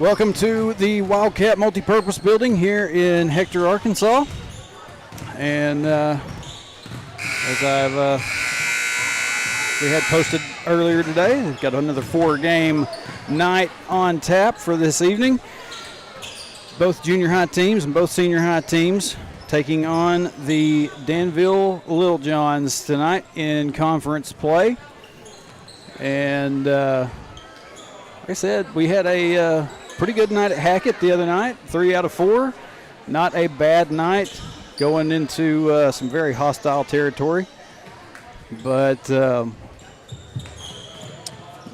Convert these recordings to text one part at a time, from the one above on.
Welcome to the Wildcat Multipurpose Building here in Hector, Arkansas. And as we had posted earlier today, we've got another 4-game night on tap for this evening. Both junior high teams and both senior high teams taking on the Danville Little Johns tonight in conference play. And like I said, we had a pretty good night at Hackett the other night, 3 out of 4. Not a bad night going into some very hostile territory. But I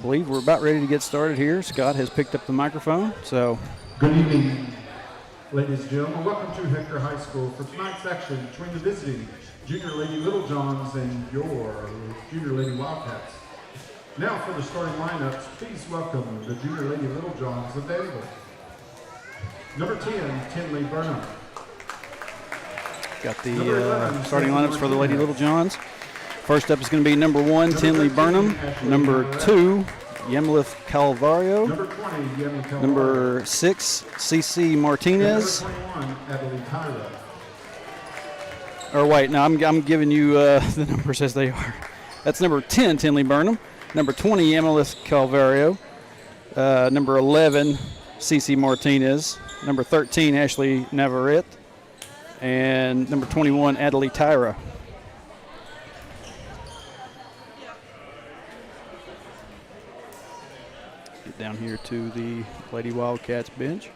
believe we're about ready to get started here. Scott has picked up the microphone. So, good evening, ladies and gentlemen. Welcome to Hector High School for tonight's action between the visiting Junior Lady Little Johns and your Junior Lady Wildcats. Now for the starting lineups, please welcome the Junior Lady Little Johns of Danville. Number 10, Tinley Burnham. Got the starting lineups for the Lady Little Johns. First up is going to be number 1, Tinley Burnham. Number 2, Yemlith Calvario. Number 20, Yemi Calvario. Number 6, CC Martinez. Number 21, Adelie Tyra. Or wait, no, I'm giving you the numbers as they are. That's number 10, Tinley Burnham. Number 20, Yemlith Calvario. Number 11, CC Martinez. Number 13, Ashley Navarrete. And number 21, Adelie Tyra. Get down here to the Lady Wildcats bench.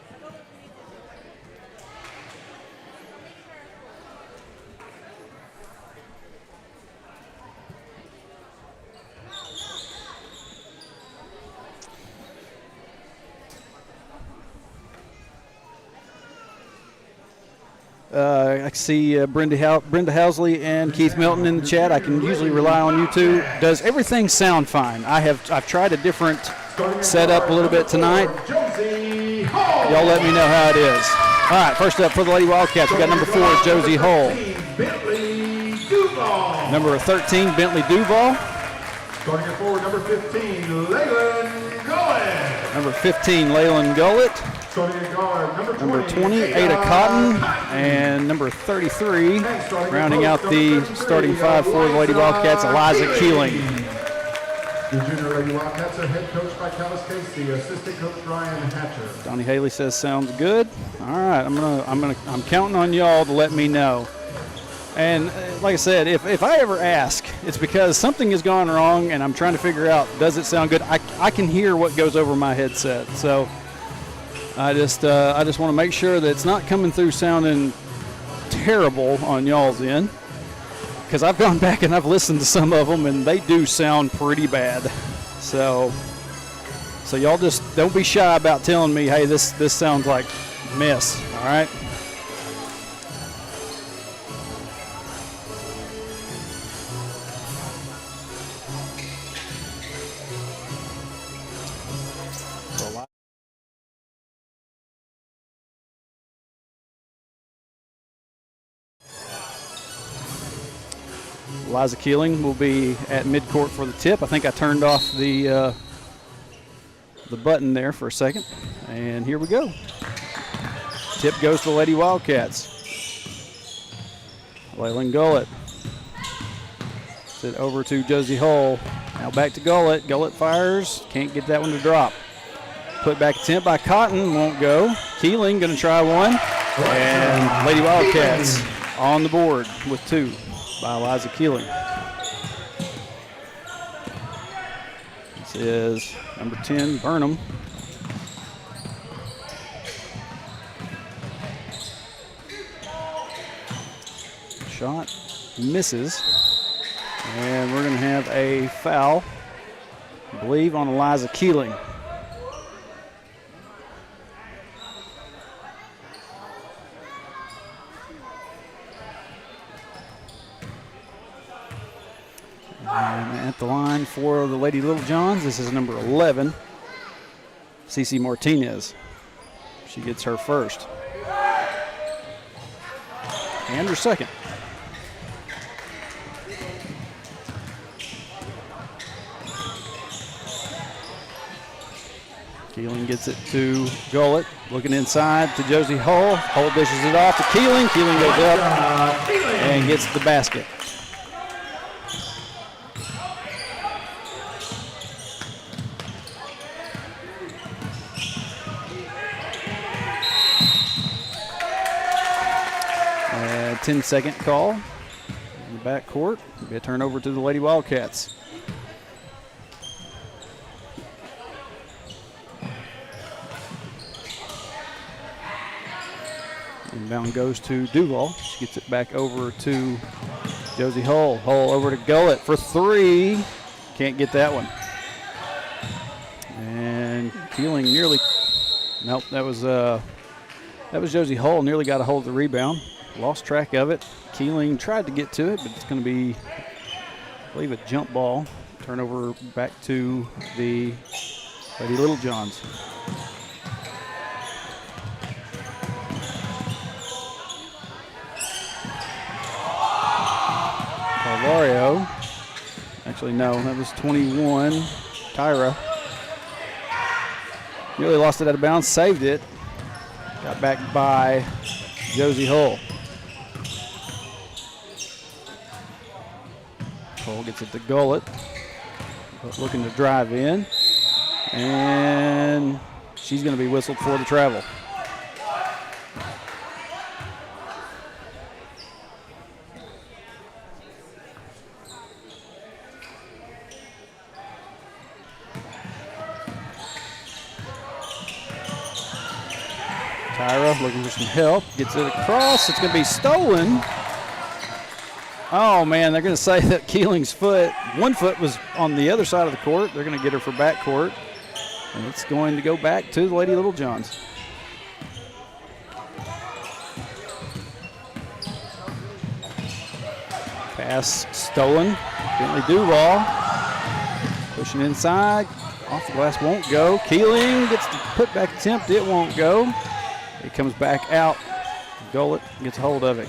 I see Brenda Housley and Keith Milton in the chat. I can usually rely on you two. Does everything sound fine? I've tried a different setup a little bit tonight. Y'all let me know how it is. All right, first up for the Lady Wildcats, we got number 4, Josie Hull. Number 13, Bentley Duval. Starting at forward, number 15, Laylan Gullett. Number 15, Laylan Gullett. Starting at guard, number 20, Ada Cotton. And number 33, rounding out the starting 5 for the Lady Wildcats, Eliza Keeling. The Junior Lady Wildcats are head coached by Callis Casey, assistant coach Ryan Hatcher. Donnie Haley says sounds good. All right, I'm counting on y'all to let me know. And like I said, if I ever ask, it's because something has gone wrong and I'm trying to figure out, does it sound good? I can hear what goes over my headset. So I just want to make sure that it's not coming through sounding terrible on y'all's end, because I've gone back and I've listened to some of them and they do sound pretty bad. So y'all just don't be shy about telling me, hey, this sounds like mess. All right. Eliza Keeling will be at midcourt for the tip. I think I turned off the button there for a second. And here we go. Tip goes to the Lady Wildcats. Laylan Gullett. Sit over to Josie Hull. Now back to Gullett. Gullett fires. Can't get that one to drop. Put back attempt by Cotton. Won't go. Keeling going to try one. And Lady Wildcats on the board with 2. By Eliza Keeling. This is number 10, Burnham. Shot misses. And we're going to have a foul, I believe, on Eliza Keeling. And at the line for the Lady Little Johns, this is number 11, CC Martinez. She gets her first. And her second. Keeling gets it to Gullett, looking inside to Josie Hull. Hull dishes it off to Keeling. Keeling goes up and gets the basket. A 10-second call in the backcourt. Be a turnover to the Lady Wildcats. Inbound goes to Duval. She gets it back over to Josie Hull. Hull over to Gullett for three. Can't get that one. And Keeling nearly, nope, that was Josie Hull. Nearly got a hold of the rebound. Lost track of it. Keeling tried to get to it, but it's going to be, I believe, a jump ball. Turnover back to the Lady Littlejohns. Calvario. Actually, no, that was 21. Tyra. Nearly lost it out of bounds, saved it. Got back by Josie Hull. Hull gets it to Gullett. Looking to drive in. And she's going to be whistled for the travel. Tyra looking for some help. Gets it across. It's going to be stolen. Oh, man, they're going to say that Keeling's one foot was on the other side of the court. They're going to get her for backcourt. And it's going to go back to the Lady Littlejohns. Pass stolen. Bentley Duval pushing inside. Off the glass, won't go. Keeling gets the putback attempt. It won't go. It comes back out. Gullett gets a hold of it.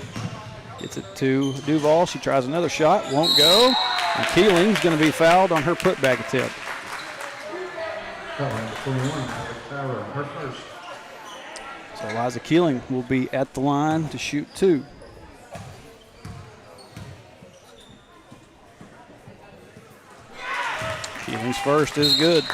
Gets it to Duval. She tries another shot. Won't go. And Keeling's going to be fouled on her putback attempt. Her first. So Eliza Keeling will be at the line to shoot two. Keeling's first is good.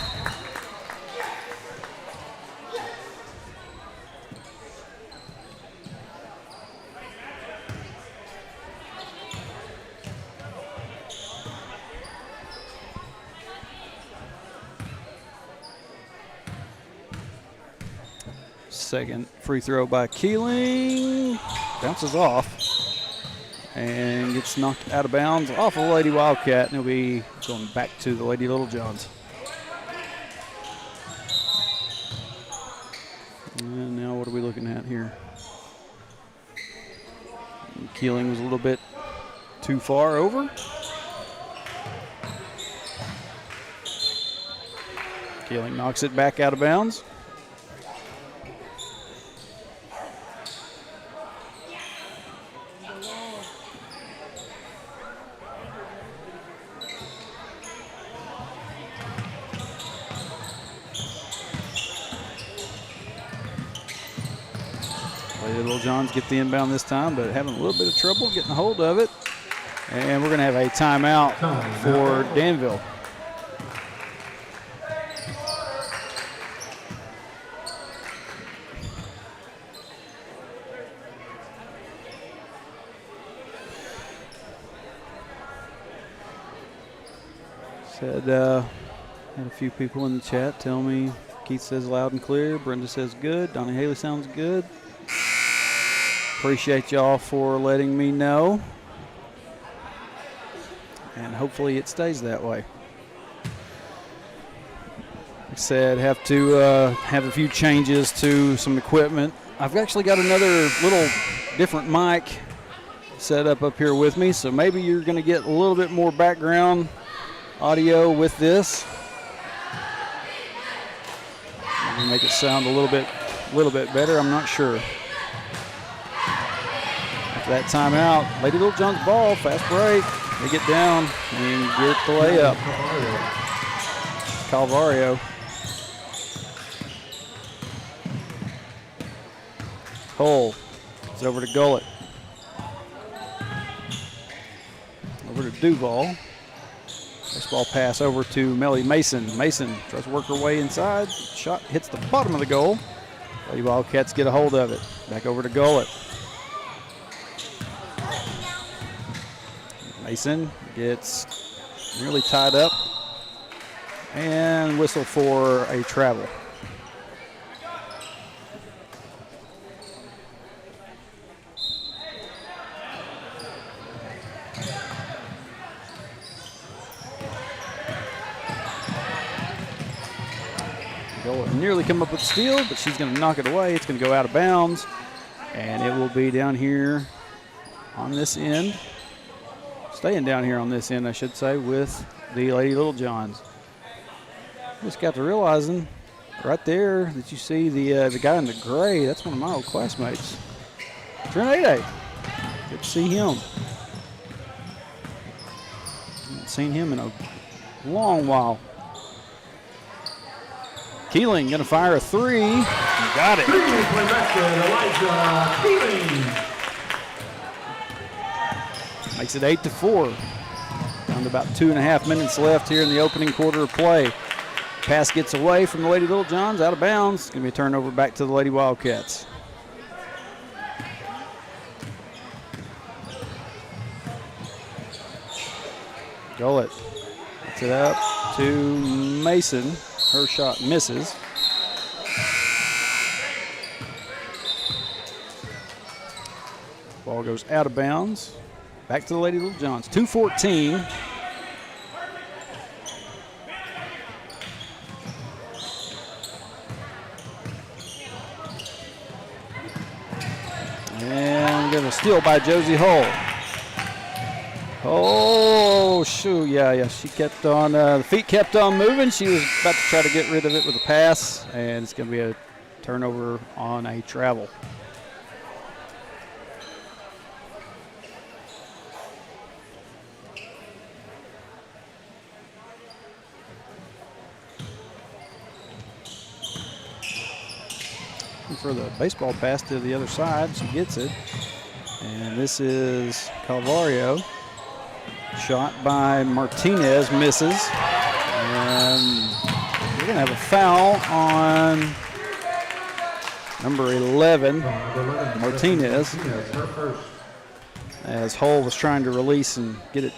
Second free throw by Keeling. Bounces off and gets knocked out of bounds off of Lady Wildcat, and he'll be going back to the Lady Littlejohns. And now what are we looking at here? Keeling was a little bit too far over. Keeling knocks it back out of bounds. Littlejohns get the inbound this time, but having a little bit of trouble getting a hold of it. And we're going to have a timeout for Danville. Had a few people in the chat tell me Keith says loud and clear. Brenda says good. Donnie Haley sounds good. Appreciate y'all for letting me know. And hopefully it stays that way. Like I said, have to have a few changes to some equipment. I've actually got another little different mic set up here with me, so maybe you're going to get a little bit more background audio with this. Maybe make it sound a little bit better. I'm not sure. After that timeout, Lady Littlejohn's ball, fast break. They get down and get the layup. Calvario. Hull. It's over to Gullett. Over to Duval. Baseball pass over to Melly Mason. Mason tries to work her way inside. Shot hits the bottom of the goal. Lady Wildcats get a hold of it. Back over to Gullett. Mason gets nearly tied up. And whistle for a travel. Nearly come up with the steal, but she's going to knock it away. It's going to go out of bounds, and it will be down here on this end. Staying down here on this end, I should say, with the Lady Little Johns. Just got to realizing right there that you see the guy in the gray. That's one of my old classmates, Trinidad. Good to see him. Haven't seen him in a long while. Keeling going to fire a three. Got it. Makes it 8-4. Down to about 2.5 minutes left here in the opening quarter of play. Pass gets away from the Lady Little Johns, out of bounds. It's going to be a turnover back to the Lady Wildcats. Gullett gets it up to Mason. Her shot misses. Ball goes out of bounds. Back to the Lady Little Johns. 2:14. And we get a steal by Josie Hull. Oh, shoot, yeah, she kept on, the feet kept on moving. She was about to try to get rid of it with a pass, and it's going to be a turnover on a travel. And for the baseball pass to the other side, she gets it. And this is Calvario. Shot by Martinez, misses. And we're going to have a foul on number 11, Martinez, as Hull was trying to release and get it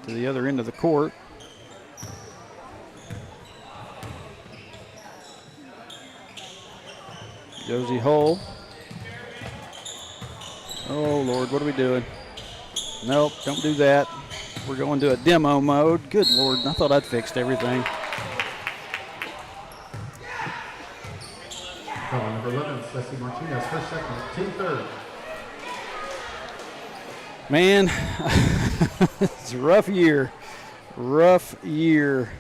to the other end of the court. Josie Hull. Oh, Lord, what are we doing? Nope, don't do that. We're going to a demo mode. Good Lord, I thought I'd fixed everything. Number 11, Ceci Martinez, first second, team third. Man, it's a rough year. Rough year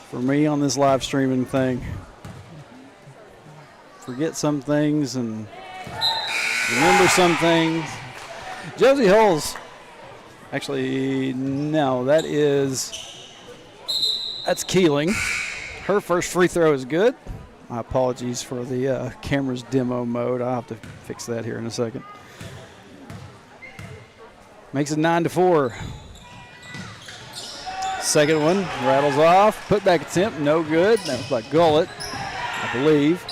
for me on this live streaming thing. Forget some things and remember some things. Josie Hull's, actually, no, that's Keeling. Her first free throw is good. My apologies for the camera's demo mode. I'll have to fix that here in a second. Makes it 9-4. Second one rattles off. Put back attempt, no good. That was by Gullett, I believe.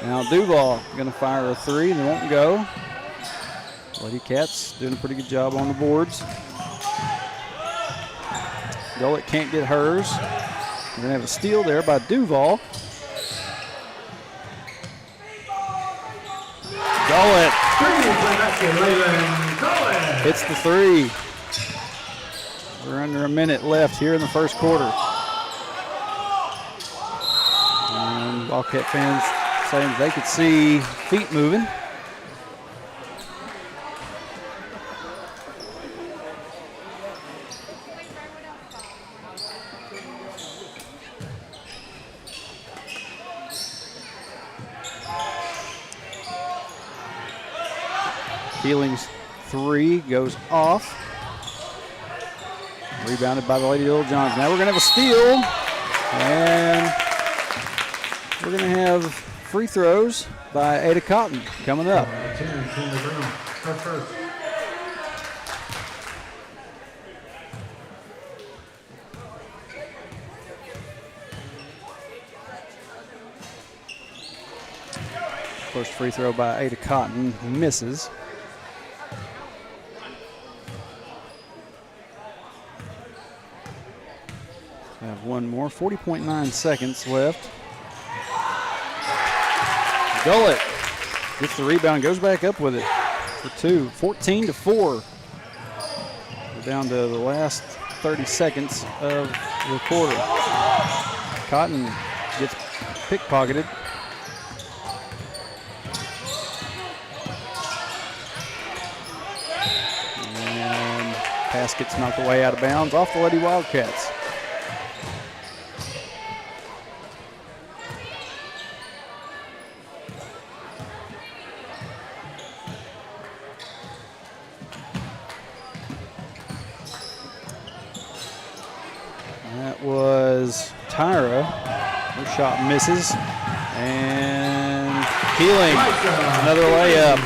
Now Duval going to fire a three and it won't go. Lady Cats doing a pretty good job on the boards. Gullett can't get hers. We're going to have a steal there by Duval. Gullett hits the three. We're under a minute left here in the first quarter. And Wildcat fans saying they could see feet moving. Keeling's three goes off. Rebounded by the Lady Little Johns. Now we're going to have a steal. And we're going to have free throws by Ada Cotton coming up. 10, Chandler Burnham, her first. First free throw by Ada Cotton misses. We have one more, 40.9 seconds left. Gullett gets the rebound, goes back up with it for two, 14-4. We're down to the last 30 seconds of the quarter. Cotton gets pickpocketed. And pass gets knocked away out of bounds off the Lady Wildcats. That was Tyra. Her shot misses. And Keeling, another layup.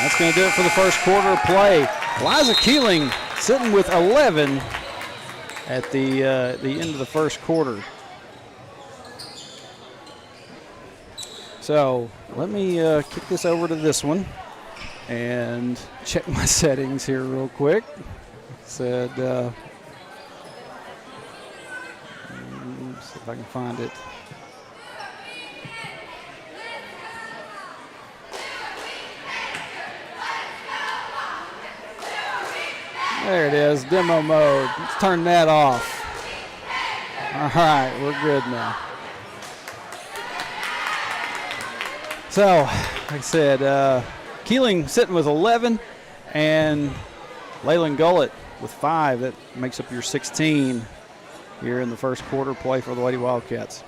That's going to do it for the first quarter of play. Liza Keeling sitting with 11 at the end of the first quarter. So let me kick this over to this one and check my settings here real quick. Said, see if I can find it. There it is, demo mode. Let's turn that off. All right, we're good now. So, like I said, Keeling sitting with 11 and Leyland Gullett with 5. That makes up your 16 here in the first quarter play for the Lady Wildcats.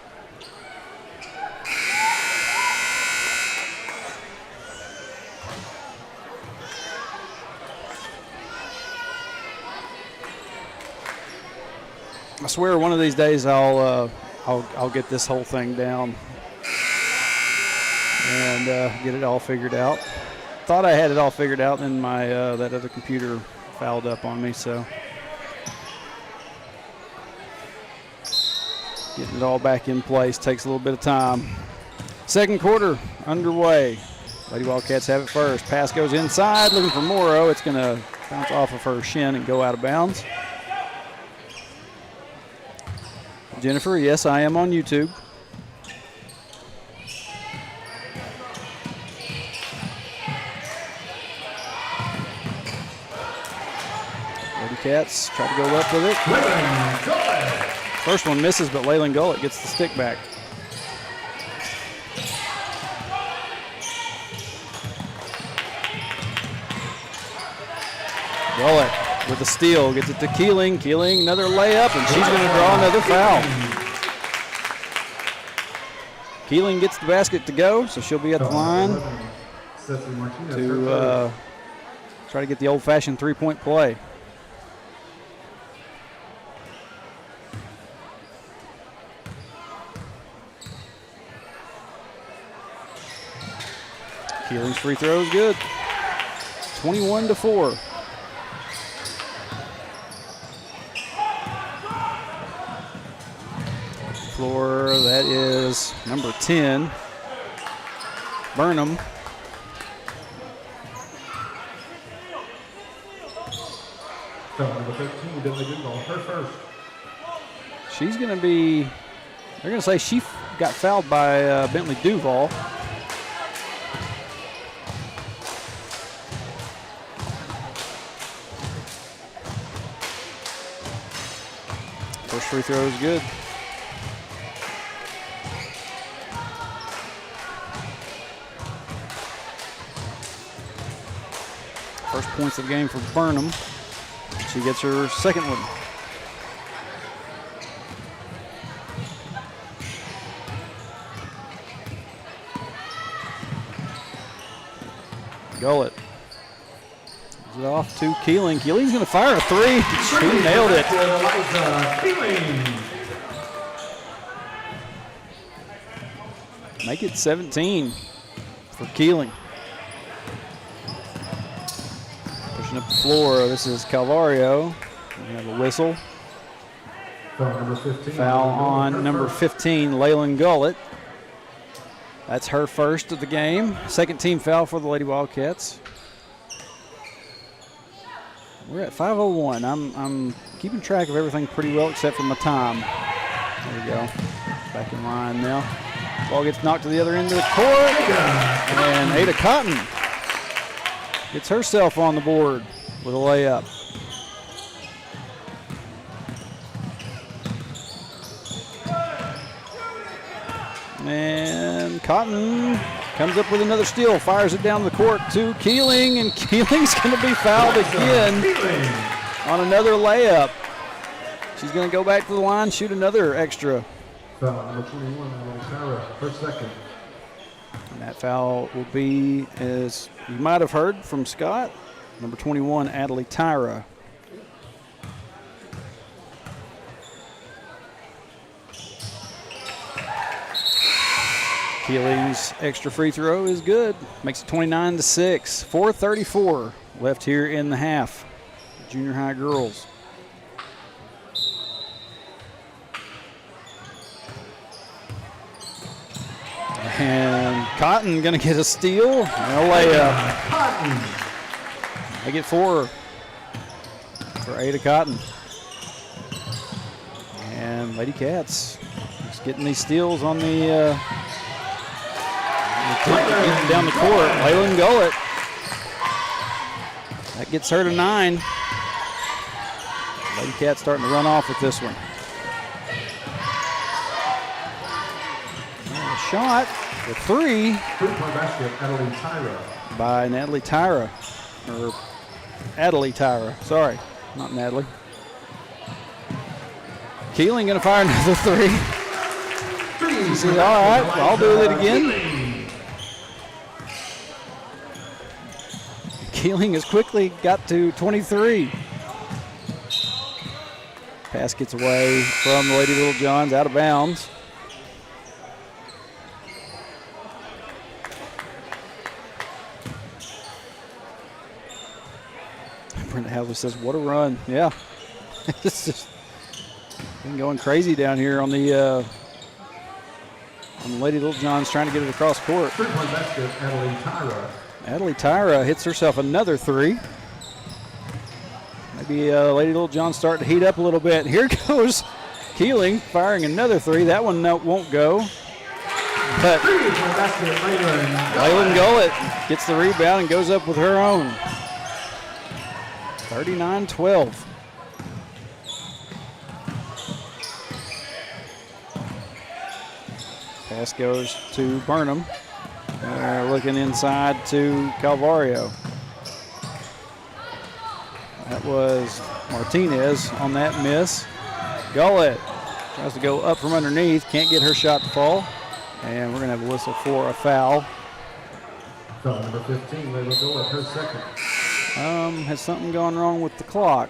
I swear one of these days I'll get this whole thing down and get it all figured out. Thought I had it all figured out, and my that other computer fouled up on me, so getting it all back in place takes a little bit of time. Second quarter underway. Lady Wildcats have it first. Pass goes inside, looking for Morrow. It's going to bounce off of her shin and go out of bounds. Jennifer, yes, I am on YouTube. Lady Cats try to go left with it. First one misses, but Leyland Gullett gets the stick back. Gullett with the steal, gets it to Keeling. Keeling, another layup, and she's going to draw another foul. Keeling gets the basket to go, so she'll be at the line to try to get the old-fashioned three-point play. Keeling's free throw is good. 21-4. Floor, that is number 10, Burnham. Number 13, Bentley Duval, her first. She's going to be, they're going to say she got fouled by Bentley Duval. First free throw is good. First points of the game for Burnham. She gets her second one. Gullett. Gives it off to Keeling. Keeling's going to fire a three. She nailed it. make it 17 for Keeling. Pushing up the floor, this is Calvario. We have a whistle. Foul number 15. Foul on number 15, Leyland Gullett. That's her first of the game. Second team foul for the Lady Wildcats. We're at 5:01. I'm keeping track of everything pretty well except for my time. There we go. Back in line now. Ball gets knocked to the other end of the court. And Ada Cotton gets herself on the board with a layup. And Cotton comes up with another steal, fires it down the court to Keeling, and Keeling's going to be fouled again on another layup. She's going to go back to the line, shoot another extra. Foul number 21, Tyra, her second. And that foul will be, as you might have heard from Scott, number 21, Adelie Tyra. Keeling's extra free throw is good. Makes it 29-6. 4:34 left here in the half. Junior high girls. And Cotton gonna get a steal and a layup. Cotton. I get 4 for Ada Cotton. And Lady Cats just getting these steals on the getting down the court. Leyland Gullett. That gets her to 9. Lady Cats starting to run off with this one. And a shot for 3 Three-point basket, Adelie Tyra. by Natalie Tyra. Or Adelie Tyra. Sorry, not Natalie. Keeling going to fire another 3. See, all right, I'll do it again. Keeling has quickly got to 23. Pass gets away from the Lady Little Johns, out of bounds. Brenda Hadley says, what a run. Yeah, it's just been going crazy down here on the Lady Little Johns trying to get it across court. Three-point basket, Adelie Tyra. Adelie Tyra hits herself another 3. Maybe Lady Little John starting to heat up a little bit. Here goes Keeling firing another 3. That one won't go. But Leyland Gullett gets the rebound and goes up with her own. 39-12. Pass goes to Burnham. Looking inside to Calvario. That was Martinez on that miss. Gullett tries to go up from underneath, can't get her shot to fall. And we're going to have a whistle for a foul. Foul number 15, Layla Gullett, her second. Has something gone wrong with the clock?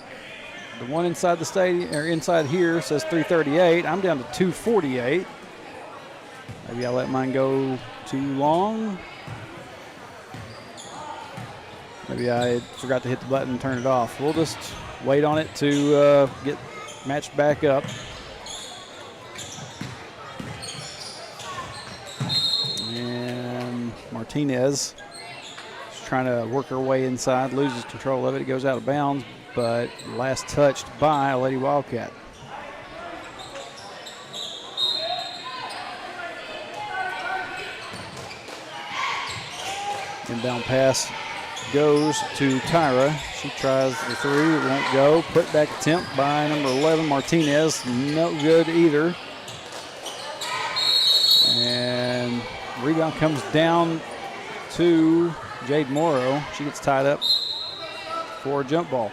The one inside the stadium, or inside here, says 3:38. I'm down to 2:48. Maybe I let mine go too long. Maybe I forgot to hit the button and turn it off. We'll just wait on it to get matched back up. And Martinez is trying to work her way inside, loses control of it. It goes out of bounds, but last touched by a Lady Wildcat. Inbound pass goes to Tyra. She tries the 3, it won't go. Put back attempt by number 11, Martinez. No good either. And rebound comes down to Jade Morrow. She gets tied up for a jump ball.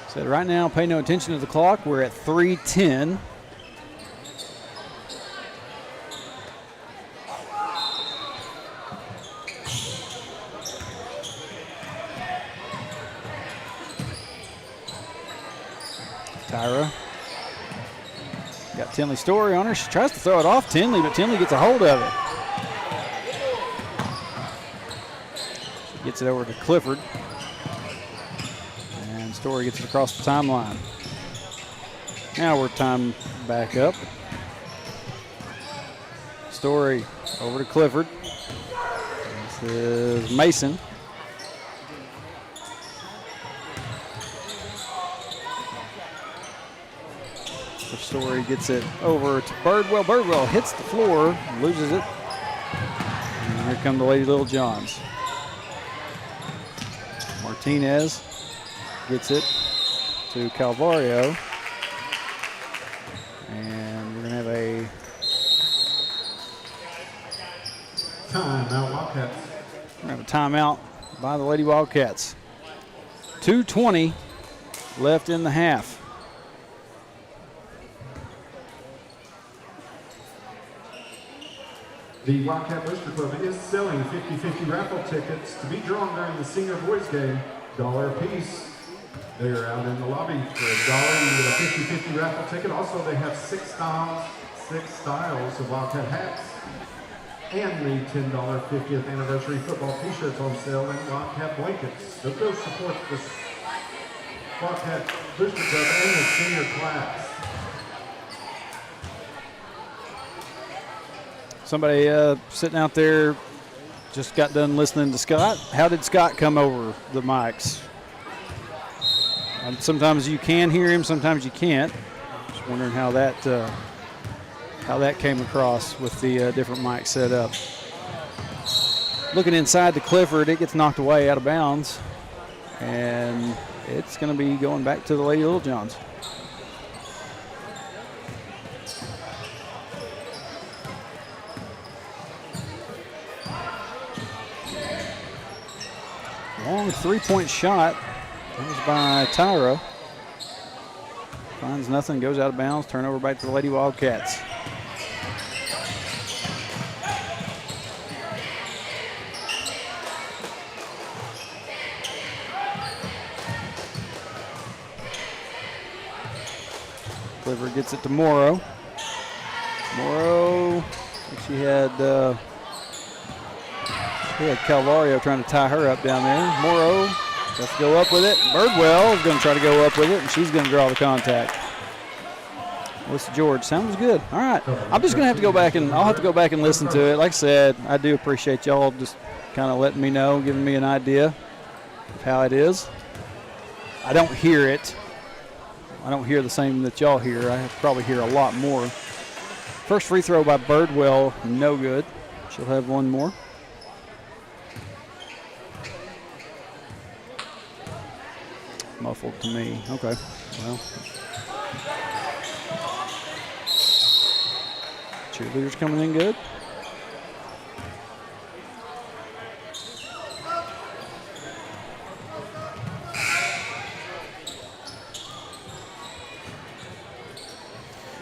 Said right now, pay no attention to the clock. We're at 3:10. Tyra got Tinley Story on her. She tries to throw it off Tinley, but Tinley gets a hold of it. She gets it over to Clifford. And Story gets it across the timeline. Now we're timed back up. Story over to Clifford. This is Mason. Story gets it over to Birdwell. Birdwell hits the floor, loses it. And here come the Lady Little Johns. Martinez gets it to Calvario. And we're going to have a timeout, Wildcats. We're going to have a timeout by the Lady Wildcats. 2:20 left in the half. The Wildcat Booster Club is selling 50-50 raffle tickets to be drawn during the senior boys game, $1 a piece. They are out in the lobby for $1. You get a 50-50 raffle ticket. Also, they have six styles of Wildcat hats and the $10 50th anniversary football t-shirts on sale and Wildcat blankets. So go support the Wildcat Booster Club and the senior class. Somebody sitting out there just got done listening to Scott. How did Scott come over the mics? Sometimes you can hear him, sometimes you can't. Just wondering how that came across with the different mics set up. Looking inside to Clifford, it gets knocked away out of bounds, and it's going to be going back to the Lady Little Johns. Long three-point shot. That was by Tyra. Finds nothing, goes out of bounds. Turnover back to the Lady Wildcats. Clifford gets it to Morrow. Morrow, she had Calvario trying to tie her up down there. Morrow has to go up with it. Birdwell is going to try to go up with it, and she's going to draw the contact. Melissa George, sounds good. All right, I'm just going to have to go back and I'll have to go back and listen to it. Like I said, I do appreciate y'all just kind of letting me know, giving me an idea of how it is. I don't hear it. I don't hear the same that y'all hear. I probably hear a lot more. First free throw by Birdwell, no good. She'll have one more. Muffled to me. Okay. Well. Cheerleaders coming in good.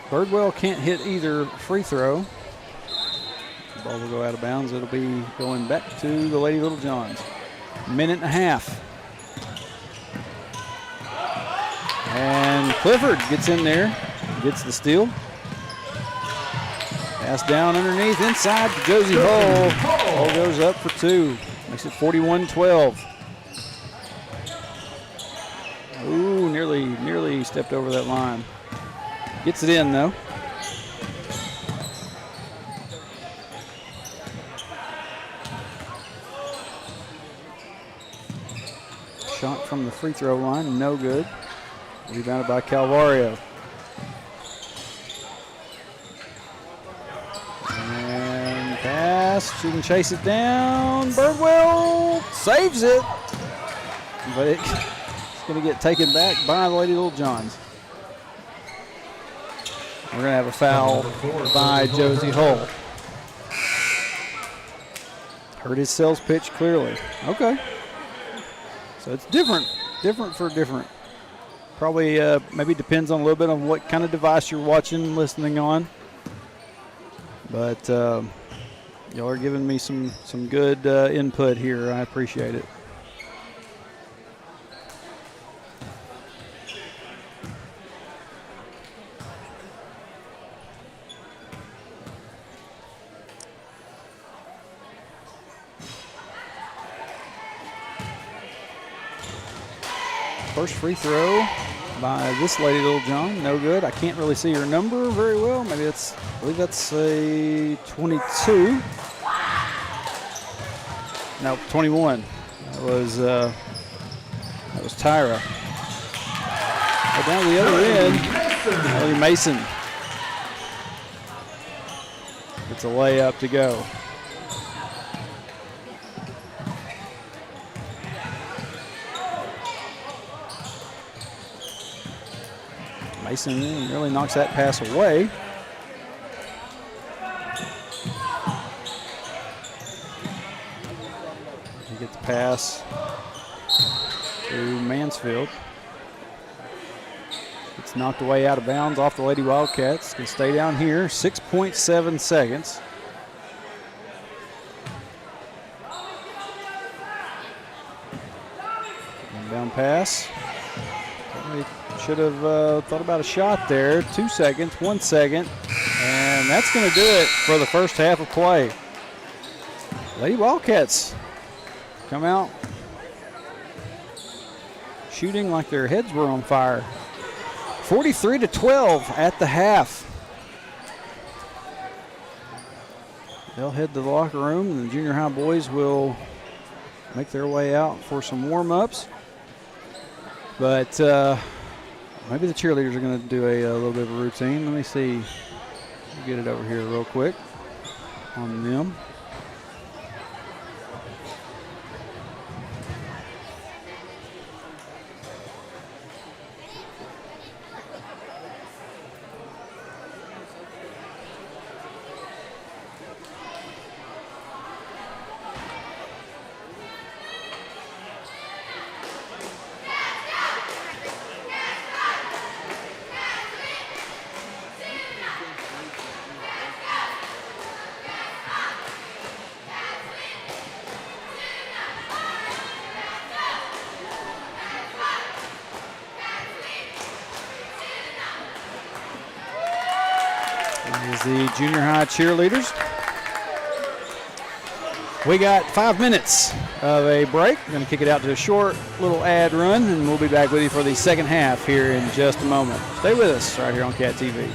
Birdwell can't hit either free throw. The ball will go out of bounds. It'll be going back to the Lady Little Johns. Minute and a half. And Clifford gets in there, gets the steal. Pass down underneath, inside to Josie Hull. Hull goes up for two. Makes it 41-12. Ooh, nearly stepped over that line. Gets it in, though. Shot from the free throw line, no good. Rebounded by Calvario. And pass. She can chase it down. Birdwell saves it. But it's going to get taken back by the Lady Little Johns. We're going to have a foul by Josie Hull. Heard his sales pitch clearly. Okay. So it's different for different. Probably maybe depends on a little bit on what kind of device you're watching, listening on. But y'all are giving me some good input here. I appreciate it. First free throw by this Lady Littlejohn. No good. I can't really see her number very well. Maybe I believe that's a 22. No, 21. That was Tyra. But down the other end, Ellie Mason gets a layup to go. Mason really knocks that pass away. He gets the pass to Mansfield. It's knocked away out of bounds off the Lady Wildcats. Can stay down here. 6.7 seconds. Down pass. Should have thought about a shot there. 2 seconds, 1 second. And that's going to do it for the first half of play. Lady Wildcats come out shooting like their heads were on fire. 43-12 at the half. They'll head to the locker room, and the junior high boys will make their way out for some warm-ups. But maybe the cheerleaders are going to do a little bit of a routine. Let me see. Get it over here real quick on them. The junior high cheerleaders. We got 5 minutes of a break. We're going to kick it out to a short little ad run, and we'll be back with you for the second half here in just a moment. Stay with us right here on Cat TV.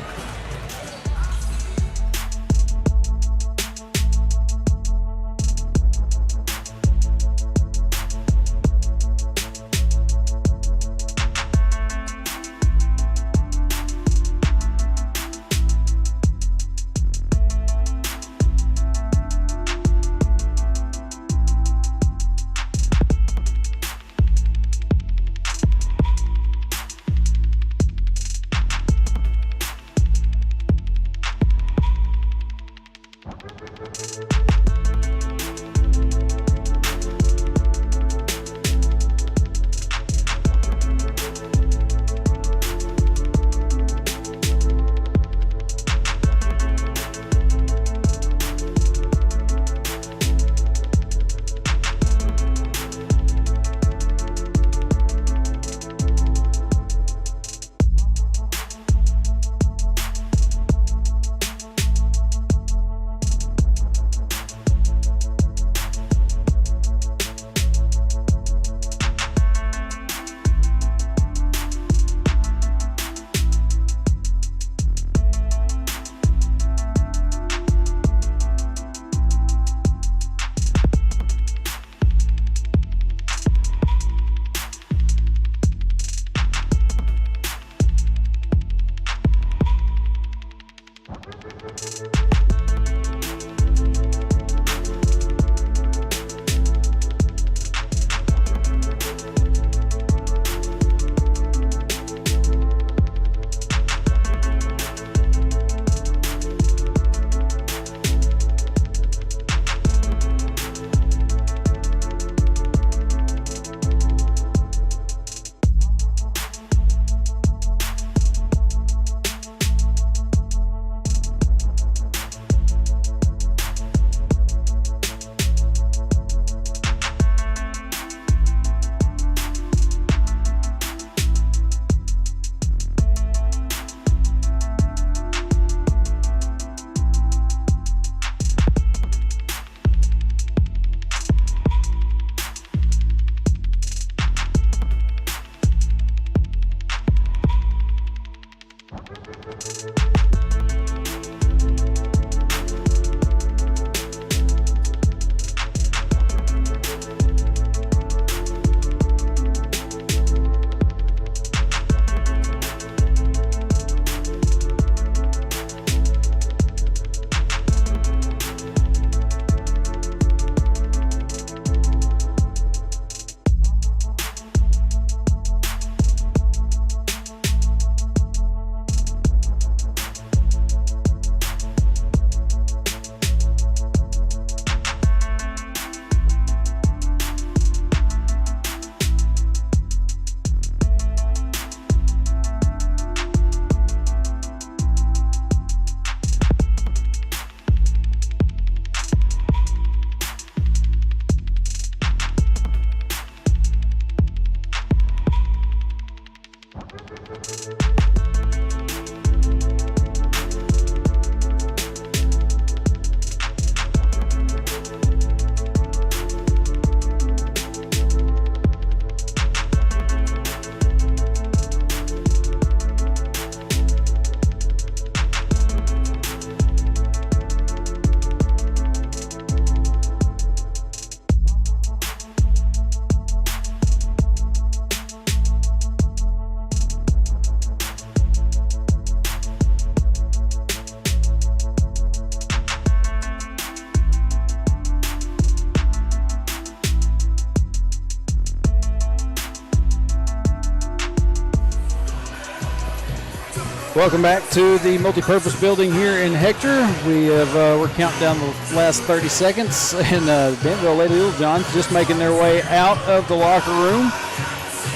Welcome back to the multi-purpose building here in Hector. We're counting down the last 30 seconds, and Danville Lady Little Johns just making their way out of the locker room.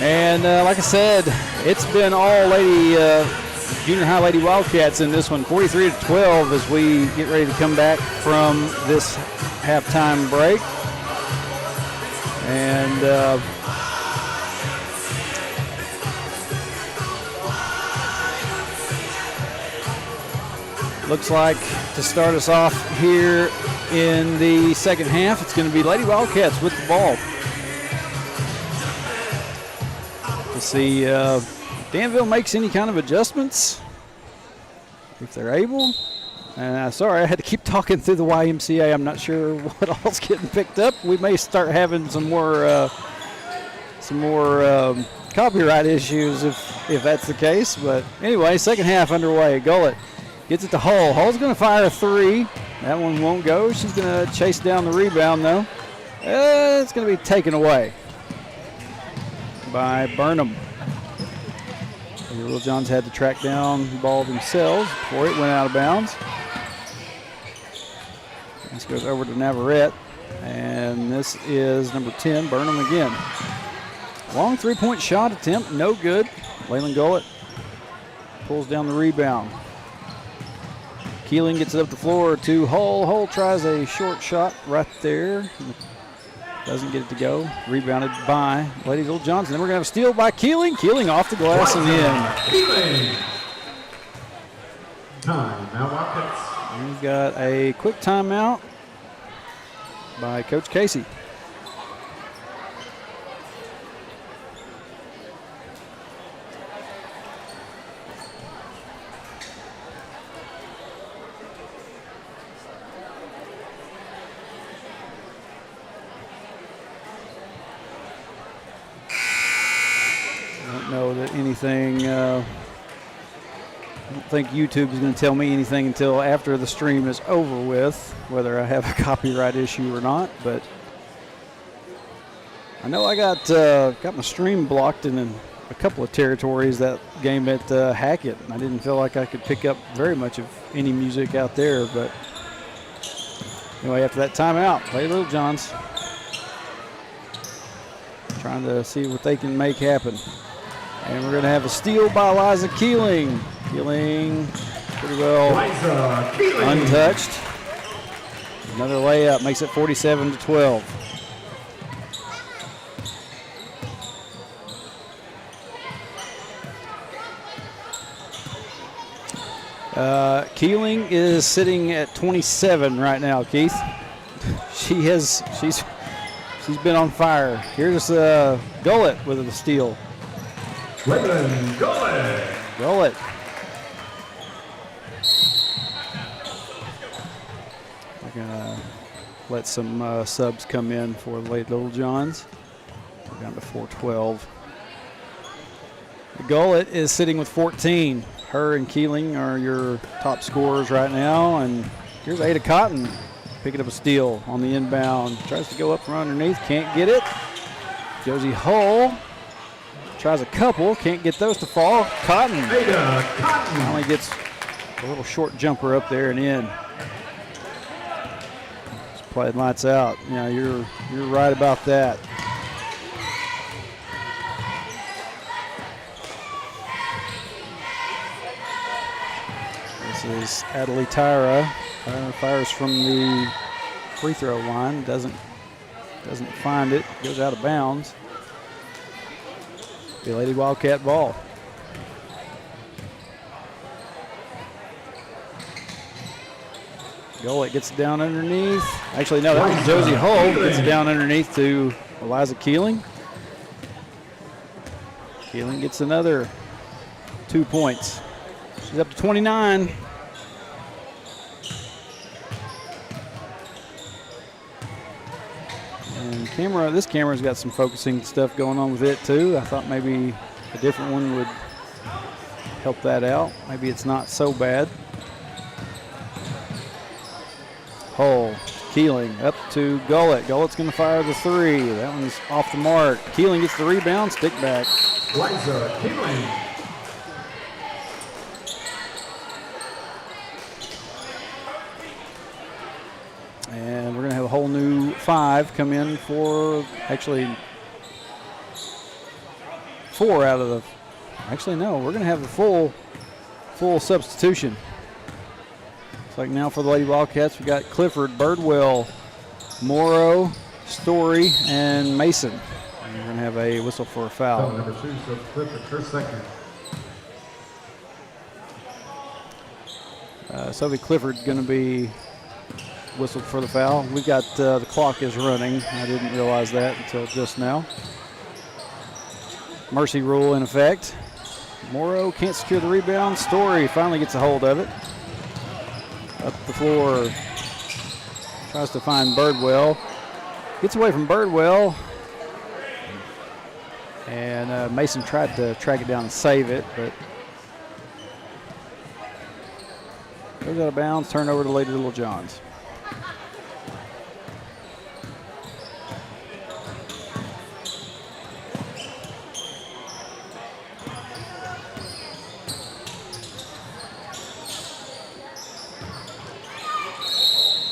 And like I said, it's been all junior high Lady Wildcats in this one, 43-12, as we get ready to come back from this halftime break. And looks like to start us off here in the second half, it's going to be Lady Wildcats with the ball. To see if Danville makes any kind of adjustments, if they're able. Sorry, I had to keep talking through the YMCA. I'm not sure what all's getting picked up. We may start having some more copyright issues if that's the case. But anyway, second half underway. Gullett gets it to Hull. Hull's going to fire a three. That one won't go. She's going to chase down the rebound, though. It's going to be taken away by Burnham. The Little Johns had to track down the ball themselves before it went out of bounds. This goes over to Navarrete, and this is number 10, Burnham again. Long three-point shot attempt, no good. Leyland Gullett pulls down the rebound. Keeling gets it up the floor to Hull. Hull tries a short shot right there. Doesn't get it to go. Rebounded by Lady Little Johns. Then we're going to have a steal by Keeling. Keeling off the glass and in. Keeling. Time now, Wildcats. We've got a quick timeout by Coach Casey. I don't think YouTube is going to tell me anything until after the stream is over with, whether I have a copyright issue or not. But I know I got my stream blocked in a couple of territories that game at Hackett. I didn't feel like I could pick up very much of any music out there. But anyway, after that timeout, Lady Little Johns trying to see what they can make happen. And we're going to have a steal by Eliza Keeling. Keeling pretty well untouched. Another layup makes it 47-12. Keeling is sitting at 27 right now, Keith. She's been on fire. Here's Gullett with the steal. Gullett. We're going to let some subs come in for Lady Little Johns. We're down to 4-12. Gullett is sitting with 14. Her and Keeling are your top scorers right now. And here's Ada Cotton picking up a steal on the inbound. Tries to go up from underneath, can't get it. Josie Hull tries a couple, can't get those to fall. Cotton finally gets a little short jumper up there and in. Just playing lights out. Yeah, you're right about that. This is Adelie Tyra. Fires from the free throw line. Doesn't find it. Goes out of bounds. The Lady Wildcat ball. Gullett gets it down underneath. Actually, no, that was Josie Hull. Gets it down underneath to Eliza Keeling. Keeling gets another 2 points. She's up to 29. And this camera's got some focusing stuff going on with it too. I thought maybe a different one would help that out. Maybe it's not so bad. Hull, Keeling up to Gullett. Gullett's going to fire the three. That one's off the mark. Keeling gets the rebound, stick back. Liza Keeling. And we're going to have a whole new 5 come in for, actually, 4 out of the, actually no, we're going to have the full substitution. Looks like now for the Lady Wildcats, we got Clifford, Birdwell, Morrow, Story, and Mason. And we're going to have a whistle for a foul. Number 2, so Clifford, her second. Sophie Clifford going to be whistled for the foul. We got the clock is running. I didn't realize that until just now. Mercy rule in effect. Morrow can't secure the rebound. Story finally gets a hold of it. Up the floor. Tries to find Birdwell. Gets away from Birdwell. And Mason tried to track it down and save it, but goes out of bounds. Turn over to Lady Little Johns.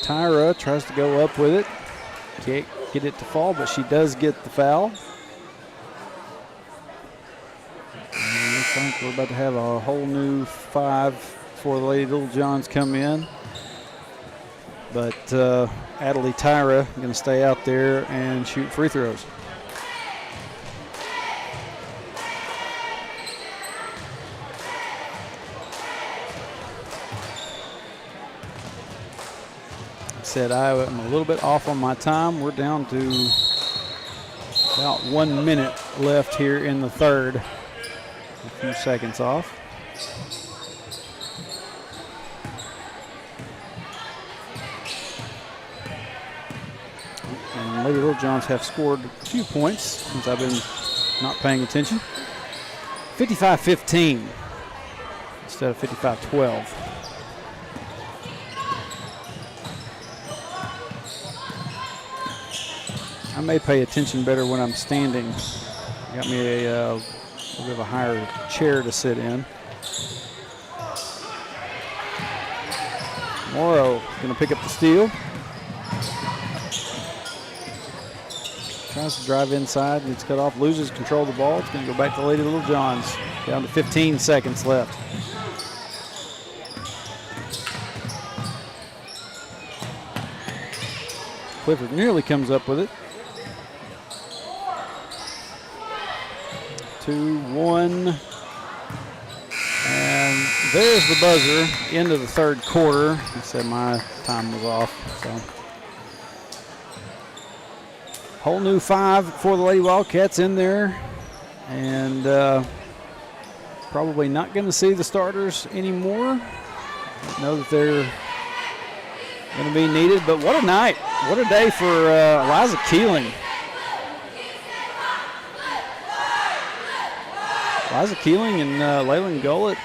Tyra tries to go up with it. Can't get it to fall, but she does get the foul. And looks like we're about to have a whole new 5 for the Lady Little Johns come in. But Adelie Tyra going to stay out there and shoot free throws. Said I'm a little bit off on my time. We're down to about 1 minute left here in the third. A few seconds off. And Lady Little Johns have scored a few points since I've been not paying attention. 55-15 instead of 55-12. I may pay attention better when I'm standing. Got me a little bit of a higher chair to sit in. Morrow going to pick up the steal. Tries to drive inside, gets cut off, loses control of the ball. It's going to go back to Lady Little Johns. Down to 15 seconds left. Clifford nearly comes up with it. 2-1. And there's the buzzer. End of the third quarter. I said my time was off. So whole new 5 for the Lady Wildcats in there. And probably not going to see the starters anymore. Know that they're going to be needed. But what a night. What a day for Eliza Keeling. Eliza Keeling and Leyland Gullett.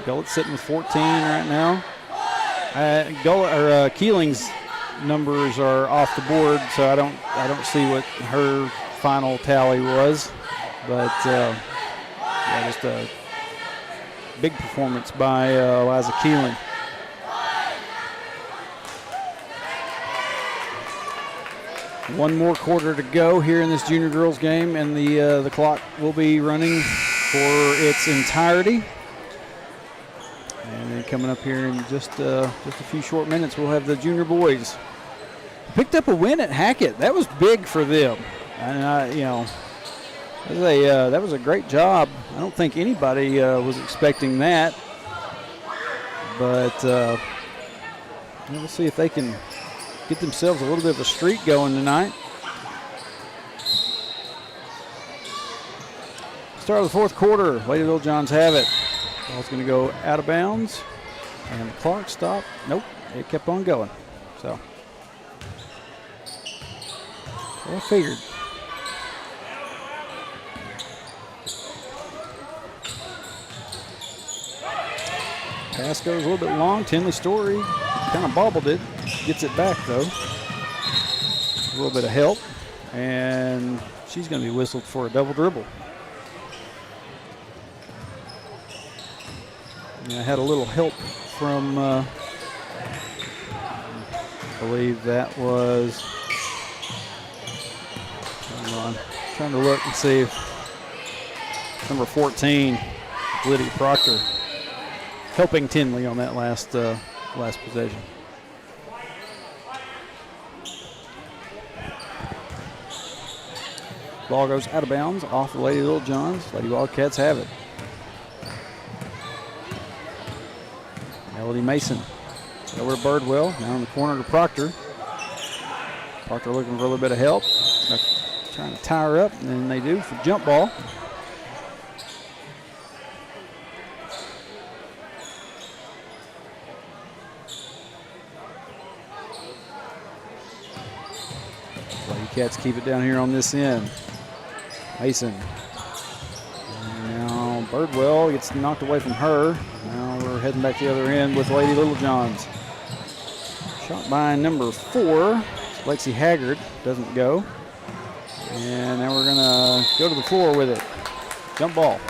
Gullett's sitting with 14 right now. Keeling's numbers are off the board, so I don't see what her final tally was. But yeah, just a big performance by Eliza Keeling. One more quarter to go here in this junior girls game, and the clock will be running for its entirety. And then coming up here in just a few short minutes, we'll have the junior boys. Picked up a win at Hackett. That was big for them, and that was a great job. I don't think anybody was expecting that, but we'll see if they can get themselves a little bit of a streak going tonight. Start of the fourth quarter. Lady Little Johns have it. Ball's going to go out of bounds, and the clock stopped. Nope, it kept on going. So, I figured. Pass goes a little bit long. Tinley Story kind of bobbled it. Gets it back, though. A little bit of help, and she's going to be whistled for a double dribble. I had a little help from I believe that was, hold on, trying to look and see if number 14, Lydia Proctor, helping Tinley on that last possession. Ball goes out of bounds off the Lady Little Johns. Lady Wildcats have it. Melody Mason over to Birdwell, down in the corner to Proctor. Proctor looking for a little bit of help. They're trying to tie her up, and then they do for jump ball. Cats keep it down here on this end. Mason. And now Birdwell gets knocked away from her. Now we're heading back the other end with Lady Little Johns. Shot by number 4, Lexi Haggard, doesn't go. And now we're gonna go to the floor with it. Jump ball.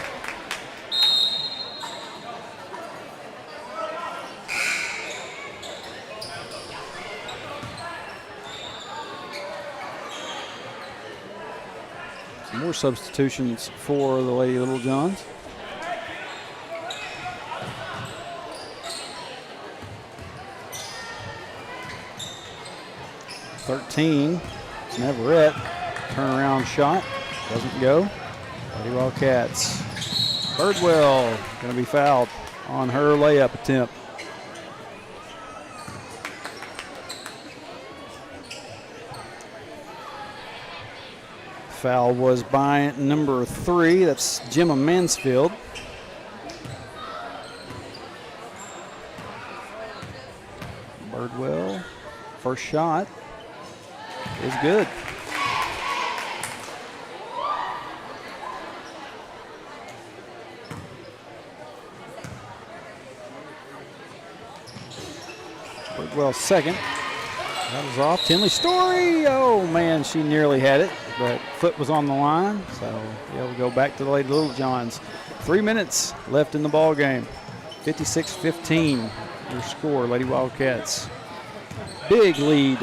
More substitutions for the Lady Little Johns. (13) it's Navarette. Turnaround shot. Doesn't go. Lady Wildcats. Birdwell going to be fouled on her layup attempt. Foul was by number 3. That's Gemma Mansfield. Birdwell, first shot is good. Birdwell second. That was off. Tinley Story. Oh man, she nearly had it, but foot was on the line. So yeah, we'll go back to the Lady Little Johns. 3 minutes left in the ball game. 56-15 your score, Lady Wildcats. Big lead.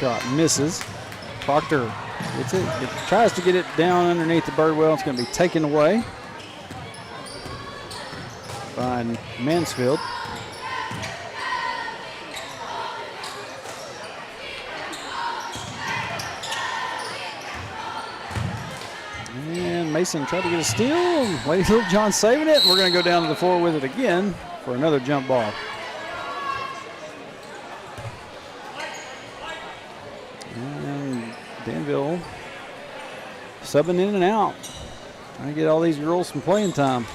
Shot misses. Proctor gets it, tries to get it down underneath the Birdwell. It's going to be taken away by Mansfield. And Mason tried to get a steal. Lady Little John saving it. We're going to go down to the floor with it again for another jump ball. Danville subbing in and out. Trying to get all these girls some playing time.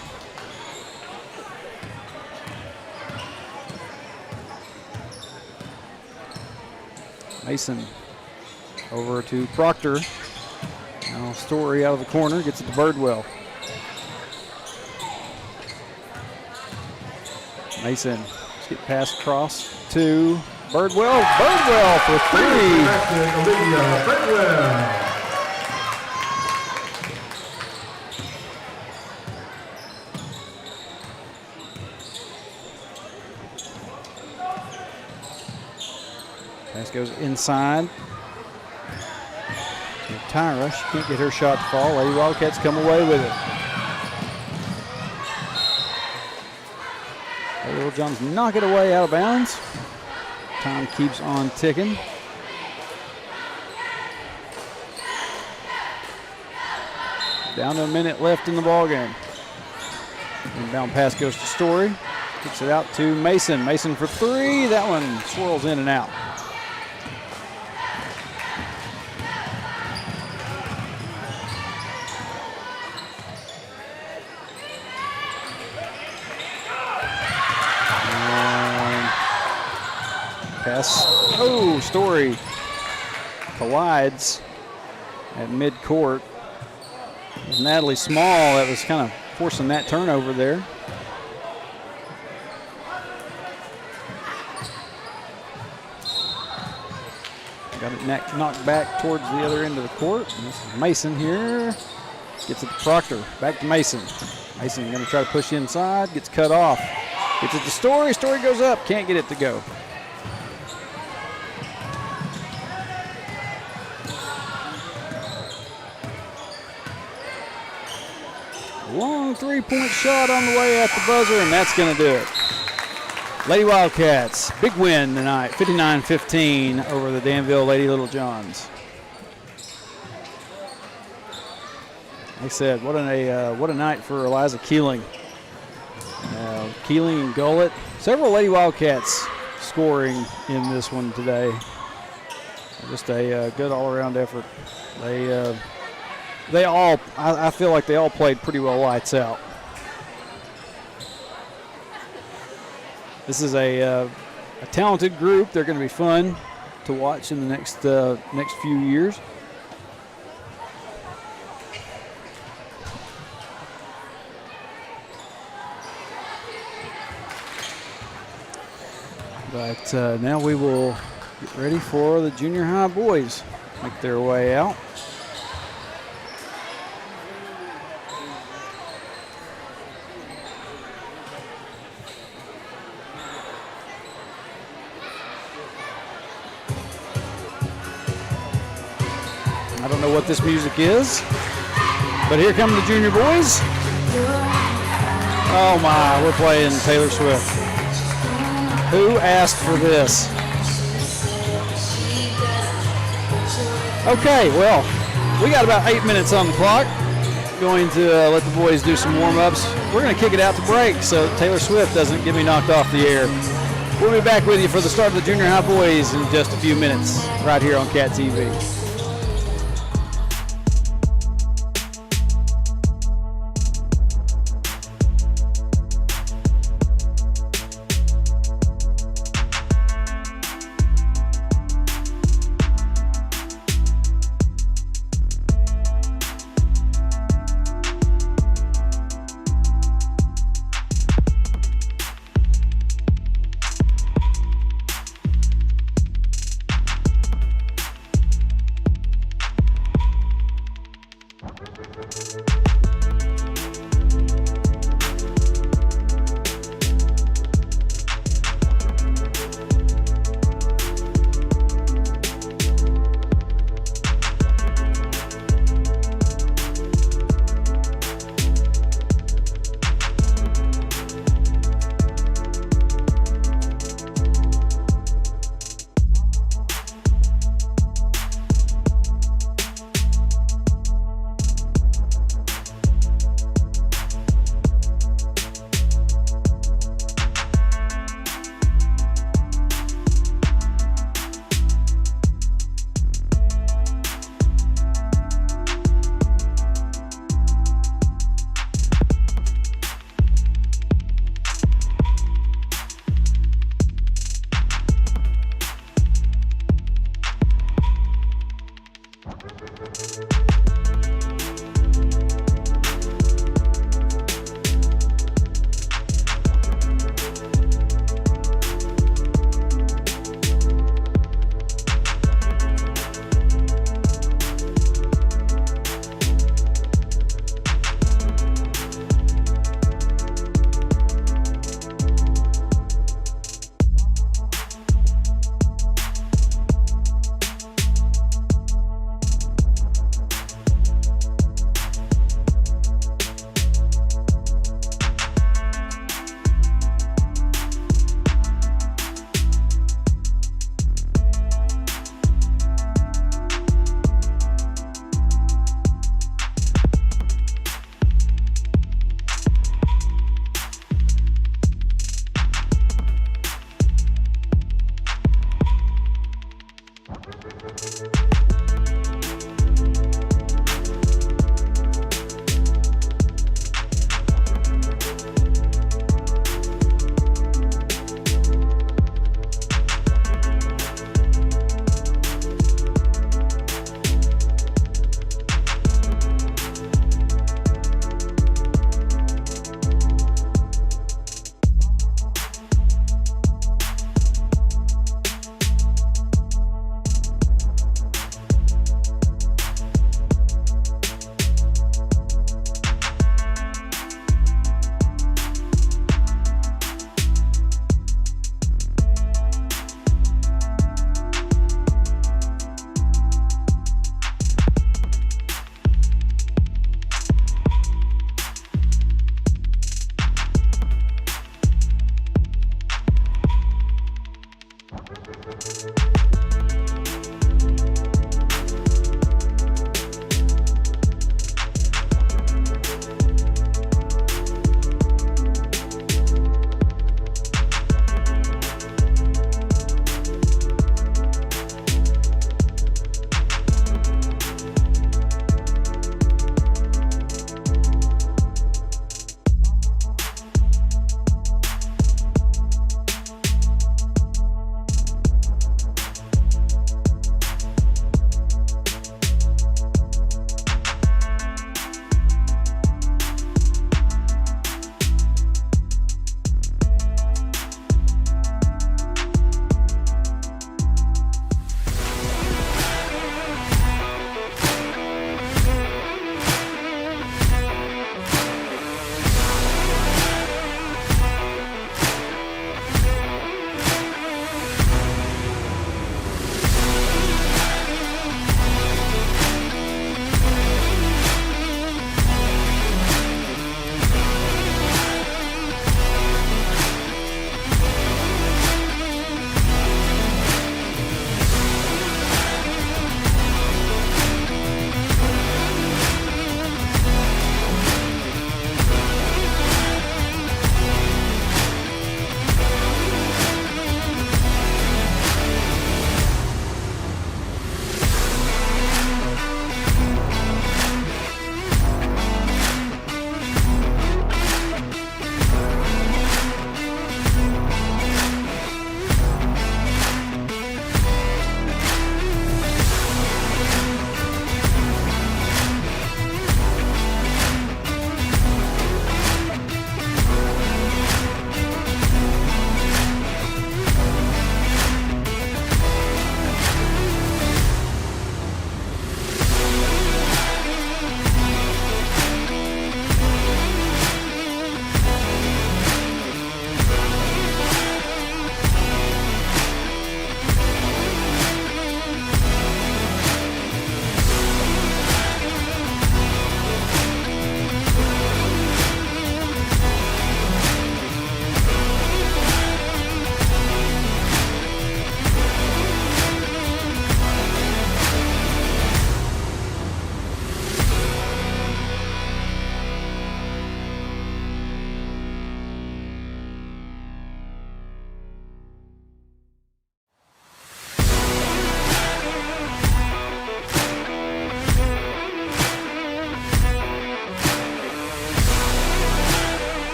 Mason over to Proctor. Now Story out of the corner, gets it to Birdwell. Mason, let's get pass across to Birdwell. Birdwell for 3. Olivia Birdwell. Pass goes inside to Tyra. She can't get her shot to fall. Lady Wildcats come away with it. Little Johns knock it away out of bounds. Time keeps on ticking. Down to a minute left in the ball game. Inbound pass goes to Story. Kicks it out to Mason. Mason for 3. That one swirls in and out. Pass. Oh, Story collides at mid-court. It was Natalie Small that was kind of forcing that turnover there. Got it knocked back towards the other end of the court. And this is Mason here. Gets it to Proctor. Back to Mason. Mason going to try to push inside. Gets cut off. Gets it to Story. Story goes up. Can't get it to go. Long three-point shot on the way at the buzzer, and that's going to do it. Lady Wildcats, big win tonight, 59-15 over the Danville Lady Little Johns. Like I said, what a night for Eliza Keeling. Keeling and Gullett, several Lady Wildcats scoring in this one today. Just a good all-around effort. They all, I feel like they all played pretty well lights out. This is a talented group. They're going to be fun to watch in the next few years. But now we will get ready for the junior high boys make their way out. I don't know what this music is, but here come the junior boys. Oh my, we're playing Taylor Swift. Who asked for this? Okay, well, we got about 8 minutes on the clock. Going to let the boys do some warm-ups. We're going to kick it out to break so Taylor Swift doesn't get me knocked off the air. We'll be back with you for the start of the junior high boys in just a few minutes right here on Cat TV.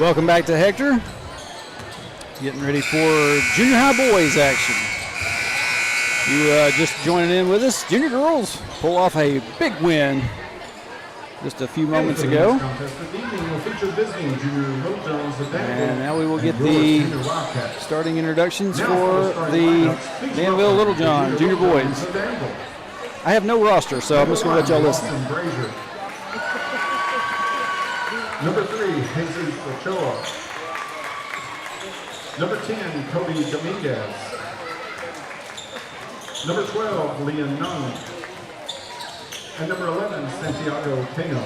Welcome back to Hector. Getting ready for junior high boys action. You just joining in with us. Junior girls pull off a big win just a few moments ago. And now we will get the starting introductions for the Danville Littlejohn junior boys. I have no roster, so I'm just going to let y'all listen. Number 3, Jesus Ochoa. Number 10, Cody Dominguez. Number 12, Leon Nunn. And number 11, Santiago Teno.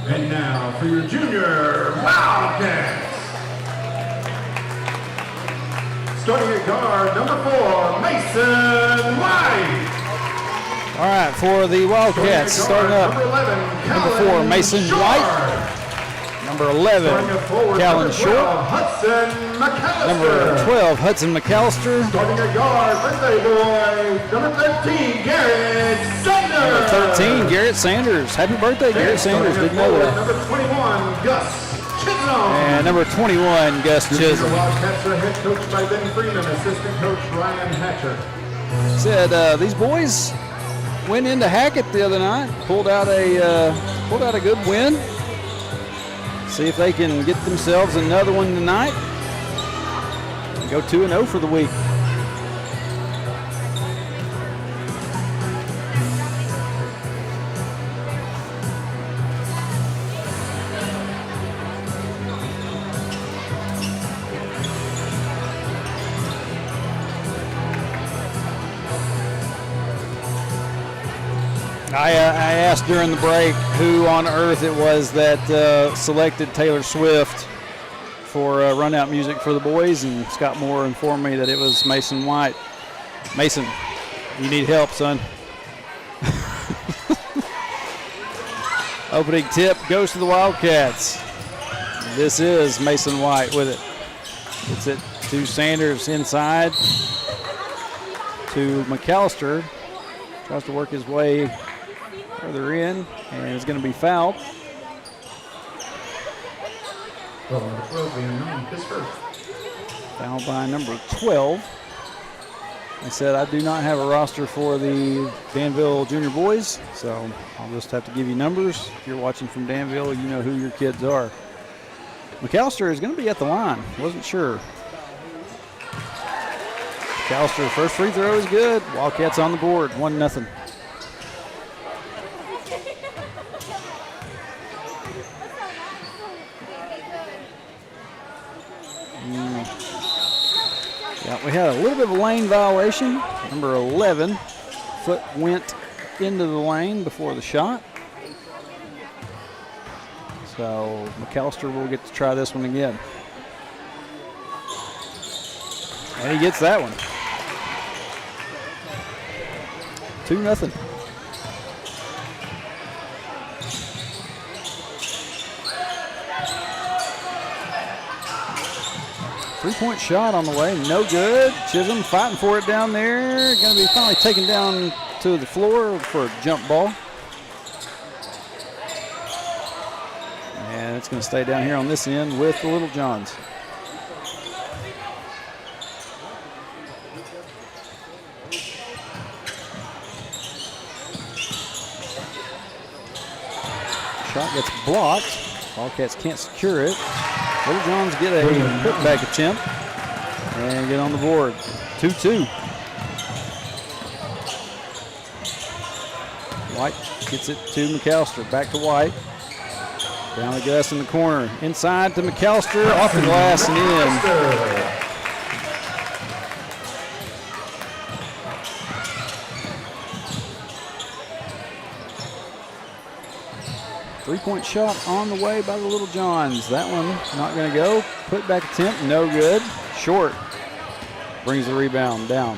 And now for your junior Wildcats. Starting at guard, number 4, Mason White. All right, for the Wildcats, starting up, number 4, Mason White. Number 11, Callan Short. Number 12, Hudson McAllister. Starting at guard, birthday boy, number 13, Garrett Sanders. Number 13, Garrett Sanders. Happy birthday, Garrett Sanders. Didn't know that. Number 21, Gus Chisholm. And number 21, Gus Chisholm. Wildcats are head coached by Ben Freeman, assistant coach Ryan Hatcher. Said these boys went into Hackett the other night, pulled out a good win. See if they can get themselves another one tonight. Go 2-0 for the week. I asked during the break who on earth it was that selected Taylor Swift for run out music for the boys, and Scott Moore informed me that it was Mason White. Mason, you need help, son. Opening tip goes to the Wildcats. This is Mason White with it. Gets it to Sanders inside to McAllister. Tries to work his way further in, and it's going to be fouled. Fouled by number 12. They said, I do not have a roster for the Danville junior boys, so I'll just have to give you numbers. If you're watching from Danville, you know who your kids are. McAllister is going to be at the line. Wasn't sure. McAllister, first free throw is good. Wildcats on the board, 1-0. Yeah, we had a little bit of a lane violation. Number 11, foot went into the lane before the shot. So McAllister will get to try this one again. And he gets that one. 2-0. Three-point shot on the way, no good. Chisholm fighting for it down there. Going to be finally taken down to the floor for a jump ball. And it's going to stay down here on this end with the Littlejohns. Shot gets blocked. Wildcats can't secure it. Littlejohns get a putback attempt and get on the board. 2-2. White gets it to McAllister. Back to White. Down to Gus in the corner. Inside to McAllister. Off the glass and in. Three-point shot on the way by the Littlejohns. That one not going to go. Put back attempt, no good. Short brings the rebound down.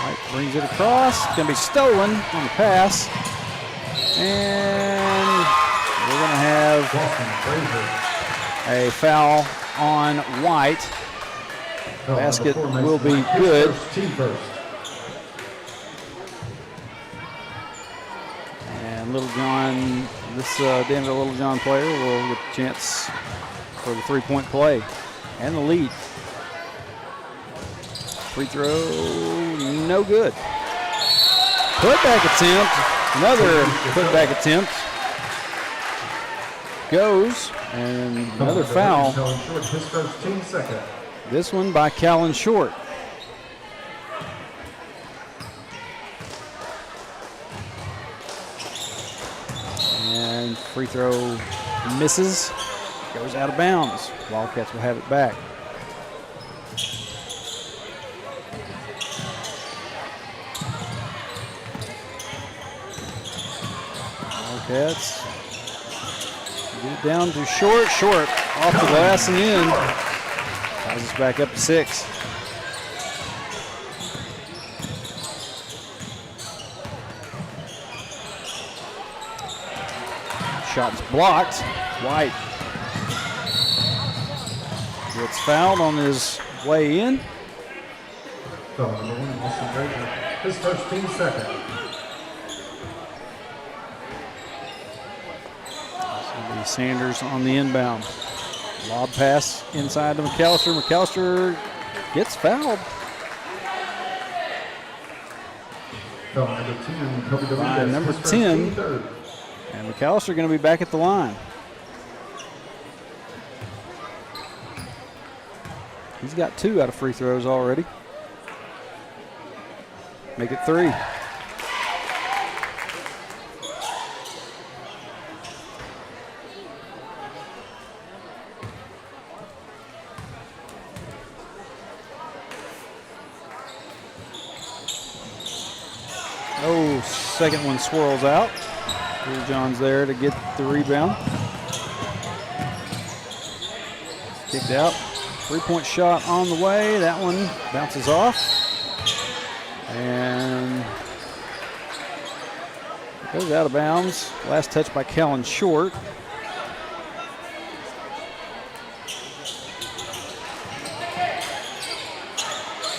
White brings it across. It's going to be stolen on the pass. And we're going to have a foul on White. Basket will be good. Team first. And Little John, this Danville Little John player will get a chance for the three-point play and the lead. Free throw, no good. Putback attempt, another putback attempt. Goes, and another foul. His first team second. This one by Callan Short. And free throw misses, goes out of bounds. Wildcats will have it back. Wildcats get it down to Short. Short off the glass and in. Ties us back up to 6. Shot's blocked. White gets fouled on his way in. His first team second. Sanders on the inbound. Lob pass inside to McAllister. McAllister gets fouled. By number 10. And McAllister going to be back at the line. He's got 2 out of free throws already. Make it 3. Oh, second one swirls out. John's there to get the rebound. Kicked out. 3-point shot on the way. That one bounces off. And goes out of bounds. Last touch by Callan Short.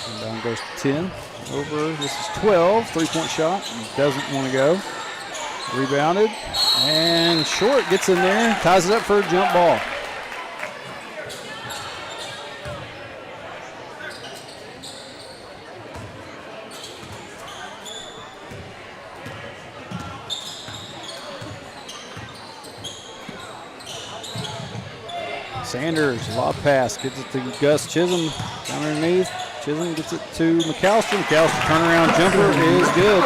And down goes to 10. Over. This is 12. 3-point shot. Doesn't want to go. Rebounded, and Short gets in there, ties it up for a jump ball. Sanders, lob pass, gets it to Gus Chisholm down underneath. Chisholm gets it to McAllister. McAllister turnaround jumper is good.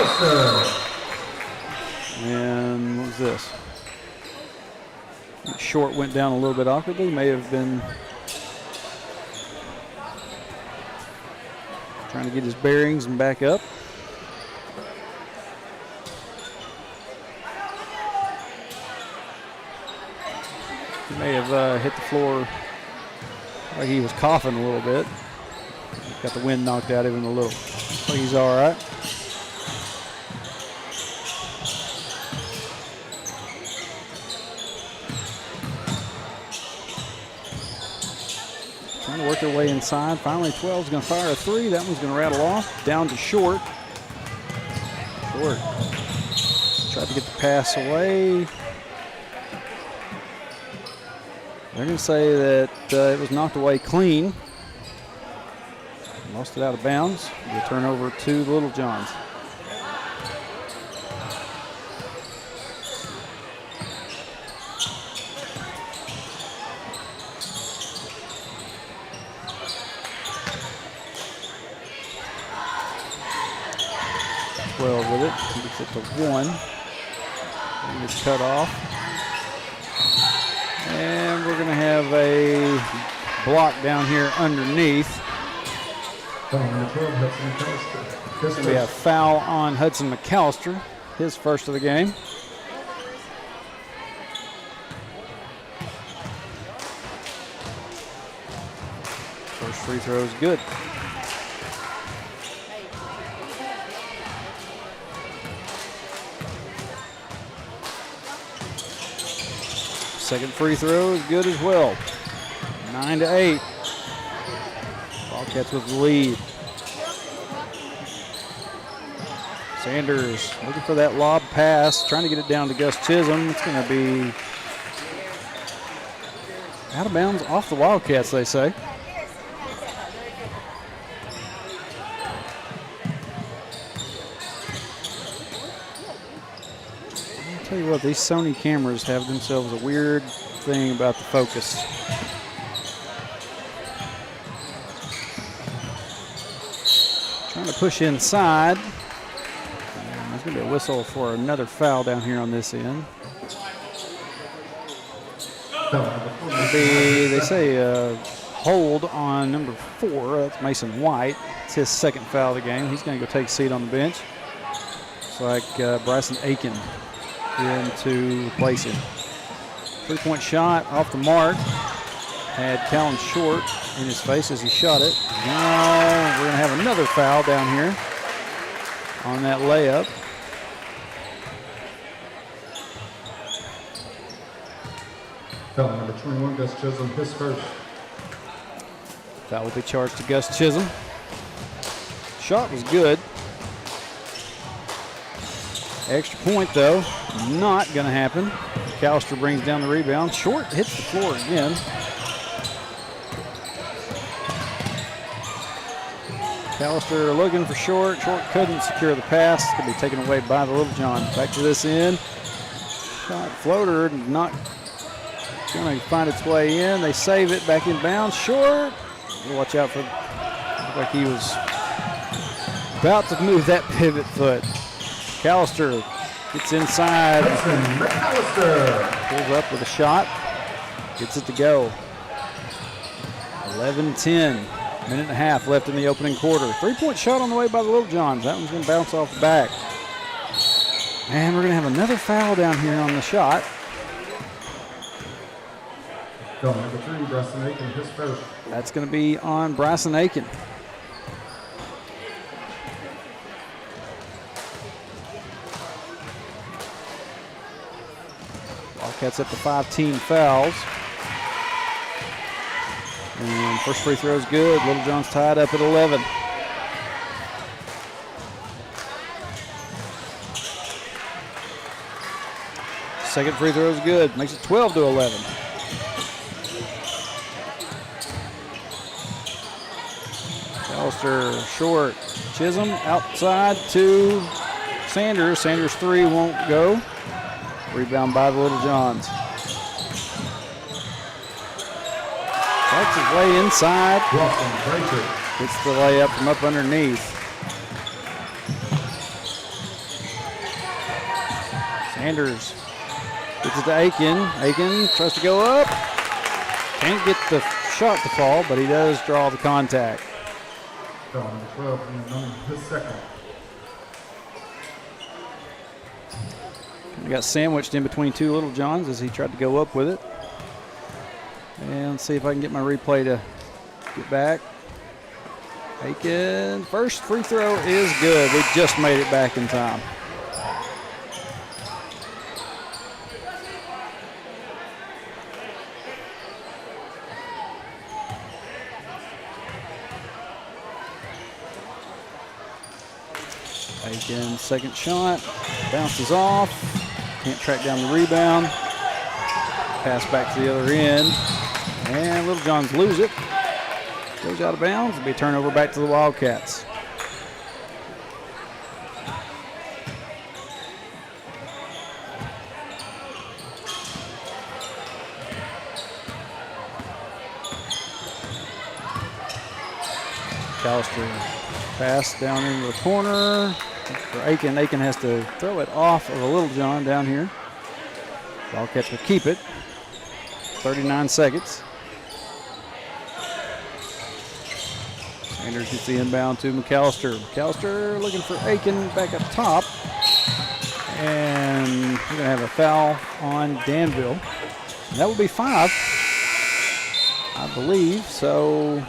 And what was this? Short went down a little bit awkwardly. May have been trying to get his bearings and back up. He may have hit the floor like he was coughing a little bit. Got the wind knocked out of him a little. But he's all right. Trying to work their way inside. Finally, 12 is going to fire a 3. That one's going to rattle off. Down to Short. Short tried to get the pass away. They're going to say that it was knocked away clean. Lost it out of bounds. We'll turn over to Little Johns. With it. He gets it to 1. And it's cut off. And we're going to have a block down here underneath. It's going to be a foul on Hudson McAllister, his first of the game. First free throw is good. Second free throw is good as well. 9-8. Wildcats with the lead. Sanders looking for that lob pass, trying to get it down to Gus Chisholm. It's going to be out of bounds off the Wildcats, they say. I'll tell you what, these Sony cameras have themselves a weird thing about the focus. Trying to push inside. And there's going to be a whistle for another foul down here on this end. They say hold on number 4. That's Mason White. It's his second foul of the game. He's going to go take a seat on the bench. Looks like Bryson Aiken in to replace him. 3-point shot off the mark. Had Callan Short in his face as he shot it. Now we're going to have another foul down here on that layup. Foul number 21, Gus Chisholm, his first. That will be charged to Gus Chisholm. Shot was good. Extra point, though, not going to happen. McAllister brings down the rebound. Short hits the floor again. McAllister looking for Short. Short couldn't secure the pass. It's going to be taken away by the Little John. Back to this end. Shot floater, not going to find its way in. They save it back in bounds. Short. Watch out for, looked like he was about to move that pivot foot. McAllister gets inside. McAllister Pulls up with a shot. Gets it to go. 11-10. Minute and a half left in the opening quarter. 3-point shot on the way by the Little Johns. That one's going to bounce off the back. And we're going to have another foul down here on the shot. Foul number 3, Bryson Aiken, his first. That's going to be on Bryson Aiken. Wildcats up to 15 fouls. And first free throw is good. Little John's tied up at 11. Second free throw is good. Makes it 12-11. McAllister Short. Chisholm outside to Sanders. Sanders 3 won't go. Rebound by the Little Johns. That's his way inside. Gets the layup from up underneath. Sanders gets it to Aiken. Aiken tries to go up. Can't get the shot to fall, but he does draw the contact. Foul number 12, his second. He got sandwiched in between two Little Johns as he tried to go up with it. And let's see if I can get my replay to get back. Aiken, first free throw is good. We just made it back in time. Aiken, second shot, bounces off. Can't track down the rebound. Pass back to the other end. And Little Johns lose it. Goes out of bounds. It'll be a turnover back to the Wildcats. McAllister pass down into the corner for Aiken. Aiken has to throw it off of a Little John down here. Wildcats will keep it. 39 seconds. Sanders gets the inbound to McAllister. McAllister looking for Aiken back up top. And we're going to have a foul on Danville. And that will be 5, I believe. So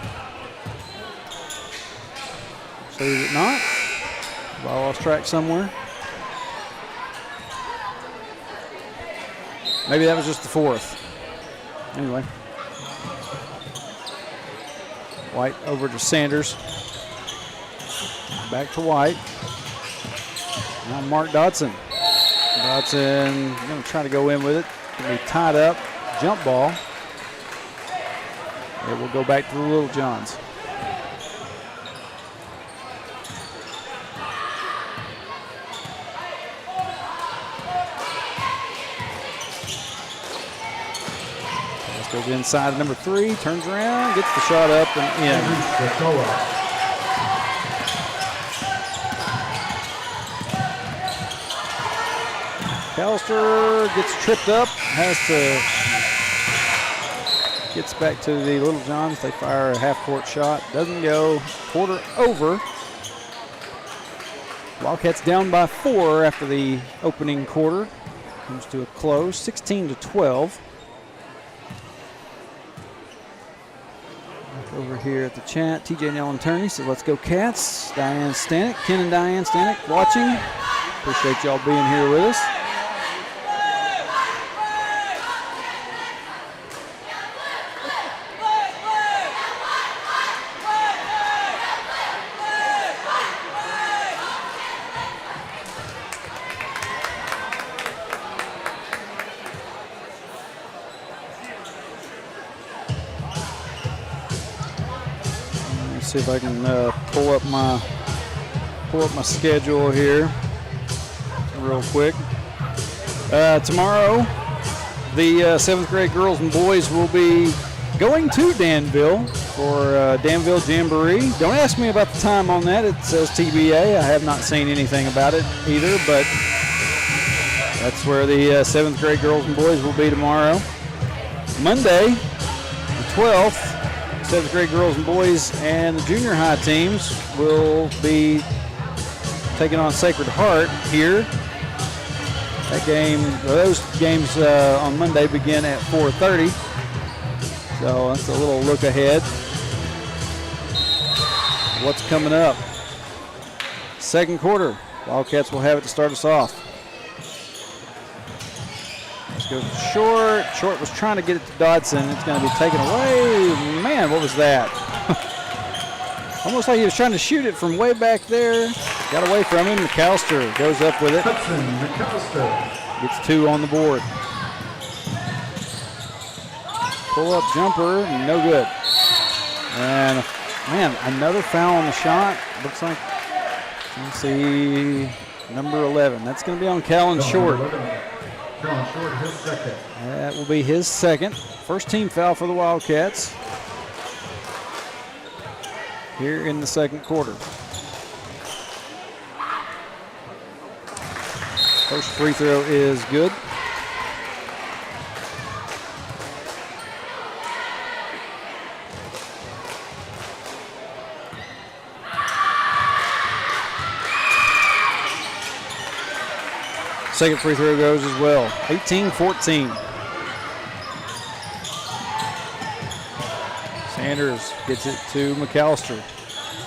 is it not? Have I lost track somewhere? Maybe that was just the 4th. Anyway. White over to Sanders. Back to White. Now Mark Dodson. Dodson going to try to go in with it. Going to be tied up. Jump ball. It will go back to the Little Johns. Goes inside number 3, turns around, gets the shot up and in. McAllister gets tripped up, gets back to the Little Johns. They fire a half-court shot, doesn't go. Quarter over. Wildcats down by 4 after the opening quarter. Comes to a close, 16-12. Over here at the chat, TJ Nellen Turney says, let's go Cats. Diane Stanek, Ken and Diane Stanek watching. Appreciate y'all being here with us. See if I can pull up my schedule here real quick. Tomorrow, the 7th grade girls and boys will be going to Danville for Danville Jamboree. Don't ask me about the time on that. It says TBA. I have not seen anything about it either, but that's where the 7th grade girls and boys will be tomorrow. Monday, the 12th. 7th grade girls and boys and the junior high teams will be taking on Sacred Heart here. Those games on Monday begin at 4:30. So that's a little look ahead. What's coming up? Second quarter. Wildcats will have it to start us off. Let's go Short. Short was trying to get it to Dodson. It's going to be taken away. Man, what was that? Almost like he was trying to shoot it from way back there. Got away from him. McAllister goes up with it. Gets 2 on the board. Pull up jumper, no good. And man, another foul on the shot. Looks like, let's see, number 11. That's going to be on Callan Short. Short, his second. That will be his second. First team foul for the Wildcats here in the second quarter. First free throw is good. Second free throw goes as well. 18-14. Sanders gets it to McAllister.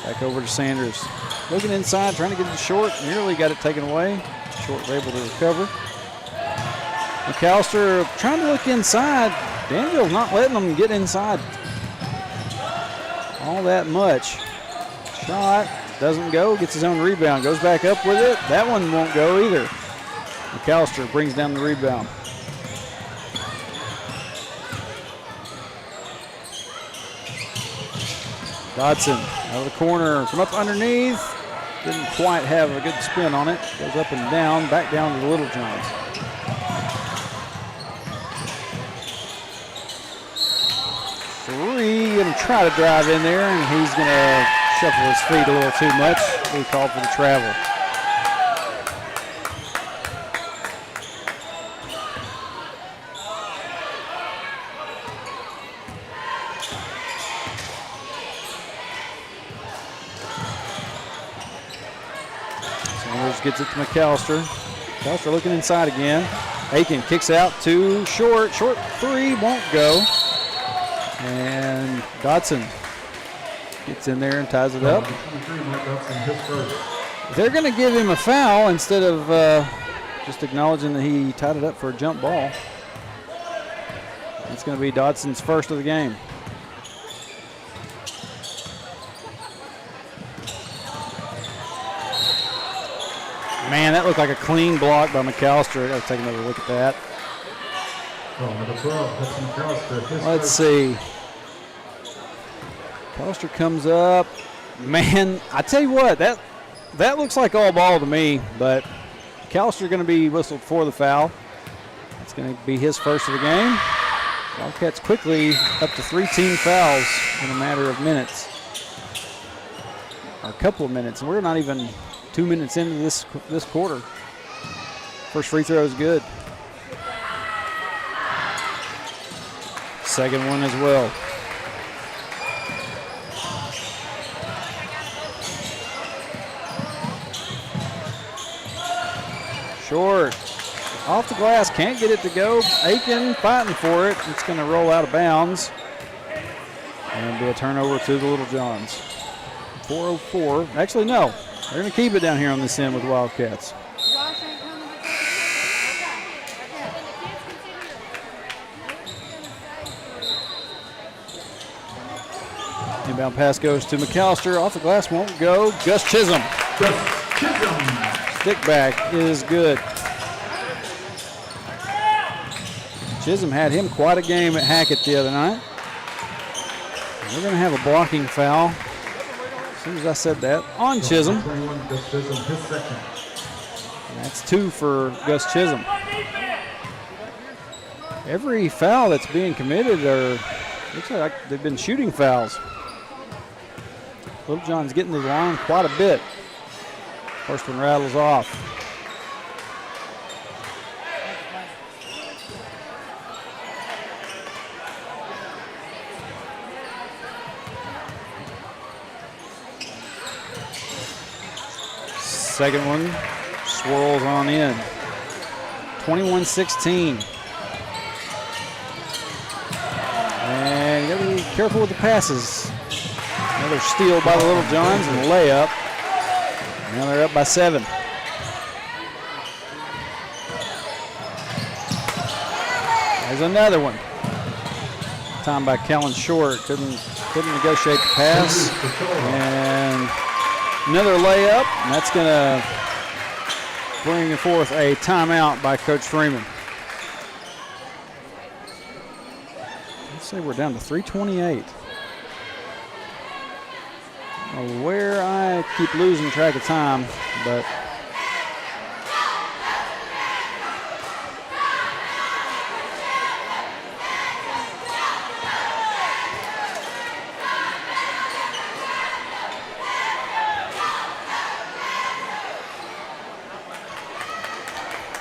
Back over to Sanders. Looking inside, trying to get it to Short. Nearly got it taken away. Short was able to recover. McAllister trying to look inside. Danville's not letting them get inside all that much. Shot doesn't go. Gets his own rebound. Goes back up with it. That one won't go either. McAllister brings down the rebound. Dodson out of the corner from up underneath. Didn't quite have a good spin on it. Goes up and down, back down to the Little Johns. Three, gonna try to drive in there, and he's gonna shuffle his feet a little too much. He called for the travel. Gets it to McAllister. McAllister looking inside again. Aiken kicks out to Short. Short three won't go. And Dodson gets in there and ties it up. They're going to give him a foul instead of just acknowledging that he tied it up for a jump ball. It's going to be Dodson's first of the game. Man, that looked like a clean block by McAllister. I got to take another look at that. Oh, number 12, that's McAllister. Let's see. McAllister comes up. Man, I tell you what, that looks like all ball to me, but McAllister going to be whistled for the foul. It's going to be his first of the game. Wildcats quickly up to 3 team fouls in a matter of minutes. Or a couple of minutes, and we're not even 2 minutes into this quarter. First free throw is good. Second one as well. Short. Off the glass, can't get it to go. Aiken fighting for it. It's going to roll out of bounds. And be a turnover to the Little Johns. 4:04. Actually, no. They're going to keep it down here on this end with the Wildcats. Inbound pass goes to McAllister. Off the glass, won't go. Gus Chisholm. Stick back is good. Chisholm had him quite a game at Hackett the other night. We're going to have a blocking foul. As soon as I said that, on Chisholm. And that's 2 for Gus Chisholm. Every foul that's being committed looks like they've been shooting fouls. Little John's getting to the line quite a bit. First one rattles off. Second one swirls on in. 21-16. And you got to be careful with the passes. Another steal by the Little Johns and a layup. Now they're up by 7. There's another one. Time by Kellen Short. Couldn't negotiate the pass. And another layup. And that's going to bring forth a timeout by Coach Freeman. Let's say we're down to 3:28. Where I keep losing track of time, but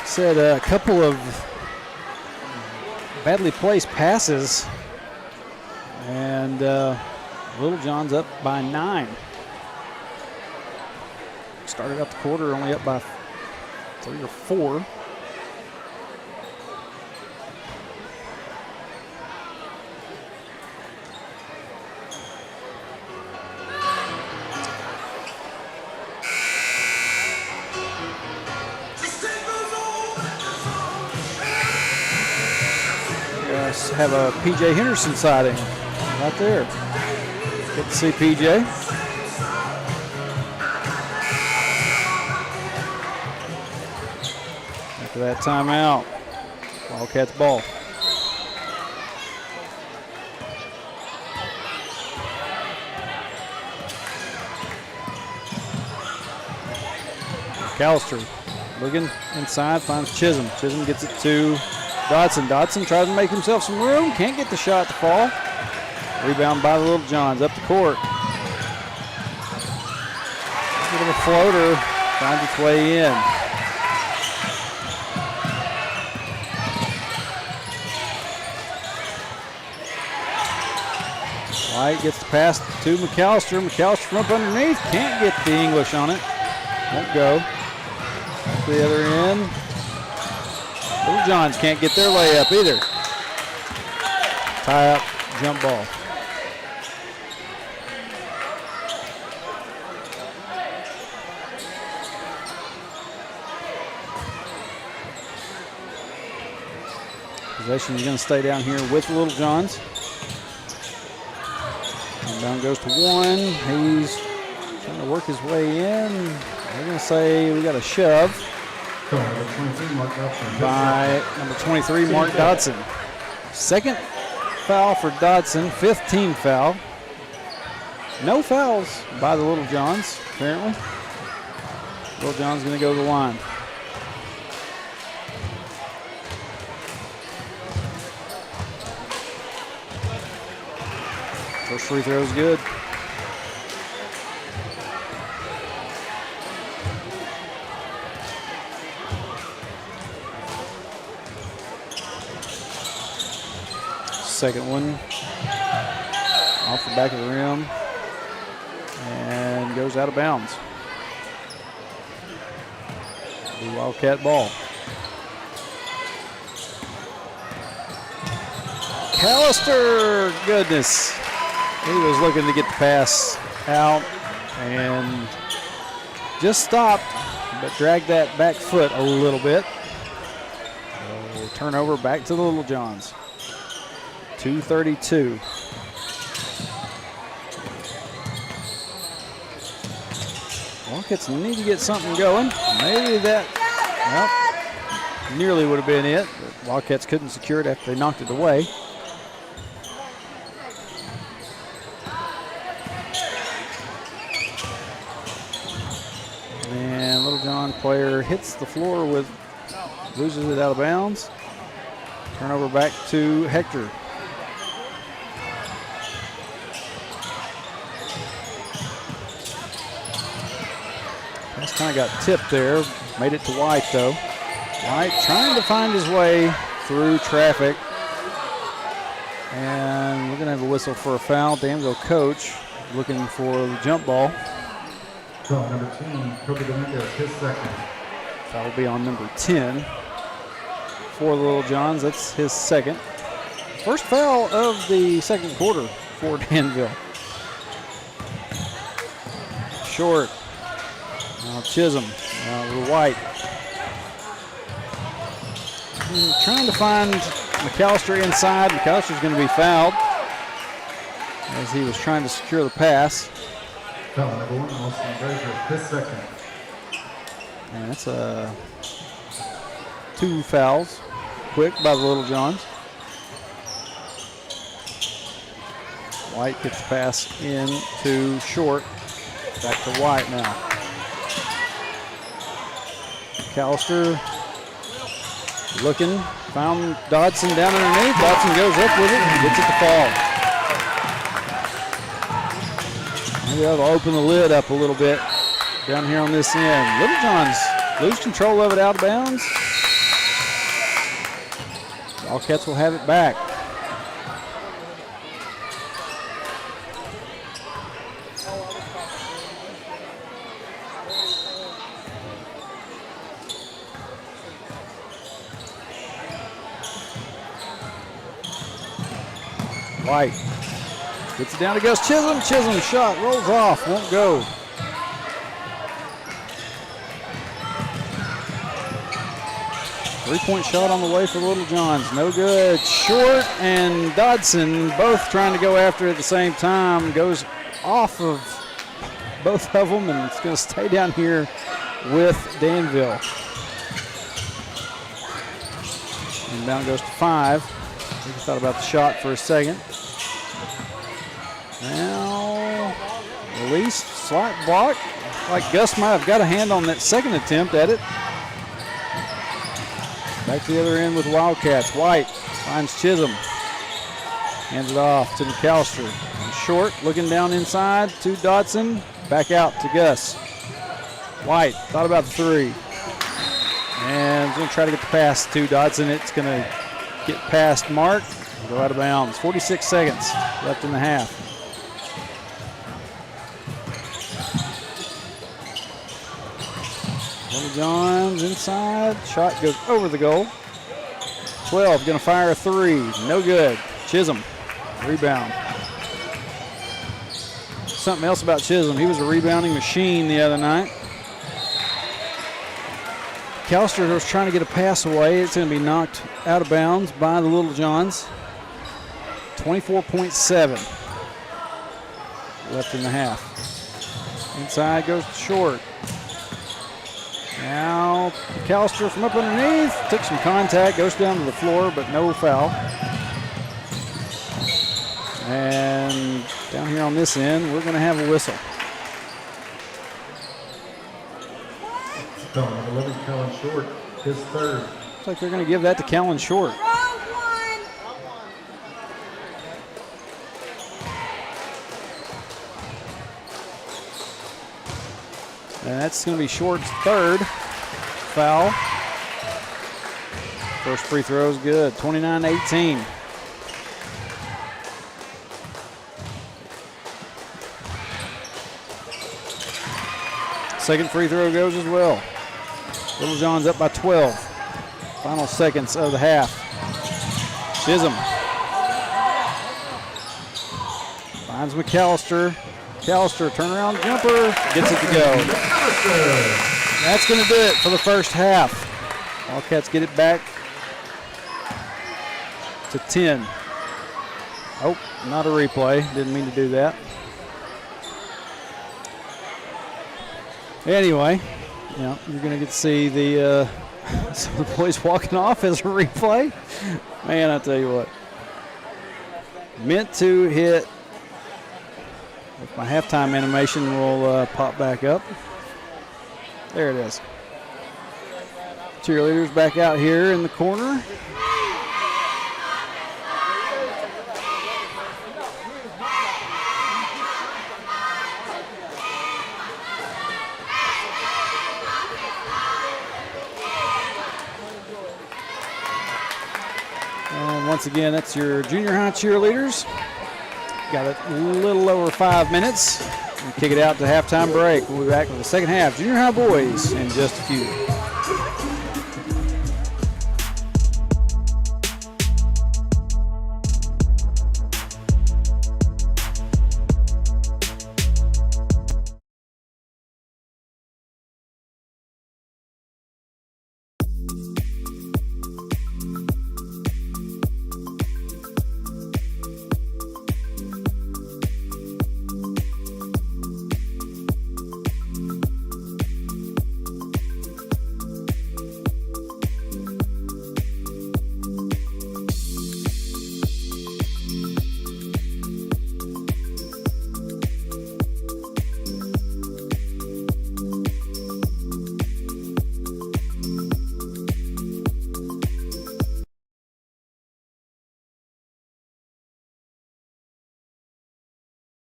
said a couple of badly placed passes, and Little John's up by 9. Started out the quarter only up by 3 or 4. Yes, have a PJ Henderson sighting right there. Good to see PJ. After that timeout, Wildcats ball. McAllister looking inside, finds Chisholm. Chisholm gets it to Dodson. Dodson tries to make himself some room, can't get the shot to fall. Rebound by the Little Johns up the court. Bit of a floater, finds its way in. White gets the pass to McAllister. McAllister from up underneath, can't get the English on it. Won't go. Back to the other end. Little Johns can't get their layup either. Tie up, jump ball. Possession is going to stay down here with the Little Johns. And down goes to one. He's Trying to work his way in. They're going to say we got a shove by number 23, Mark Dodson. Second foul for Dodson, 5th team foul. No fouls by the Little Johns, apparently. Little John's going to go to the line. First free throw is good. Second one off the back of the rim and goes out of bounds. The Wildcat ball. Callister, goodness. He was looking to get the pass out and just stopped, but dragged that back foot a little bit. So turnover back to the Little Johns. 2:32. Wildcats need to get something going. Maybe that, well, nearly would have been it, but Wildcats couldn't secure it after they knocked it away. And Little John player hits the floor with, loses it out of bounds. Turnover back to Hector. That's kind of got tipped there. Made it to White though. White trying to find his way through traffic. And we're going to have a whistle for a foul. Danville coach looking for the jump ball. Foul number 10, Kobe Dominguez, his second. That will be on number 10 for the Little Johns. That's his second. First foul of the second quarter for Danville. Short. Now Chisholm. Now White. Trying to find McAllister inside. McAllister's going to be fouled as he was trying to secure the pass. Foul number 1, Austin Frazier, his second. And that's two fouls, quick by the Little Johns. White gets the pass in to Short. Back to White now. McAllister looking, found Dodson down underneath. Dodson goes up with it and gets it to fall. Maybe I'll open the lid up a little bit down here on this end. Little Johns lose control of it out of bounds. Wildcats will have it back. White gets it down to Gus Chisholm. Chisholm shot rolls off, won't go. Three-point shot on the way for the Little Johns. No good. Short and Dodson both trying to go after it at the same time. Goes off of both of them, and it's going to stay down here with Danville. And down goes to 5. He thought about the shot for a second. Now, release, slight block. Like Gus might have got a hand on that second attempt at it. Back to the other end with Wildcats. White finds Chisholm. Hands it off to McAllister. And Short looking down inside to Dodson. Back out to Gus. White thought about the three. And he's going to try to get the pass to Dodson. It's going to get past Mark. Go out of bounds. 46 seconds left in the half. Little Johns inside. Shot goes over the goal. 12 going to fire a three. No good. Chisholm. Rebound. Something else about Chisholm. He was a rebounding machine the other night. McAllister was trying to get a pass away. It's going to be knocked out of bounds by the Little Johns. 24.7 left in the half. Inside goes to short. Now McAllister from up underneath. Took some contact, goes down to the floor, but no foul. And down here on this end, we're going to have a whistle. Number 11, Kellen Short, his third. Looks like they're going to give that to Kellen Short. And that's going to be Short's third foul. First free throw is good, 29-18. Second free throw goes as well. Littlejohn's up by 12. Final seconds of the half. Chisholm finds McAllister. McAllister, turnaround jumper, gets it to go. That's going to do it for the first half. Wildcats get it back to 10. Oh, not a replay. Didn't mean to do that. Anyway, you know, you're going to get to see the some of the boys walking off as a replay. Man, I tell you what. Meant to hit. If my halftime animation will pop back up. There it is. Cheerleaders back out here in the corner. And once again, that's your junior high cheerleaders. Got a little over 5 minutes. We'll kick it out to halftime break. We'll be back with the second half. Junior high boys in just a few.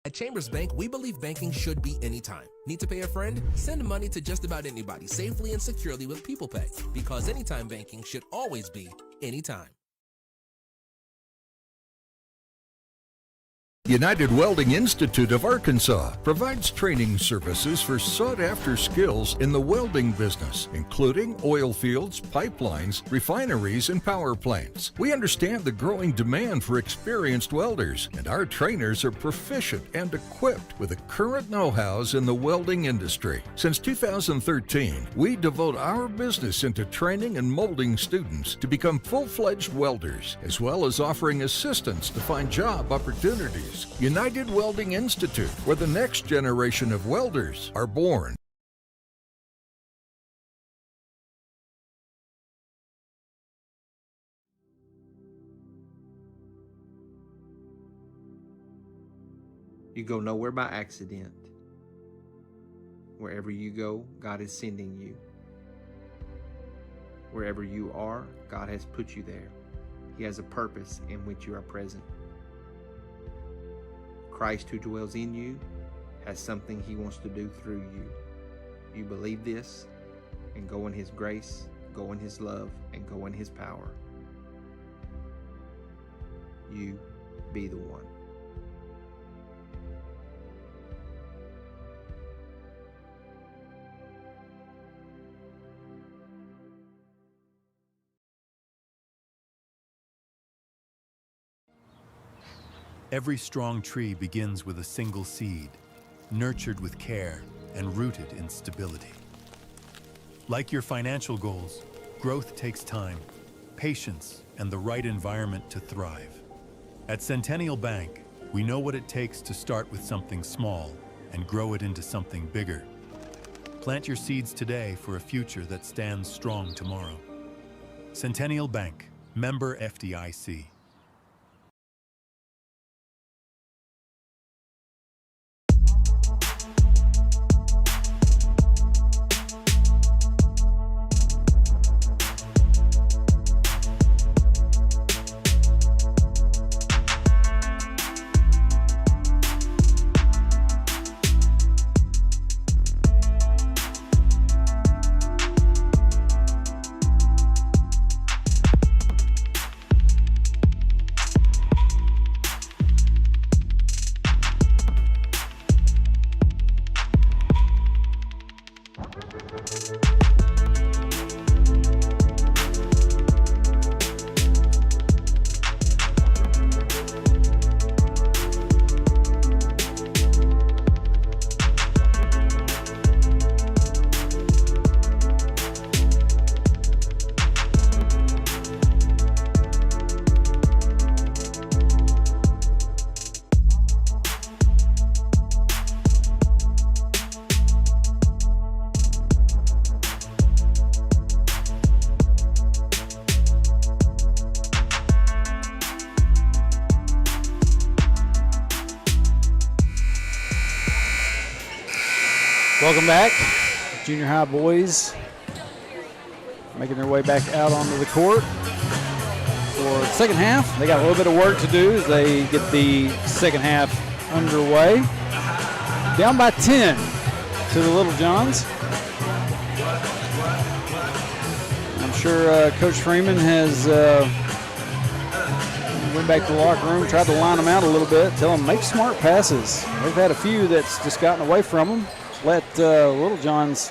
At Chambers Bank, we believe banking should be anytime. Need to pay a friend? Send money to just about anybody safely and securely with People Pay. Because anytime banking should always be anytime. United Welding Institute of Arkansas provides training services for sought-after skills in the welding business, including oil fields, pipelines, refineries, and power plants. We understand the growing demand for experienced welders, and our trainers are proficient and equipped with the current know-hows in the welding industry. Since 2013, we devote our business into training and molding students to become full-fledged welders, as well as offering assistance to find job opportunities. United Welding Institute, where the next generation of welders are born. You go nowhere by accident. Wherever you go, God is sending you. Wherever you are, God has put you there. He has a purpose in which you are present. Christ who dwells in you has something he wants to do through you. You believe this and go in his grace, go in his love, and go in his power. You be the one. Every strong tree begins with a single seed, nurtured with care and rooted in stability. Like your financial goals, growth takes time, patience, and the right environment to thrive. At Centennial Bank, we know what it takes to start with something small and grow it into something bigger. Plant your seeds today for a future that stands strong tomorrow. Centennial Bank, member FDIC. Welcome back. Junior high boys making their way back out onto the court for the second half. They got a little bit of work to do as they get the second half underway. Down by 10 to the Little Johns. I'm sure Coach Freeman has went back to the locker room, tried to line them out a little bit, tell them make smart passes. They've had a few that's just gotten away from them. Let Little Johns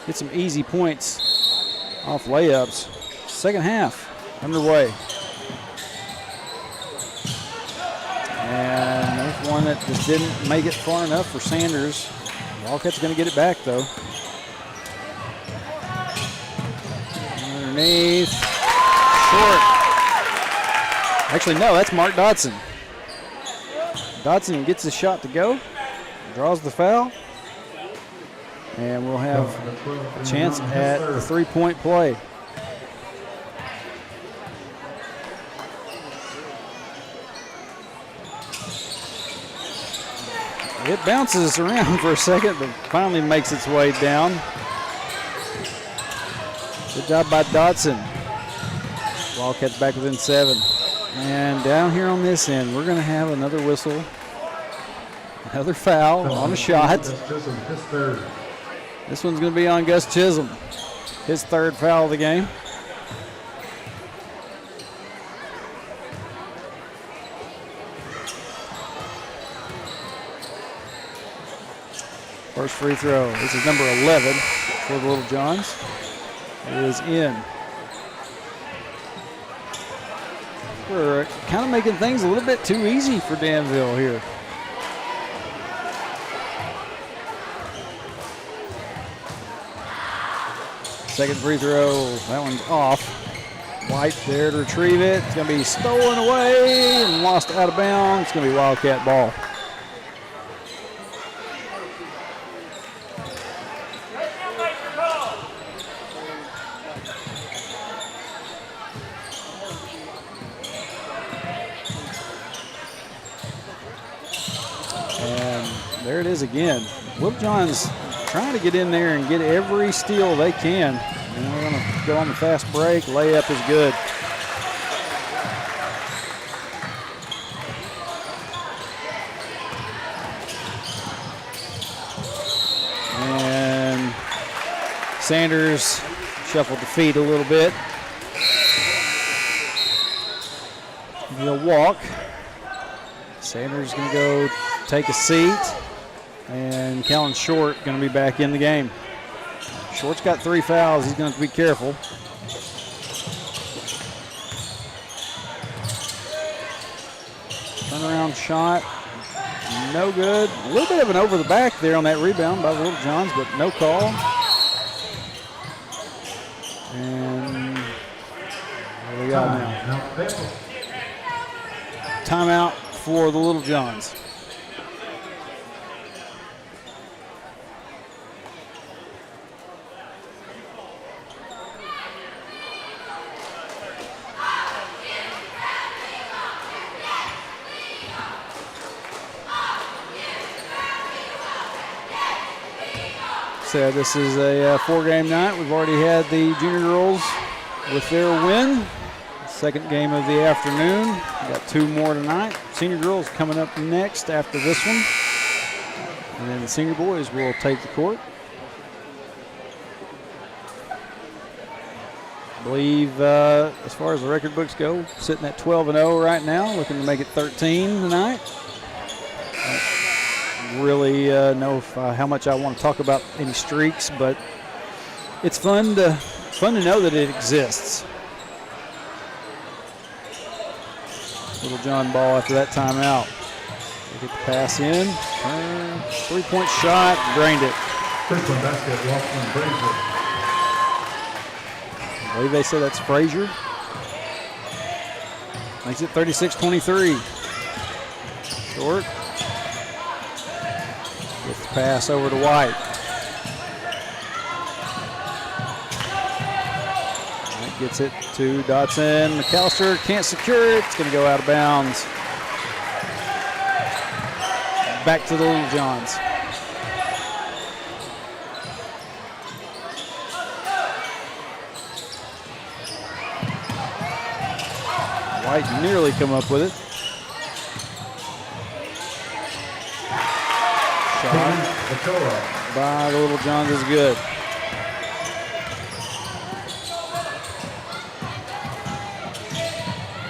get some easy points off layups. Second half underway. And there's one that just didn't make it far enough for Sanders. Wildcats going to get it back, though. Underneath. Short. Actually, no, that's Mark Dodson. Dodson gets the shot to go. Draws the foul. And we'll have a chance at the three-point play. It bounces around for a second, but finally makes its way down. Good job by Dodson. Wildcats back within 7. And down here on this end, we're going to have another whistle. Another foul on a shot. This one's going to be on Gus Chisholm. His third foul of the game. First free throw. This is number 11 for the Little Johns. It is in. We're kind of making things a little bit too easy for Danville here. Second free throw, that one's off. White there to retrieve it. It's going to be stolen away and lost out of bounds. It's going to be Wildcat ball. And there it is again. Little John's trying to get in there and get every steal they can. And we're going to go on the fast break. Layup is good. And Sanders shuffled the feet a little bit. He'll walk. Sanders going to go take a seat. And Kellen Short going to be back in the game. Short's got 3 fouls. He's going to have to be careful. Turnaround shot. No good. A little bit of an over the back there on that rebound by the Little Johns, but no call. And what do we got now? Timeout for the Little Johns. said, this is a 4-game night. We've already had the junior girls with their win. Second game of the afternoon. We've got 2 more tonight. Senior girls coming up next after this one. And then the senior boys will take the court. I believe as far as the record books go, sitting at 12-0 right now, looking to make it 13 tonight. I don't really know how much I want to talk about any streaks, but it's fun to know that it exists. Little John ball after that timeout. They get the pass in. 3-point shot, drained it. First one basket, Lachlan Frazier. I believe they said that's Frazier. Makes it 36-23. Short. Gets the pass over to White. White gets it to Dotson. McAllister can't secure it. It's going to go out of bounds. Back to the Little Johns. White nearly come up with it. Shot by the Little Johns is good.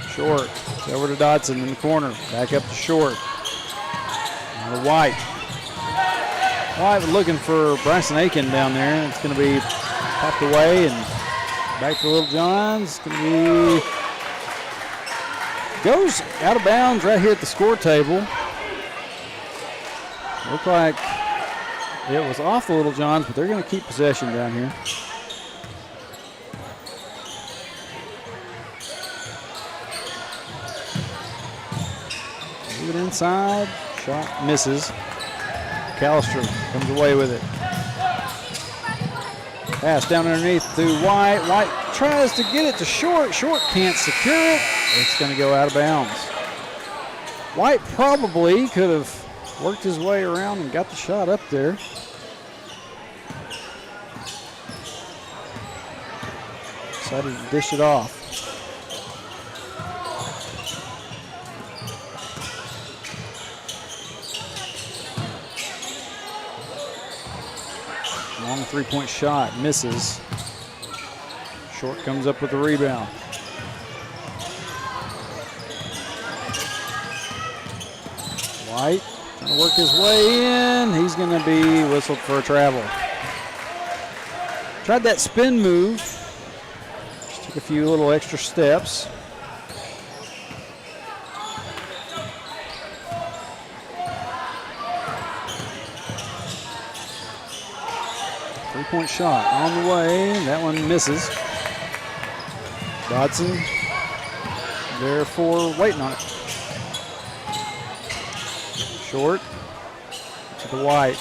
Short. It's over to Dotson in the corner. Back up to Short. Now to White. White looking for Bryson Aiken down there. It's going to be popped away and back to Little Johns. It's going to be... Goes out of bounds right here at the score table. Looked like it was off the Little Johns, but they're going to keep possession down here. Move it inside. Shot misses. McAllister comes away with it. Pass down underneath to White. White tries to get it to Short. Short can't secure it. It's going to go out of bounds. White probably could have worked his way around and got the shot up there. Decided to dish it off. Long 3-point shot, misses. Short comes up with the rebound. White trying to work his way in. He's going to be whistled for a travel. Tried that spin move. Just took a few little extra steps. Three-point shot on the way. That one misses. Dotson, therefore, waiting on it. Short to the White.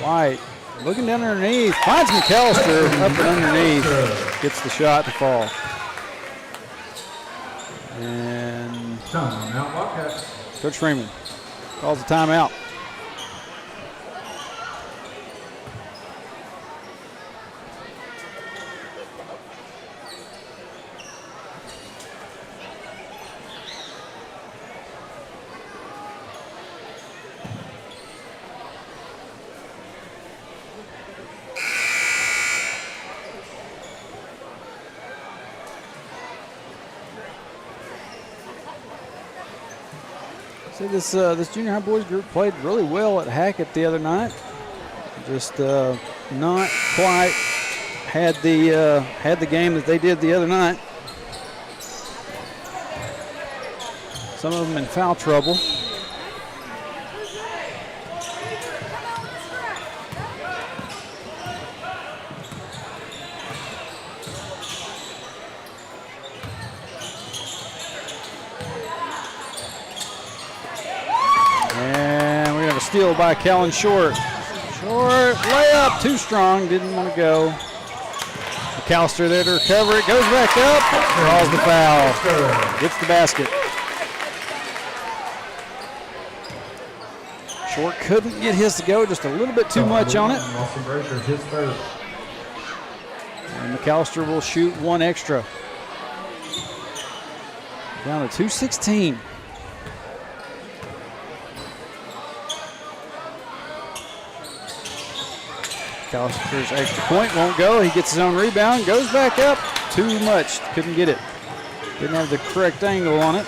White looking down underneath. Finds McAllister up and underneath. Gets the shot to fall. And timeout, Wildcats. Coach Freeman calls a timeout. This junior high boys group played really well at Hackett the other night. Just not quite had the game that they did the other night. Some of them in foul trouble. Steal by Kellen Short. Short layup, too strong, didn't want to go. McAllister there to recover it, goes back up, draws the foul, gets the basket. Short couldn't get his to go, just a little bit too much on it. Lawson Brazier, his third. And McAllister will shoot one extra. Down to 216. McAllister's extra point won't go. He gets his own rebound, goes back up. Too much, couldn't get it. Didn't have the correct angle on it.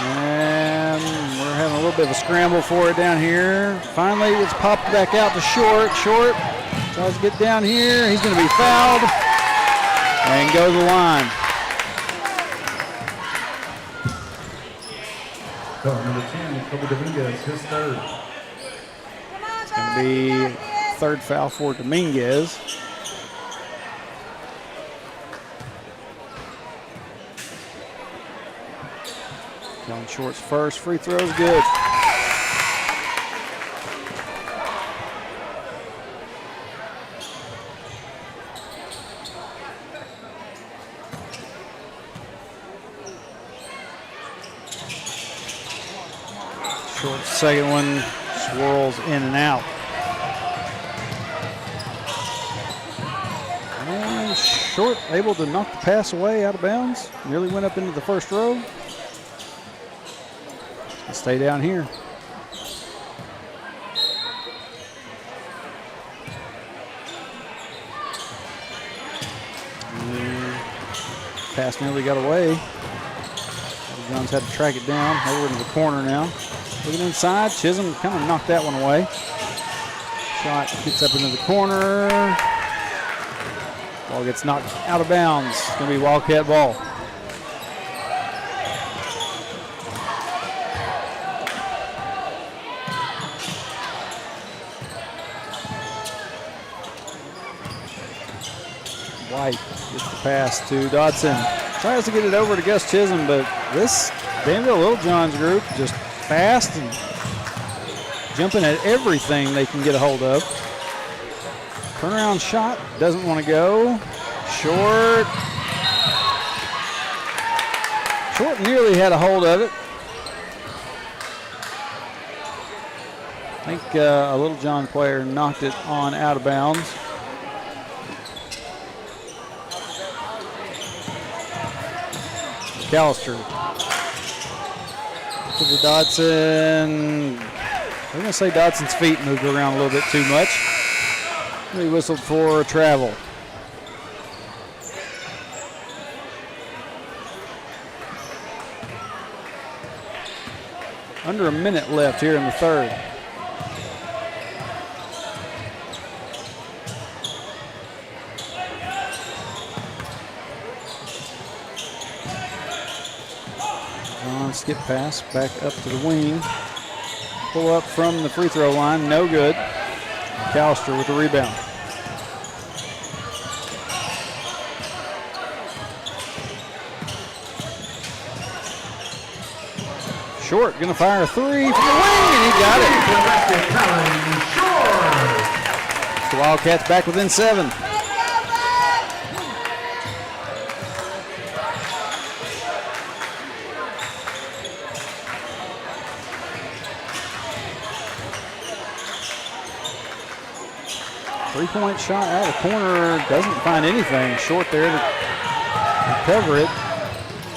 And we're having a little bit of a scramble for it down here. Finally, it's popped back out to Short. Short tries to get down here. He's going to be fouled and go to the line. Number 10, Kobe Dominguez, his third. It's going to be third foul for Dominguez. Kellen Short's first free throw is good. Short's second one swirls in and out. And Short able to knock the pass away out of bounds. Nearly went up into the first row. Stay down here. Pass nearly got away. Jones had to track it down over into the corner now. Looking inside, Chisholm kind of knocked that one away. Shot gets up into the corner. Ball gets knocked out of bounds. It's going to be Wildcat ball. White gets the pass to Dodson. Tries to get it over to Gus Chisholm, but this Danville Littlejohn's group just fast and jumping at everything they can get a hold of. Turnaround shot, doesn't want to go. Short. Short nearly had a hold of it. I think a Littlejohn player knocked it on out of bounds. McAllister to the Dodson. We're going to say Dodson's feet moved around a little bit too much. He whistled for travel. Under a minute left here in the third. Skip pass back up to the wing. Pull up from the free throw line, no good. McAllister with the rebound. Short gonna fire a three from the wing, and he got it. The Wildcats back within 7. Three-point shot out of the corner, doesn't find anything. Short there to cover it.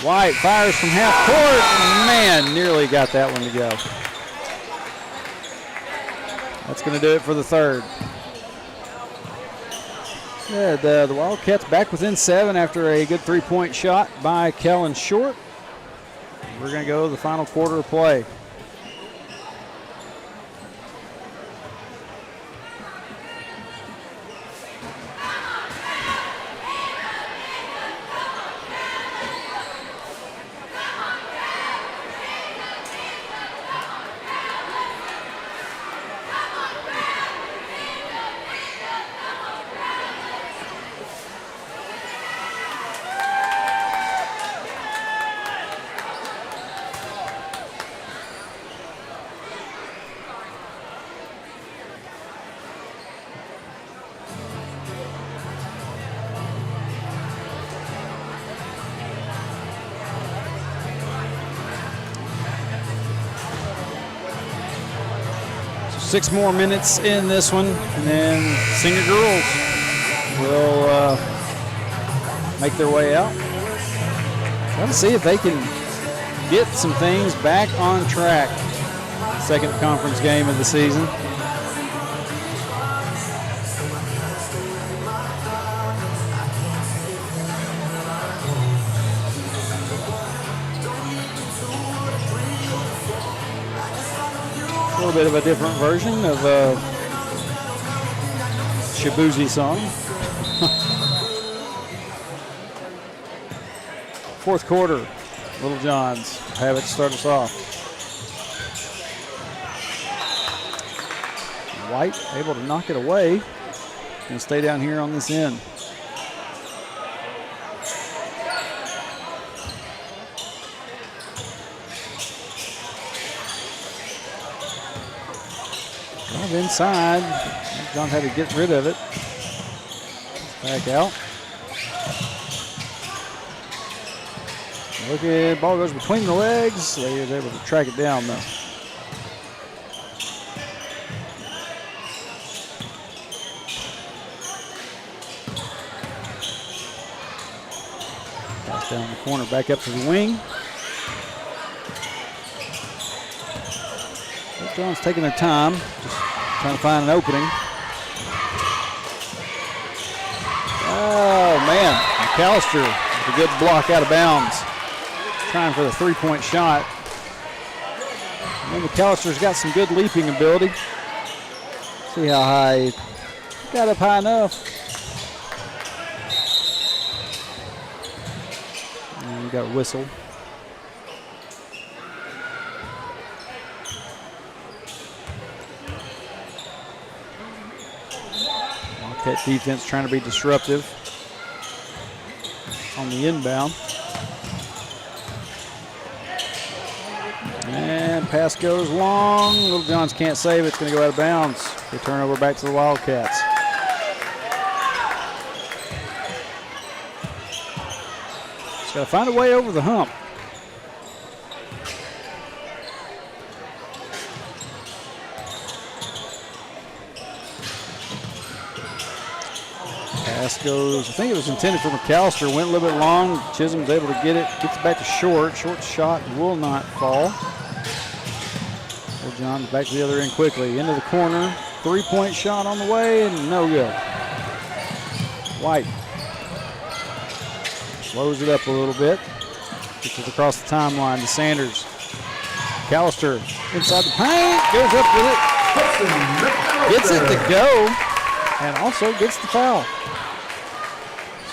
White fires from half court. Man, nearly got that one to go. That's going to do it for the third. Yeah, the Wildcats back within 7 after a good three-point shot by Kellen Short. We're going to go to the final quarter of play. 6 more minutes in this one, and then Senior girls will make their way out. Trying to see if they can get some things back on track. Second conference game of the season. A little bit of a different version of Shabuzi song. Fourth quarter, Little Johns have it start us off. White able to knock it away and stay down here on this end. Drive inside. John had to get rid of it. Back out. Look at ball goes between the legs. They was able to track it down though. Pass down the corner, back up to the wing. John's taking their time, just trying to find an opening. Oh man, McAllister with a good block out of bounds. Trying for the three-point shot. And then McAllister's got some good leaping ability. See how high he got up high enough. And we got a whistle. Wildcat defense trying to be disruptive on the inbound. And pass goes long. Little Johns can't save it. It's going to go out of bounds. They turn over back to the Wildcats. Just got to find a way over the hump. Pass goes, I think it was intended for McAllister. Went a little bit long. Chisholm's able to get it. Gets it back to Short. Short shot will not fall. John back to the other end quickly. Into the corner. Three-point shot on the way and no good. White slows it up a little bit. Gets it across the timeline to Sanders. McAllister inside the paint. Goes up with it. Gets it to go. And also gets the foul.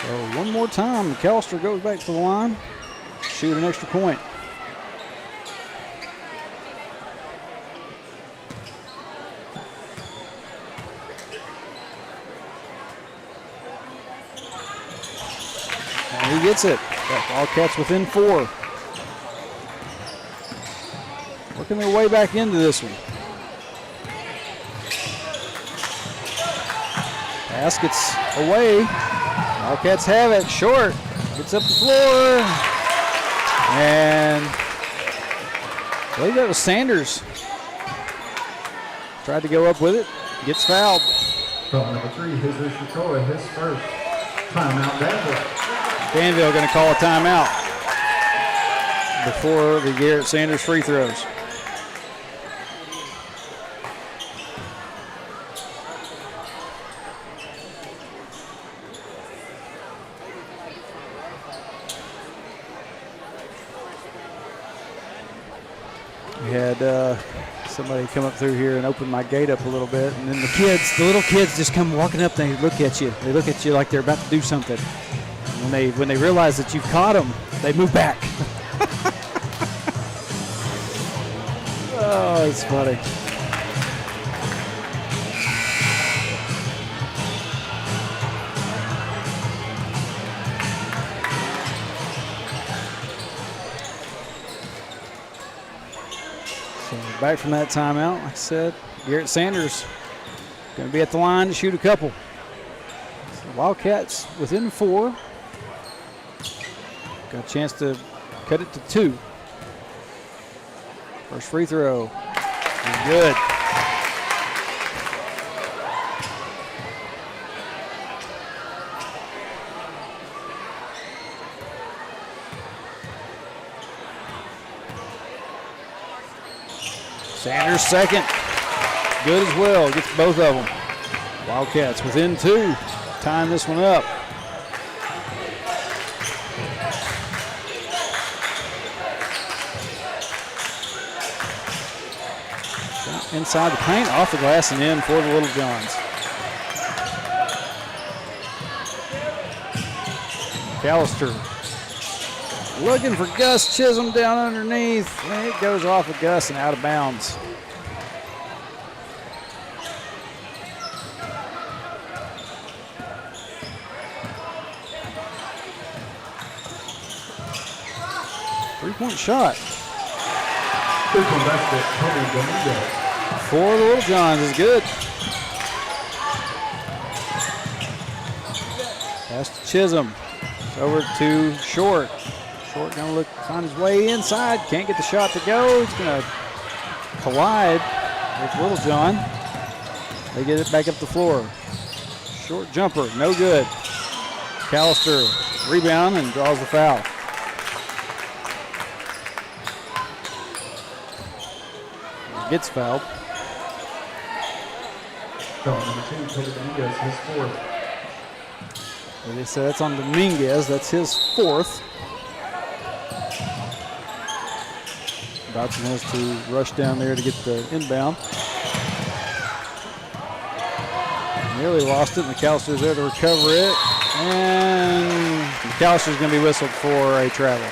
So one more time, McAllister goes back to the line. Shoot an extra point. And he gets it. Got Wildcats within 4. Working their way back into this one. Pass gets away. Wildcats have it. Short gets up the floor. And I believe that was Sanders. Tried to go up with it. Gets fouled. Foul number 3, Jesus Shakoa, his first. Timeout, Danville. Danville going to call a timeout before the Garrett Sanders free throws. We had somebody come up through here and open my gate up a little bit, and then the little kids just come walking up. They look at you. They look at you like they're about to do something. When they realize that you've caught them, they move back. Oh, it's funny. So back from that timeout, like I said, Garrett Sanders going to be at the line to shoot a couple. So Wildcats within 4. Got a chance to cut it to 2. First free throw. Good. Sanders second. Good as well. Gets both of them. Wildcats within 2. Tying this one up. Shot inside the paint, off the glass and in for the Little Johns. McAllister looking for Gus Chisholm down underneath. And it goes off of Gus and out of bounds. Three-point shot. Three-point basket, Tony Dominguez. For the Little Johns is good. Pass to Chisholm. It's over to Short. Short gonna find his way inside. Can't get the shot to go. He's gonna collide with Little John. They get it back up the floor. Short jumper, no good. McAllister rebound and draws the foul. Gets fouled. Foul number 2, Tony Dominguez, his 4th. They said that's on Dominguez. That's his 4th. Dodson has to rush down there to get the inbound. Nearly lost it. McAllister's there to recover it. And McAllister's going to be whistled for a travel.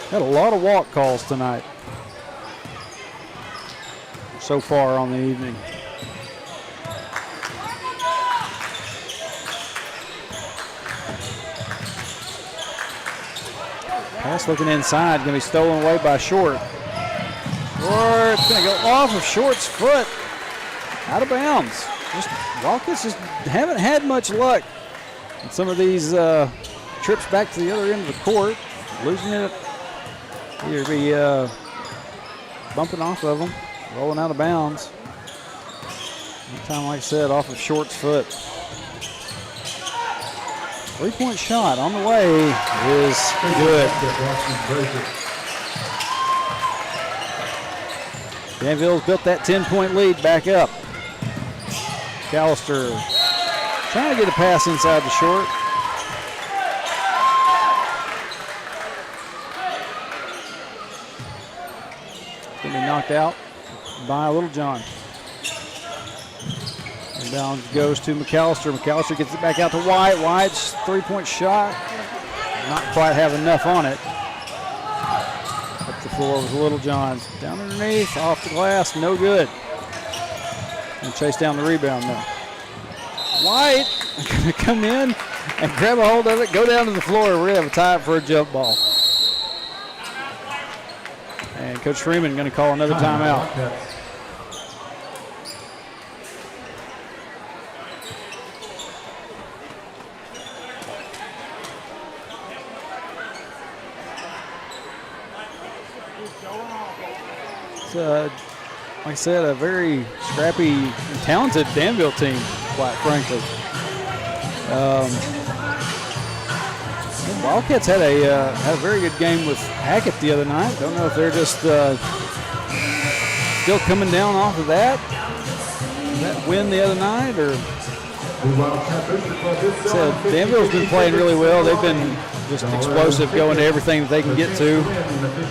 Had a lot of walk calls tonight so far on the evening. Pass looking inside, going to be stolen away by Short. Or it's going to go off of Short's foot, out of bounds. Wildcats just haven't had much luck in some of these trips back to the other end of the court. Losing it, either be bumping off of them, rolling out of bounds. Anytime, like I said, off of Short's foot. Three-point shot on the way is good. Danville's built that 10-point lead back up. McAllister trying to get a pass inside the Short. Going to be knocked out by Little John. Inbound goes to McAllister. McAllister gets it back out to White. White's three-point shot. Not quite have enough on it. Up the floor with Little Johns. Down underneath, off the glass, no good. And chase down the rebound now. White going to come in and grab a hold of it, go down to the floor. We're going to have a tie for a jump ball. And Coach Freeman going to call another timeout. It's, like I said, a very scrappy and talented Danville team, quite frankly. The Wildcats had a very good game with Hackett the other night. Don't know if they're just still coming down off of that win the other night, or Danville's been playing really well. They've been just explosive, going to everything that they can get to.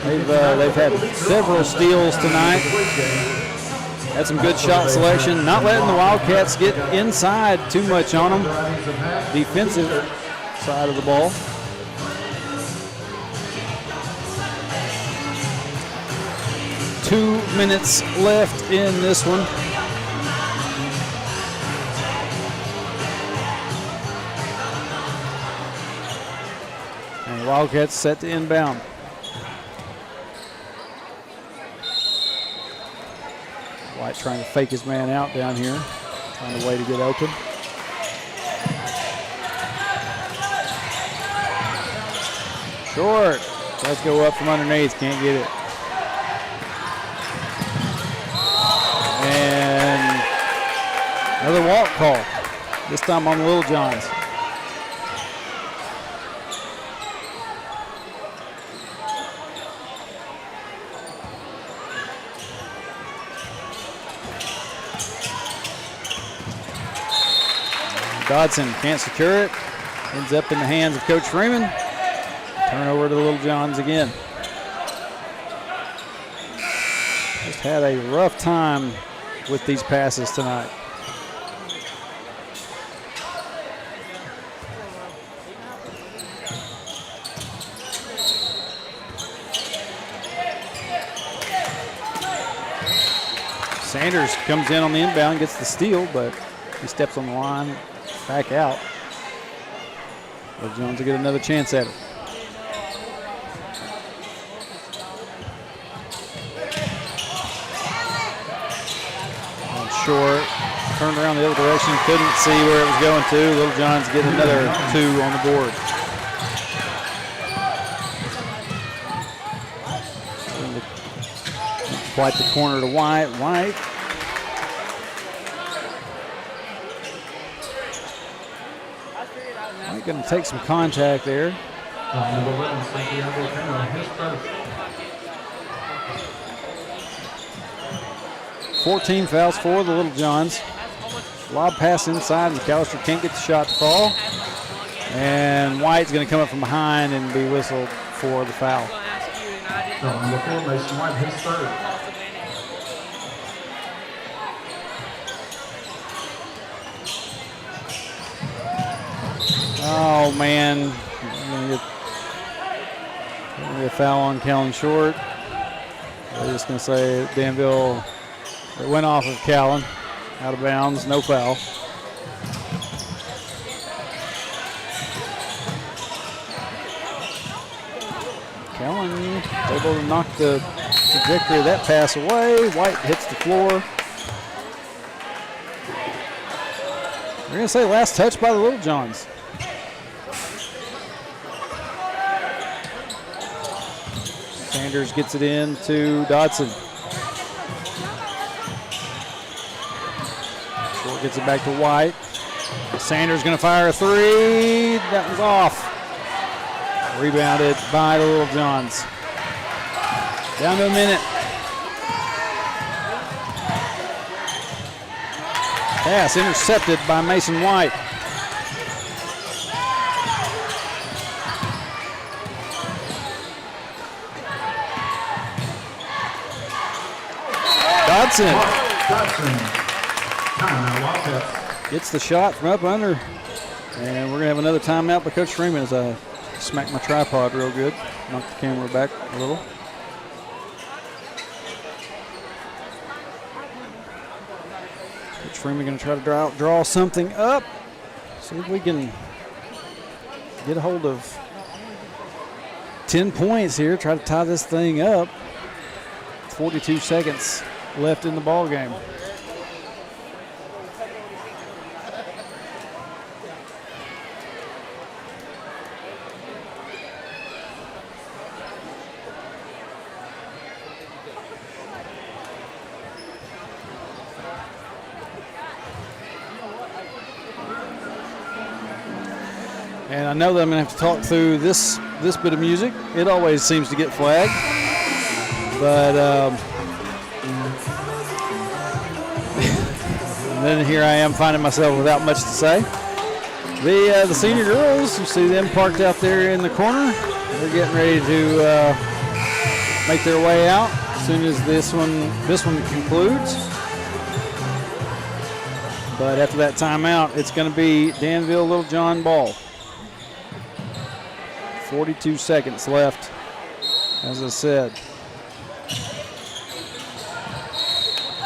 They've had several steals tonight. Had some good shot selection, not letting the Wildcats get inside too much on them. Defensive side of the ball. Two minutes left in this one. And the Wildcats set to inbound. White trying to fake his man out down here. Find a way to get open. Short. Does go up from underneath. Can't get it. And another walk call. This time on the Little Johns. Dodson can't secure it. Ends up in the hands of Coach Freeman. Turnover to the Little Johns again. Just had a rough time with these passes tonight. Sanders comes in on the inbound, gets the steal, but he steps on the line, back out. Little Johns will get another chance at it. Short, turned around the other direction, couldn't see where it was going to. Little Johns get another 2 on the board. Quite the corner to White. White. White going to take some contact there. Number 11, Santiago Cano, his first. 14 fouls for the Little Johns. Lob pass inside, McAllister can't get the shot to fall. And White's going to come up from behind and be whistled for the foul. Number 4, Mason White, his third. Oh, man. Going to get a foul on Callan Short. They're just going to say Danville. It went off of Callan, out of bounds, no foul. Callan able to knock the trajectory of that pass away. White hits the floor. We're going to say last touch by the Little Johns. Sanders gets it in to Dodson. Gets it back to White. Sanders going to fire a 3. That was off. Rebounded by the Little Johns. Down to a minute. Pass intercepted by Mason White. Dodson. Gets the shot from up under. And we're going to have another timeout by Coach Freeman as I smack my tripod real good. Knock the camera back a little. Coach Freeman going to try to draw something up. See if we can get a hold of 10 points here. Try to tie this thing up. 42 seconds left in the ball game. And I know that I'm going to have to talk through this bit of music. It always seems to get flagged. But and then here I am finding myself without much to say. The senior girls, you see them parked out there in the corner. They're getting ready to make their way out as soon as this one concludes. But after that timeout, it's going to be Danville Little John ball. 42 seconds left, as I said.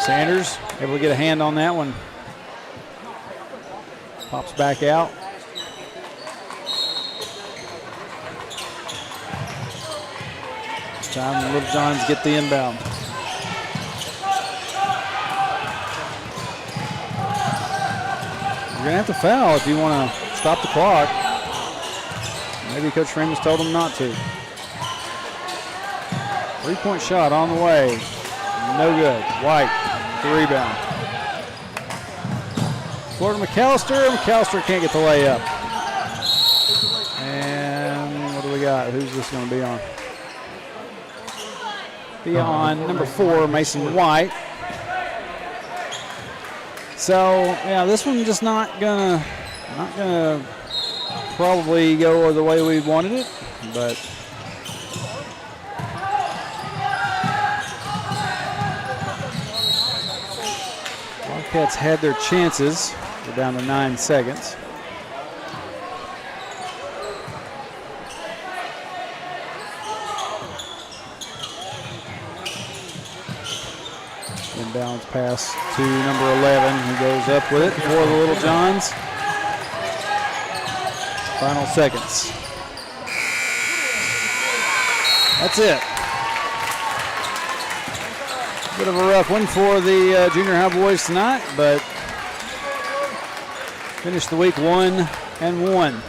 Sanders able to get a hand on that one. Pops back out. It's time the Little Johns get the inbound. You're going to have to foul if you want to stop the clock. Maybe Coach Freeman's told him not to. 3-point shot on the way. No good. White, the rebound. Floor to McAllister. McAllister can't get the layup. And what do we got? Who's this going to be on? Be on number 4, Mason White. So, yeah, this one just not going to Not going to probably go the way we wanted it, but Wildcats had their chances. We're down to 9 seconds. Inbounds pass to number 11, who goes up with it for the Little Johns. Final seconds. That's it. Bit of a rough one for the junior high boys tonight, but finished the week 1-1.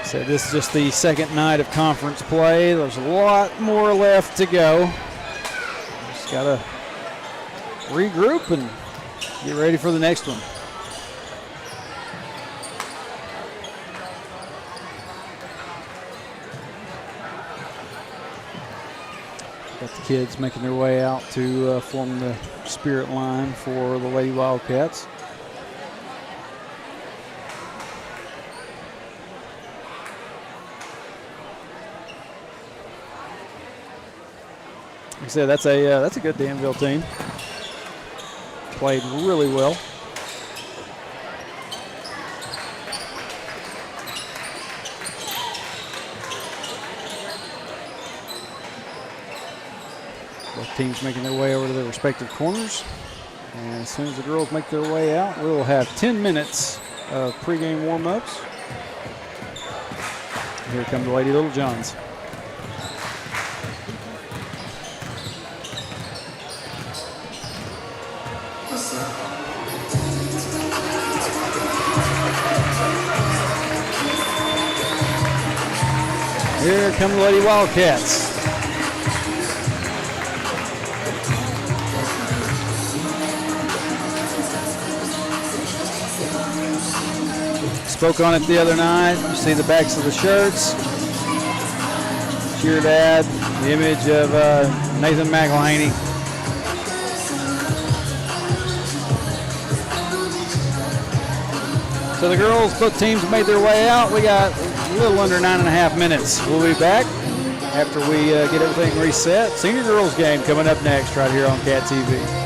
So this is just the second night of conference play. There's a lot more left to go. Just gotta regroup and get ready for the next one. Got the kids making their way out to form the spirit line for the Lady Wildcats. Like I said, that's a good Danville team. Played really well. Both teams making their way over to their respective corners. And as soon as the girls make their way out, we'll have 10 minutes of pregame warm-ups. Here come the Lady Little Johns. Here come the Lady Wildcats. Spoke on it the other night. You see the backs of the shirts. Cheer Dad, the image of Nathan McElhaney. So the girls, both teams made their way out. We got a little under 9.5 minutes. We'll be back after we get everything reset. Senior girls game coming up next right here on Cat TV.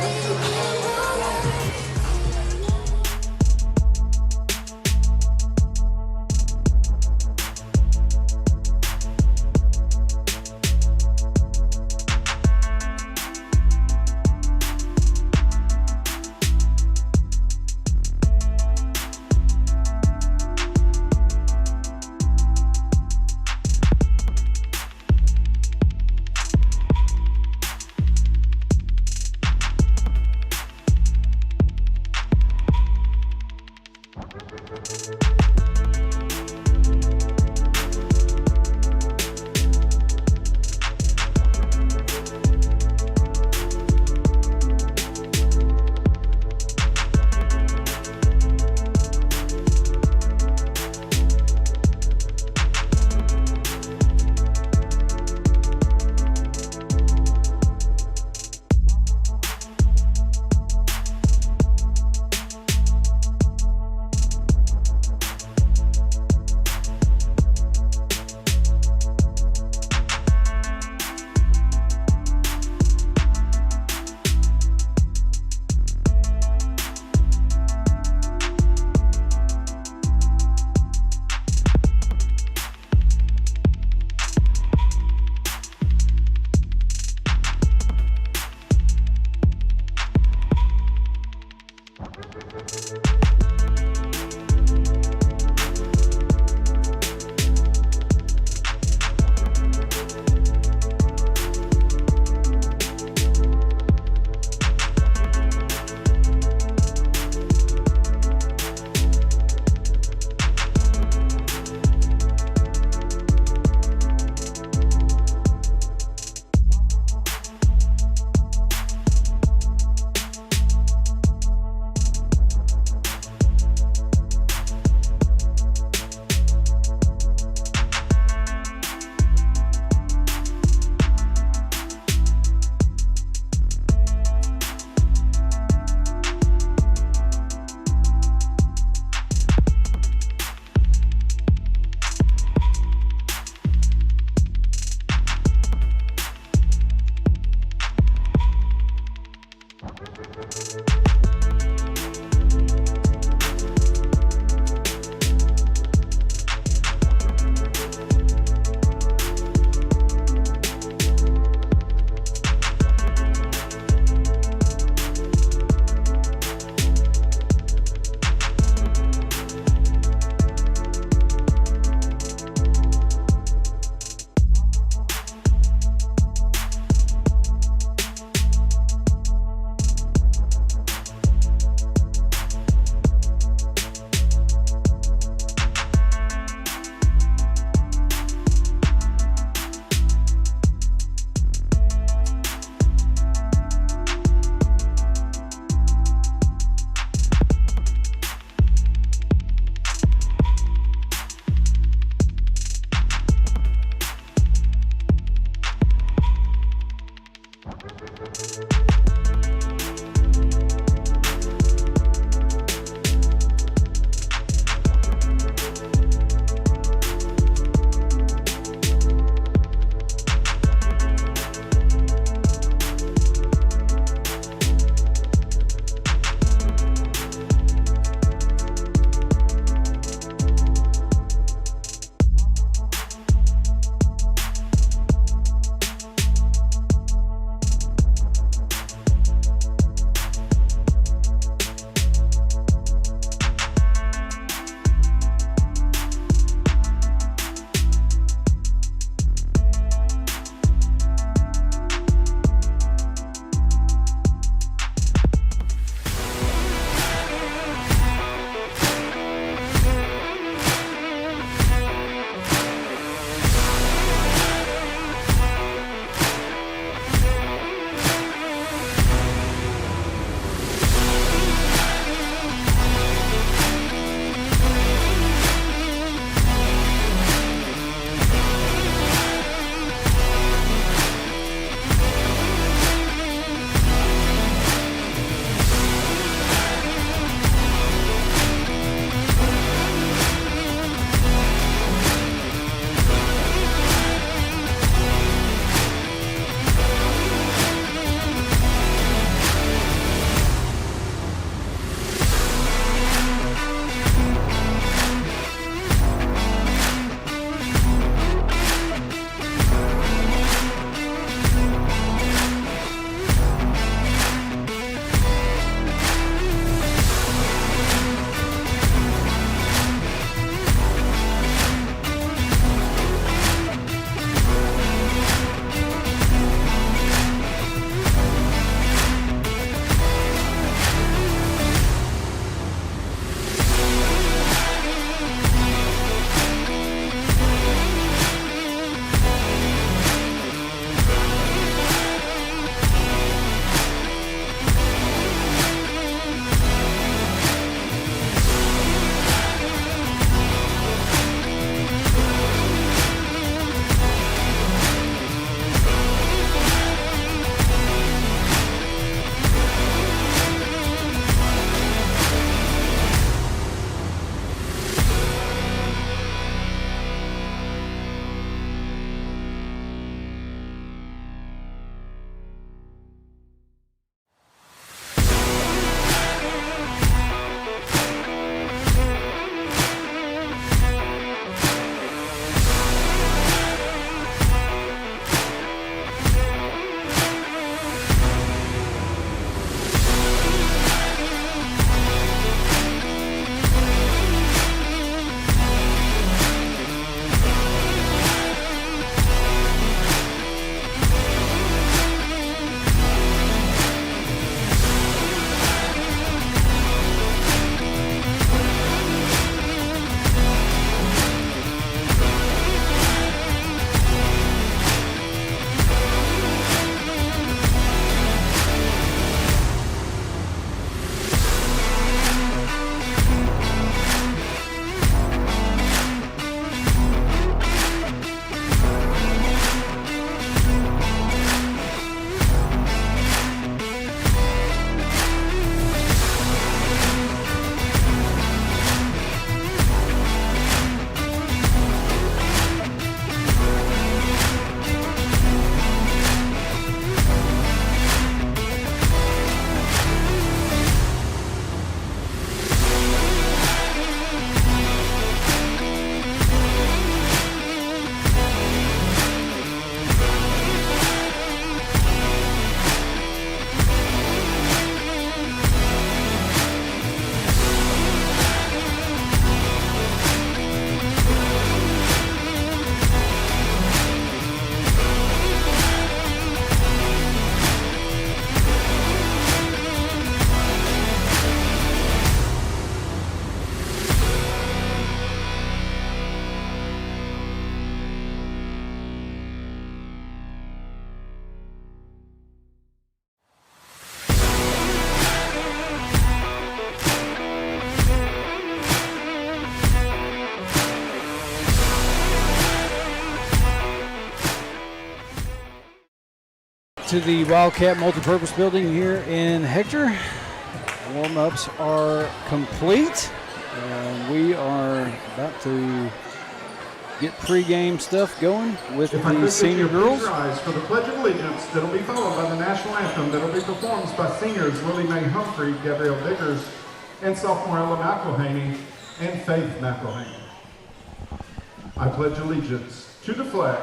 to the Wildcat Multipurpose Building here in Hector. Warm-ups are complete, and we are about to get pregame stuff going with the senior girls. Rise for the Pledge of Allegiance that'll be followed by the national anthem that'll be performed by seniors Lily Mae Humphrey, Gabrielle Biggers, and sophomore Ella McElhaney and Faith McElhaney. I pledge allegiance to the flag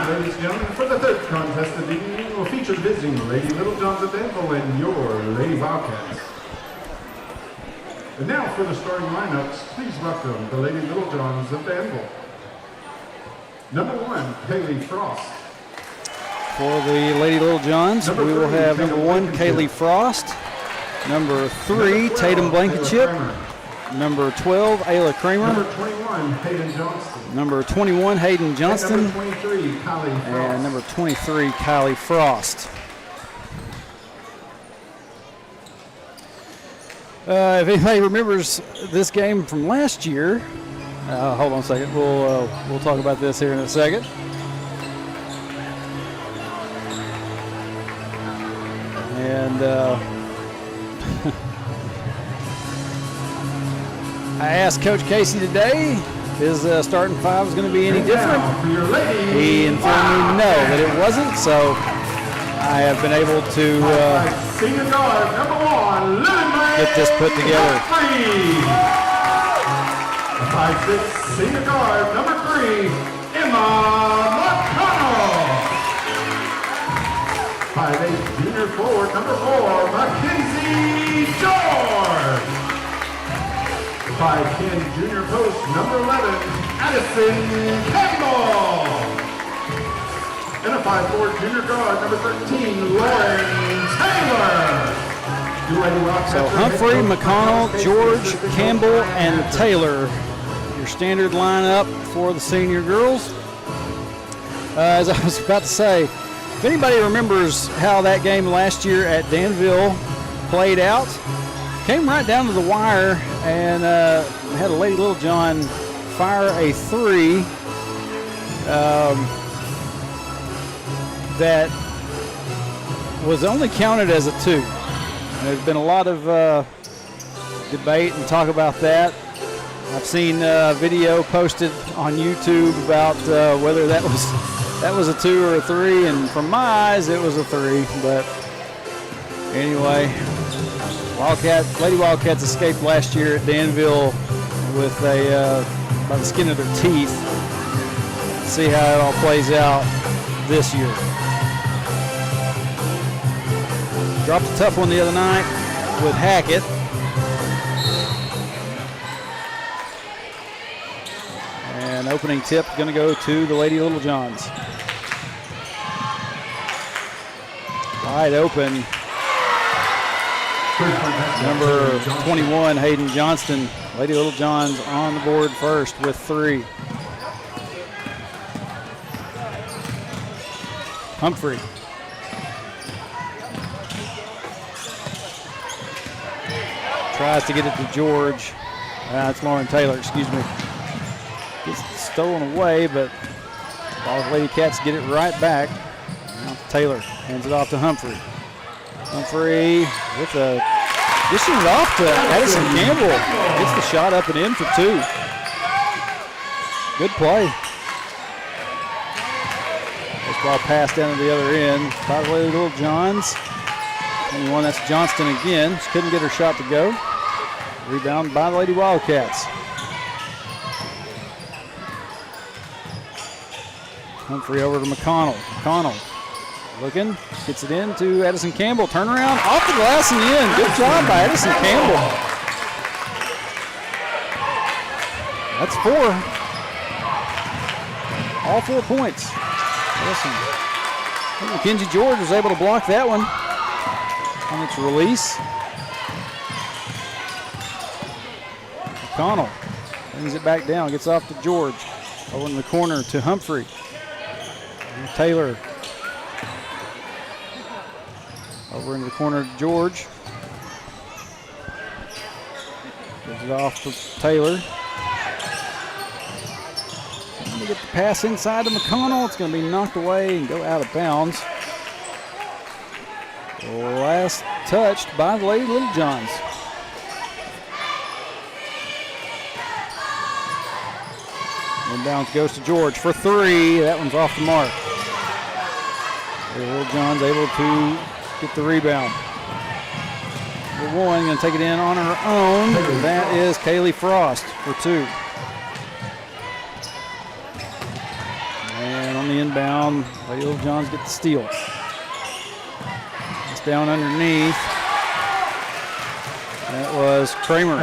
ladies and gentlemen, for the third contest of the evening, will feature the visiting Lady Little Johns of Danville and your Lady Wildcats. And now for the starting lineups, please welcome the Lady Little Johns of Danville. Number 1, Kaylee Frost. For the Lady Little Johns, we will have number 1, Kaylee Frost. Number 3, Tatum Blankenship. Number 12, Ayla Kramer. Number 21, Hayden Johnston. Number 21, Hayden Johnston. And number 23, Kylie Frost. And number 23, Kylie Frost. If anybody remembers this game from last year, hold on a second. We'll talk about this here in a second. And I asked Coach Casey today, his starting five is going to be any different? He informed me no, that it wasn't, so I have been able to senior guard, number 1, get this put together. 5'6", senior guard, number 3, Emma McConnell. 5'8", junior forward, number 4, Mackenzie George. 5'10", junior post, number 11, Addison Campbell. And a 5'4", junior guard, number 13, Lauren Taylor. So Humphrey, McConnell, George, Campbell, and Taylor, your standard lineup for the senior girls. As I was about to say, if anybody remembers how that game last year at Danville played out, came right down to the wire and had a Lady Little John fire a 3 that was only counted as a 2. There's been a lot of debate and talk about that. I've seen video posted on YouTube about whether that was a 2 or a 3, and from my eyes it was a 3. But anyway, Lady Wildcats escaped last year at Danville with by the skin of their teeth. Let's see how it all plays out this year. Dropped a tough one the other night with Hackett. And opening tip going to go to the Lady Little Johns. Wide open. Number 21, Hayden Johnston. Lady Little Johns on the board first with 3. Humphrey. Tries to get it to George. It's Lauren Taylor, excuse me. Gets stolen away, but all Lady Cats get it right back. Now Taylor hands it off to Humphrey. Humphrey with a dishing it off to Addison Campbell. Gets the shot up and in for 2. Good play. This ball passed down to the other end by the Lady Little Johns. 21, that's Johnston again. She couldn't get her shot to go. Rebound by the Lady Wildcats. Humphrey over to McConnell. McConnell looking, gets it in to Addison Campbell. Turnaround, off the glass and in. Good job by Addison Campbell. That's 4. All 4 points. Addison. I think Mackenzie George was able to block that one on its release. McConnell brings it back down, gets off to George. Over in the corner to Humphrey. And Taylor. Over into the corner to George. Gives it off to Taylor. Trying to get the pass inside to McConnell. It's going to be knocked away and go out of bounds. Last touched by the Lady Little Johns. Inbounds goes to George for 3. That one's off the mark. Little Johns able to get the rebound. Number 1 going to take it in on her own. That is Kaylee Frost for 2. And on the inbound, Lady Little Johns get the steal. It's down underneath. That was Kramer.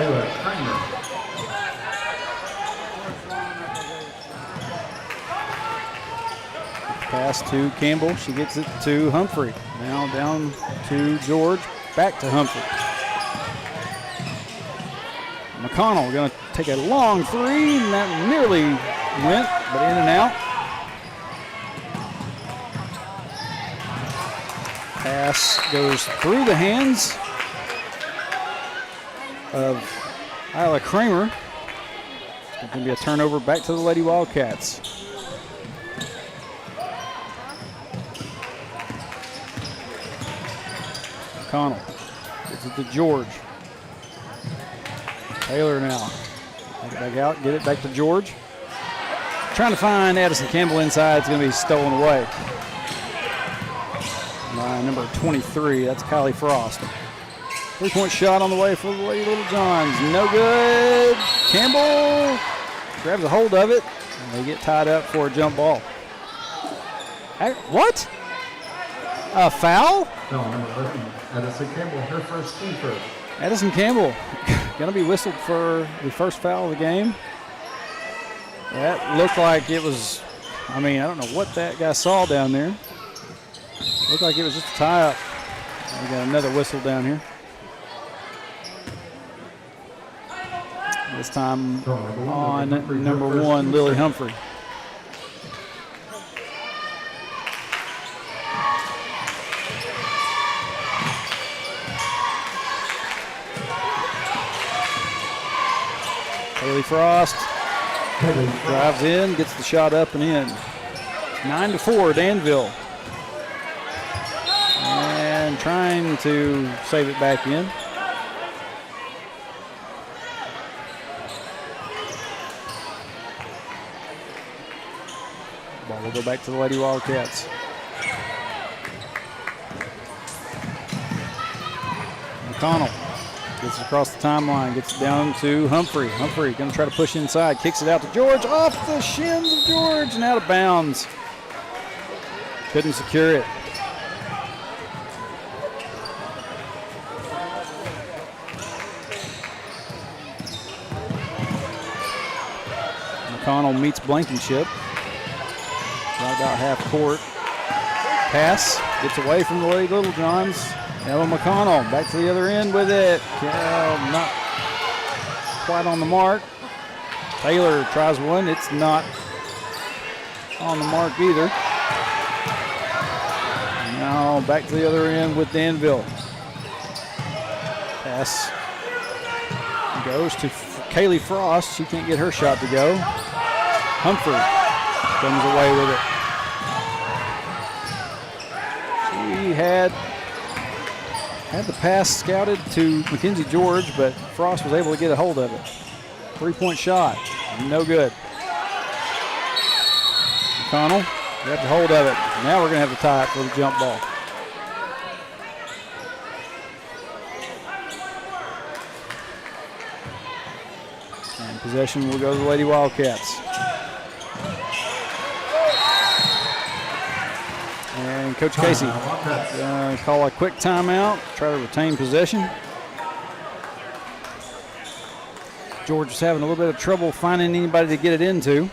Pass to Campbell. She gets it to Humphrey. Now down to George. Back to Humphrey. McConnell going to take a long 3, and that nearly went, but in and out. Pass goes through the hands of Isla Kramer. It's going to be a turnover back to the Lady Wildcats. McConnell gets it to George. Taylor now. Take it back out, get it back to George. Trying to find Addison Campbell inside. It's going to be stolen away by number 23. That's Kylie Frost. 3-point shot on the way for the Lady Little Johns. No good. Campbell grabs a hold of it, and they get tied up for a jump ball. What? A foul? No, number 13, Addison Campbell, her first team first. Addison Campbell going to be whistled for the first foul of the game. That looked like it was, I don't know what that guy saw down there. Looked like it was just a tie-up. We got another whistle down here. This time on number 1, Lily Humphrey. Haley Frost drives in, gets the shot up and in. 9-4, Danville. And trying to save it back in. Ball will go back to the Lady Wildcats. McConnell gets it across the timeline, gets it down to Humphrey. Humphrey going to try to push inside, kicks it out to George, off the shins of George and out of bounds. Couldn't secure it. McConnell meets Blankenship. Right about half court. Pass gets away from the Lady Little Johns. Ella McConnell back to the other end with it. Not quite on the mark. Taylor tries one. It's not on the mark either. Now back to the other end with Danville. Pass goes to Kaylee Frost. She can't get her shot to go. Humphrey comes away with it. She had the pass scouted to Mackenzie George, but Frost was able to get a hold of it. 3-point shot, no good. McConnell grabbed a hold of it. Now we're going to have to tie it for the jump ball. And possession will go to the Lady Wildcats. And Coach Casey call a quick timeout, try to retain possession. George is having a little bit of trouble finding anybody to get it into.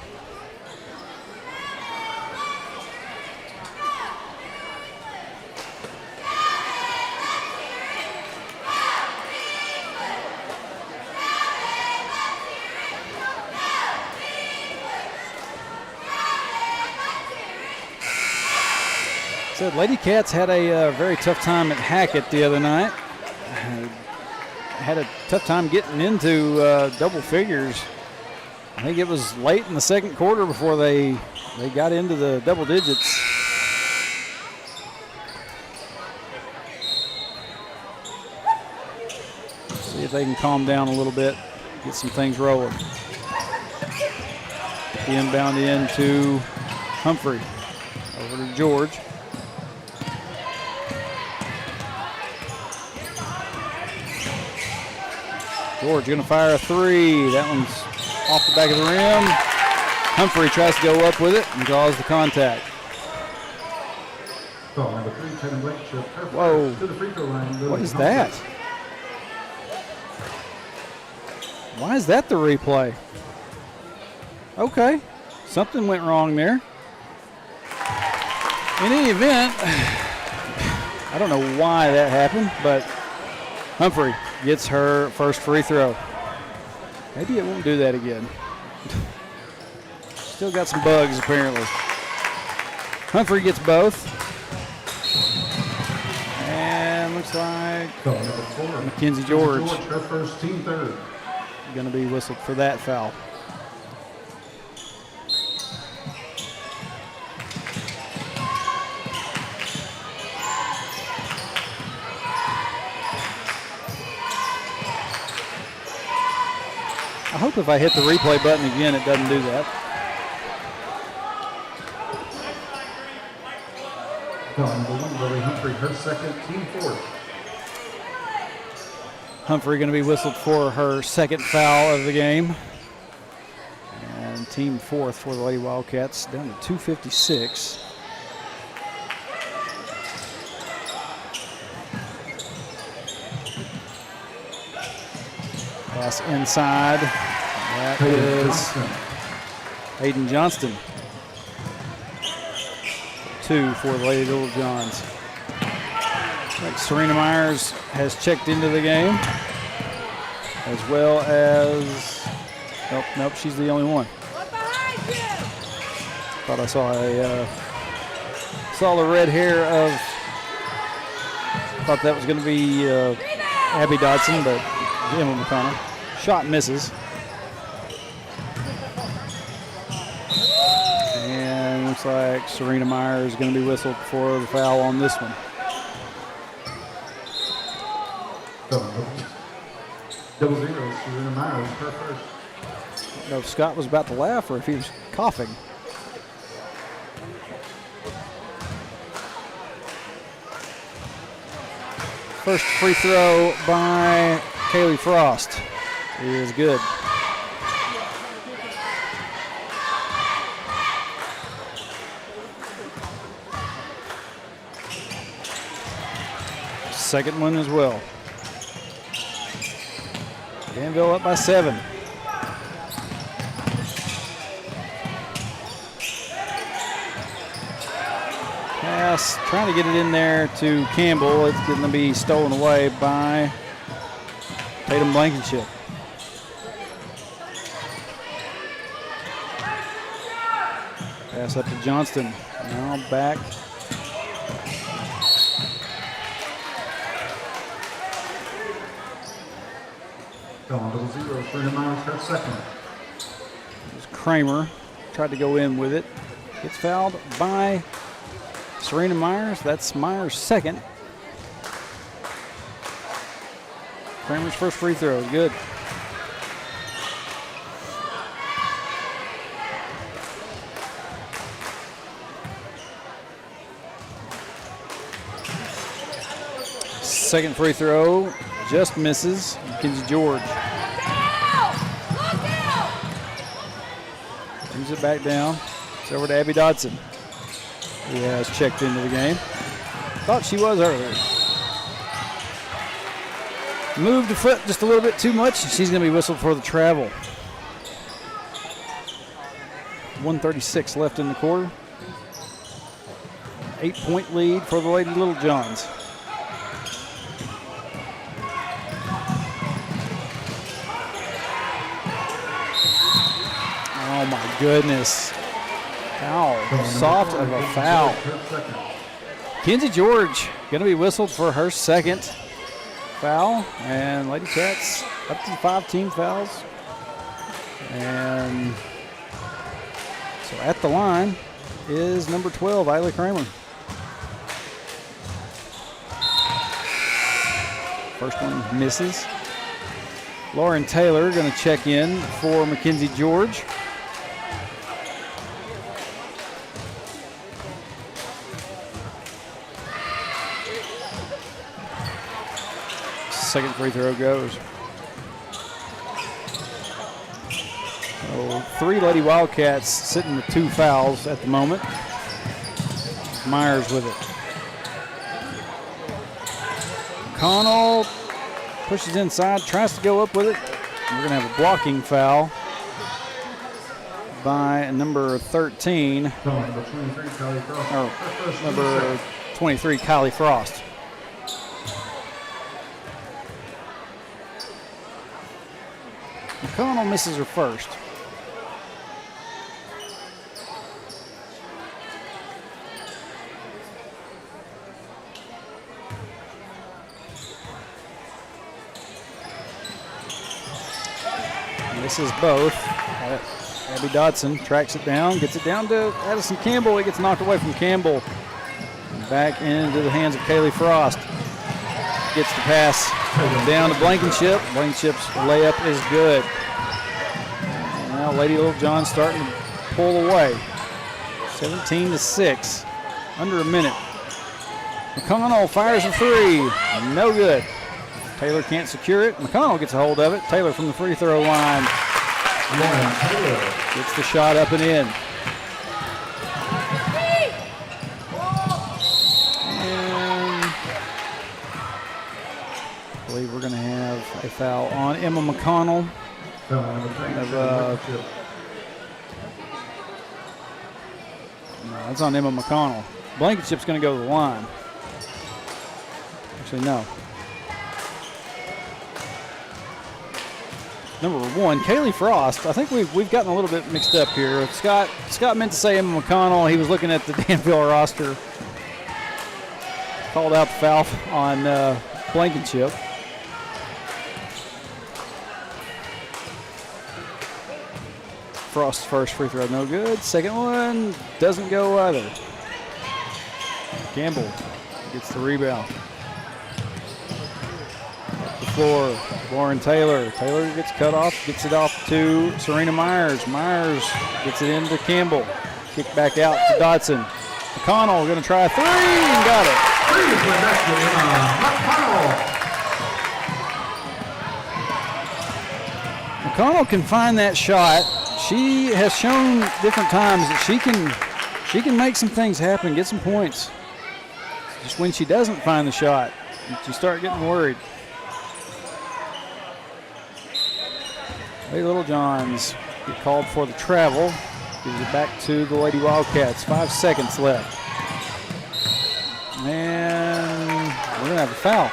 Said Lady Cats had a very tough time at Hackett the other night. Had a tough time getting into double figures. I think it was late in the second quarter before they got into the double digits. See if they can calm down a little bit, get some things rolling. The inbound in to Humphrey. Over to George. George going to fire a three. That one's off the back of the rim. Humphrey tries to go up with it and draws the contact. Whoa. What is that? Why is that the replay? Okay. Something went wrong there. In any event, I don't know why that happened, but Humphrey gets her first free throw. Maybe it won't do that again. Still got some bugs, apparently. Humphrey gets both. And looks like Mackenzie George her first, team third. Going to be whistled for that foul. I hope if I hit the replay button again, it doesn't do that. Humphrey, her second, team fourth. Humphrey going to be whistled for her second foul of the game. And team fourth for the Lady Wildcats, down to 2:56. Pass inside. That is Hayden Johnston. 2 for the Lady Little Johns. Like Serena Myers has checked into the game, as well as, nope, she's the only one. Thought I saw the red hair of, thought that was going to be Abby Dodson, but Emma McConnell. Shot misses. And looks like Serena Myers is going to be whistled for the foul on this one. Double zero, Serena Myers, her first. I don't know if Scott was about to laugh or if he was coughing. First free throw by Kaylee Frost is good. Second one as well. Danville up by 7. Pass, trying to get it in there to Campbell. It's going to be stolen away by Tatum Blankenship. Pass up to Johnston. Now back. Going 0-0, Serena Myers, her second. There's Kramer. Tried to go in with it. Gets fouled by Serena Myers. That's Myers' second. Kramer's first free throw. Good. Second free throw just misses. Mackenzie George. Brings it back down. It's over to Abby Dodson, who has checked into the game. Thought she was earlier. Moved the foot just a little bit too much, and she's going to be whistled for the travel. 1:36 left in the quarter. 8-point lead for the Lady Little Johns. Oh my goodness. How soft of a foul. Kenzie George going to be whistled for her second foul. And Lady Cats up to 5 team fouls. And so at the line is number 12, Isla Kramer. First one misses. Lauren Taylor going to check in for Mackenzie George. Second free throw goes. So 3 Lady Wildcats sitting with 2 fouls at the moment. Myers with it. McConnell pushes inside, tries to go up with it. We're going to have a blocking foul by number 13. Number 23, Kylie Frost. Or number 23, Kylie Frost. McConnell misses her first. Misses both. Abby Dodson tracks it down, gets it down to Addison Campbell. It gets knocked away from Campbell. Back into the hands of Kaylee Frost. Gets the pass down to Blankenship. Blankenship's layup is good. And now Lady Little John starting to pull away. 17-6. Under a minute. McConnell fires a 3. No good. Taylor can't secure it. McConnell gets a hold of it. Taylor from the free throw line. Gets the shot up and in. And I believe we're going to have a foul on Emma McConnell. No, that's on Emma McConnell. Blankenship's going to go to the line. Actually, no. Number 1, Kaylee Frost. I think we've gotten a little bit mixed up here. Scott meant to say Emma McConnell. He was looking at the Danville roster. Called out the foul on Blankenship. Frost's first free throw, no good. Second one doesn't go either. Campbell gets the rebound. The floor, Lauren Taylor. Taylor gets cut off, gets it off to Serena Myers. Myers gets it into Campbell. Kick back out to Dodson. McConnell going to try a 3 and got it. McConnell can find that shot. She has shown different times that she can make some things happen, get some points. Just when she doesn't find the shot, you start getting worried. Lady Little Johns get called for the travel. Gives it back to the Lady Wildcats. 5 seconds left. And we're going to have a foul.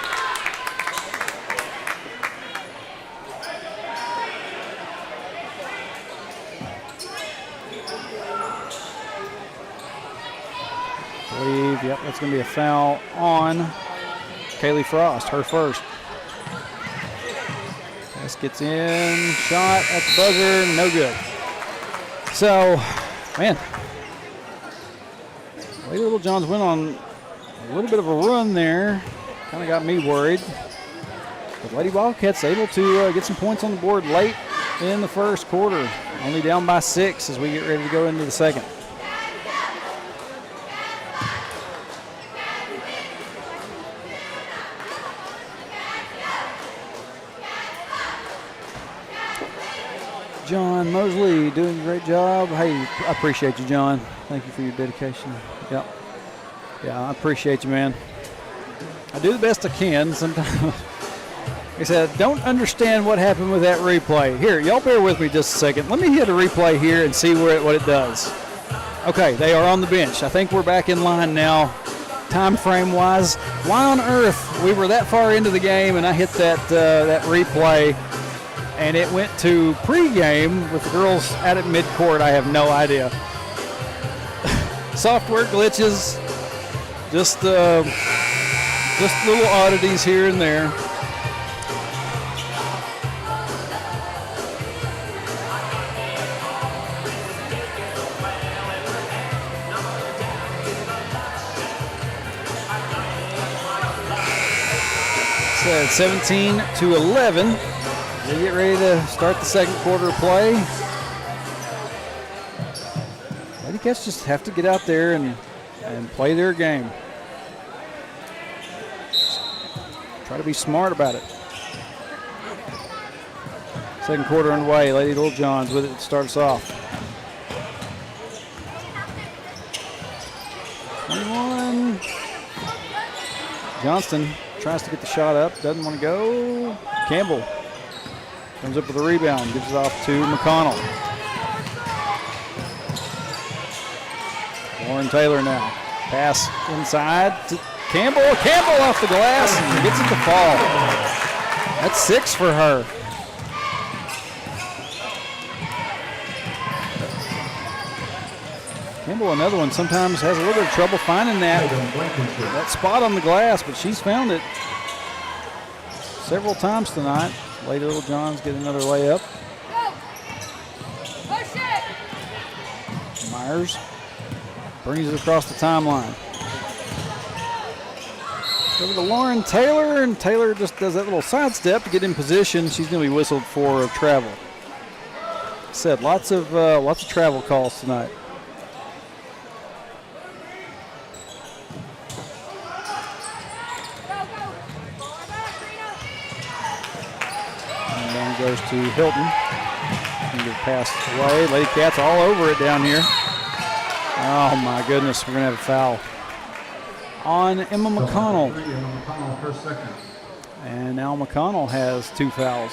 I believe, yep, that's going to be a foul on Kaylee Frost, her first. Pass gets in, shot at the buzzer, no good. So, man, Lady Littlejohns went on a little bit of a run there. Kind of got me worried. But Lady Wildcats able to get some points on the board late in the first quarter. Only down by 6 as we get ready to go into the second. John Mosley doing a great job. Hey, I appreciate you, John. Thank you for your dedication. Yep. Yeah, I appreciate you, man. I do the best I can sometimes. Like I said, don't understand what happened with that replay. Here, y'all bear with me just a second. Let me hit a replay here and see what it does. Okay, they are on the bench. I think we're back in line now, time frame wise. Why on earth we were that far into the game and I hit that replay and it went to pregame with the girls out at midcourt? I have no idea. Software glitches, just little oddities here and there. So 17-11. They get ready to start the second quarter of play. Lady Cats just have to get out there and play their game. Try to be smart about it. Second quarter underway. Lady Littlejohns with it to start us off. 21. Johnston tries to get the shot up. Doesn't want to go. Campbell comes up with a rebound. Gives it off to McConnell. Lauren Taylor now. Pass inside to Campbell. Campbell off the glass and gets it to fall. That's 6 for her. Campbell, another one, sometimes has a little bit of trouble finding that spot on the glass, but she's found it several times tonight. Lady Littlejohns get another layup. Myers brings it across the timeline. Over to Lauren Taylor, and Taylor just does that little sidestep to get in position. She's going to be whistled for travel. Said lots of travel calls tonight. And then goes to Hilton. And get passed away. Lady Cats all over it down here. Oh my goodness, we're going to have a foul on Emma McConnell. Emma McConnell, her second. And now McConnell has 2 fouls.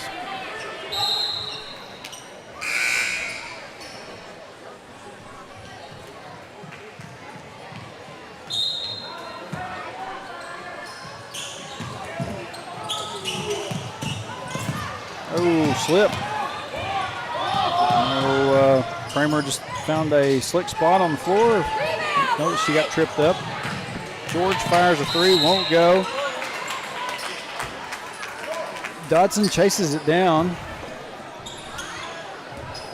Oh, slip. Oh, Kramer just found a slick spot on the floor. Notice she got tripped up. George fires a 3, won't go. Dodson chases it down.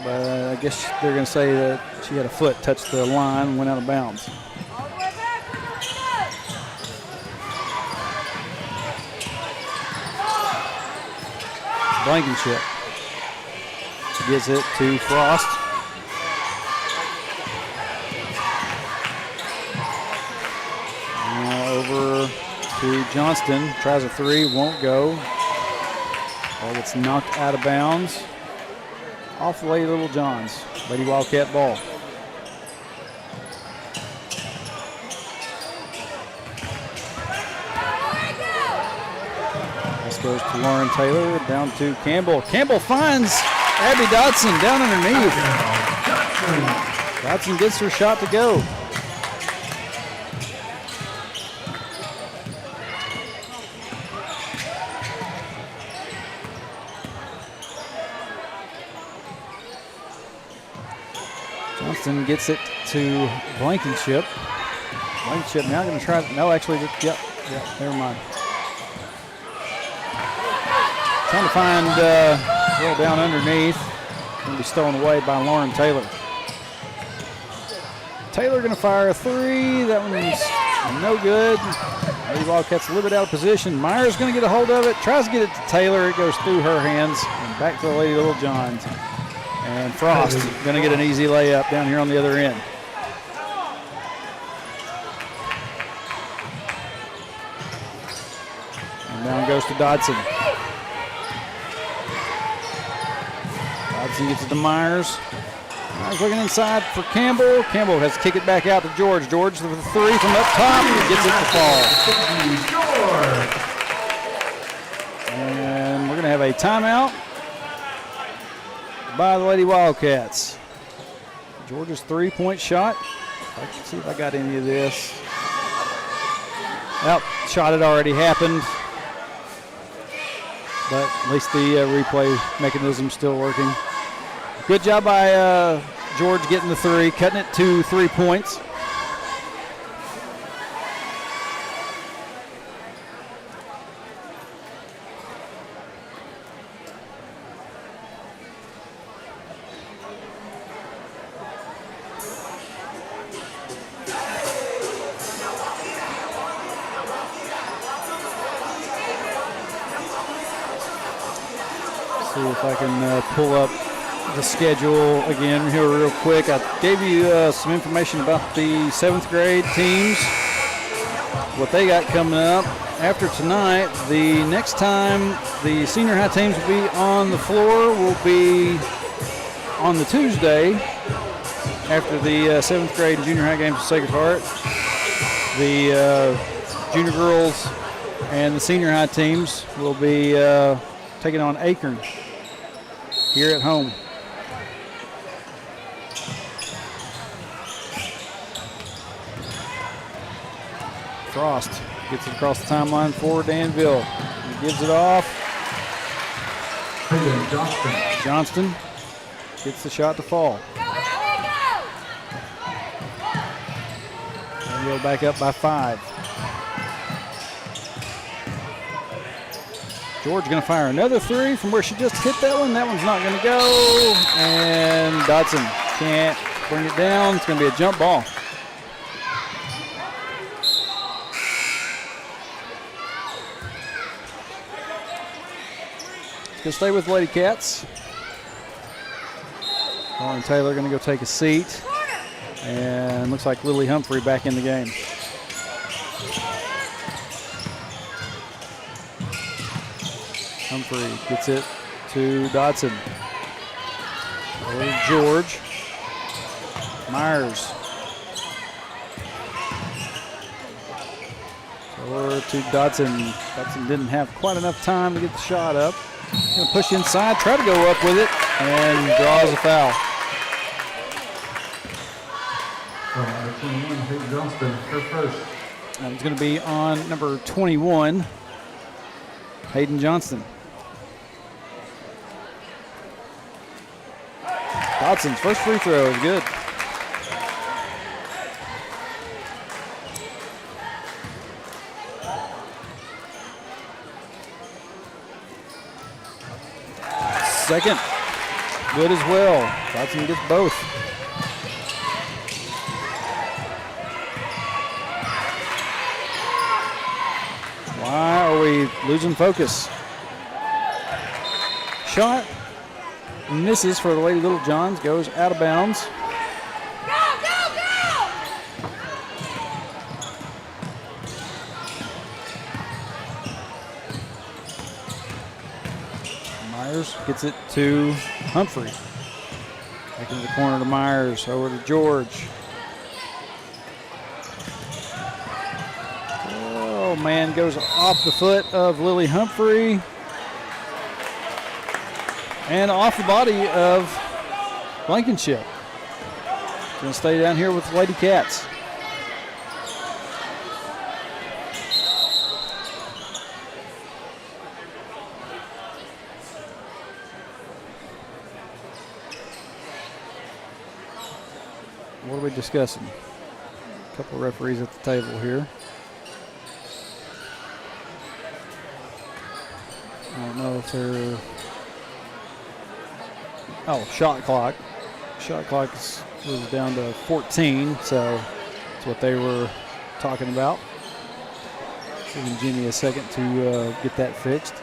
But I guess they're going to say that she had a foot touch the line and went out of bounds. Blankenship gets it to Frost. Now over to Johnston. Tries a 3, won't go. Ball gets knocked out of bounds. Off the Lady Littlejohns. Lady Wildcat ball. Goes to Lauren Taylor, down to Campbell. Campbell finds Abby Dodson down underneath. Dodson gets her shot to go. Dodson gets it to Blankenship. Blankenship now going to try, no, actually, yep, never mind. Trying to find well down underneath. Going to be stolen away by Lauren Taylor. Taylor going to fire a three. That one's no good. Lady Wildcats a little bit out of position. Myers going to get a hold of it. Tries to get it to Taylor. It goes through her hands and back to the Lady Little Johns. And Frost going to get an easy layup down here on the other end. And down goes to Dodson. Dodson gets it to Myers. Myers looking inside for Campbell. Campbell has to kick it back out to George. George with a three from up top. He gets it to fall. And we're going to have a timeout by the Lady Wildcats. Georgia's three-point shot. I can see if I got any of this. Well, shot had already happened, but at least the replay mechanism's still working. Good job by George getting the three, cutting it to 3 points. See if I can pull up the schedule again here real quick. I gave you some information about the 7th grade teams, what they got coming up. After tonight, the next time the senior high teams will be on the floor will be on the Tuesday after the 7th grade and junior high games at Sacred Heart. The junior girls and the senior high teams will be taking on Akron here at home. Frost gets it across the timeline for Danville. He gives it off. Johnston gets the shot to fall. Danville back up by 5. George going to fire another three from where she just hit that one. That one's not going to go. And Dodson can't bring it down. It's going to be a jump ball. Going to stay with Lady Cats. Lauren Taylor going to go take a seat. And looks like Lily Humphrey back in the game. Humphrey gets it to Dodson. Over to George. Myers. Over to Dodson. Dodson didn't have quite enough time to get the shot up. Going to push inside, try to go up with it, and draws a foul. Number 21, Hayden Johnston, her first. And it's going to be on number 21, Hayden Johnston. Dodson's first free throw is good. Second, good as well. Dodson gets both. Why are we losing focus? Shot misses for the Lady Little Johns, goes out of bounds. Myers gets it to Humphrey. Back into the corner to Myers, over to George. Oh man, goes off the foot of Lily Humphrey. And off the body of Blankenship. Going to stay down here with the Lady Cats. we discussing? A couple of referees at the table here. I don't know if they're. Oh, shot clock. Shot clock was down to 14, so that's what they were talking about. Giving Jimmy a second to get that fixed.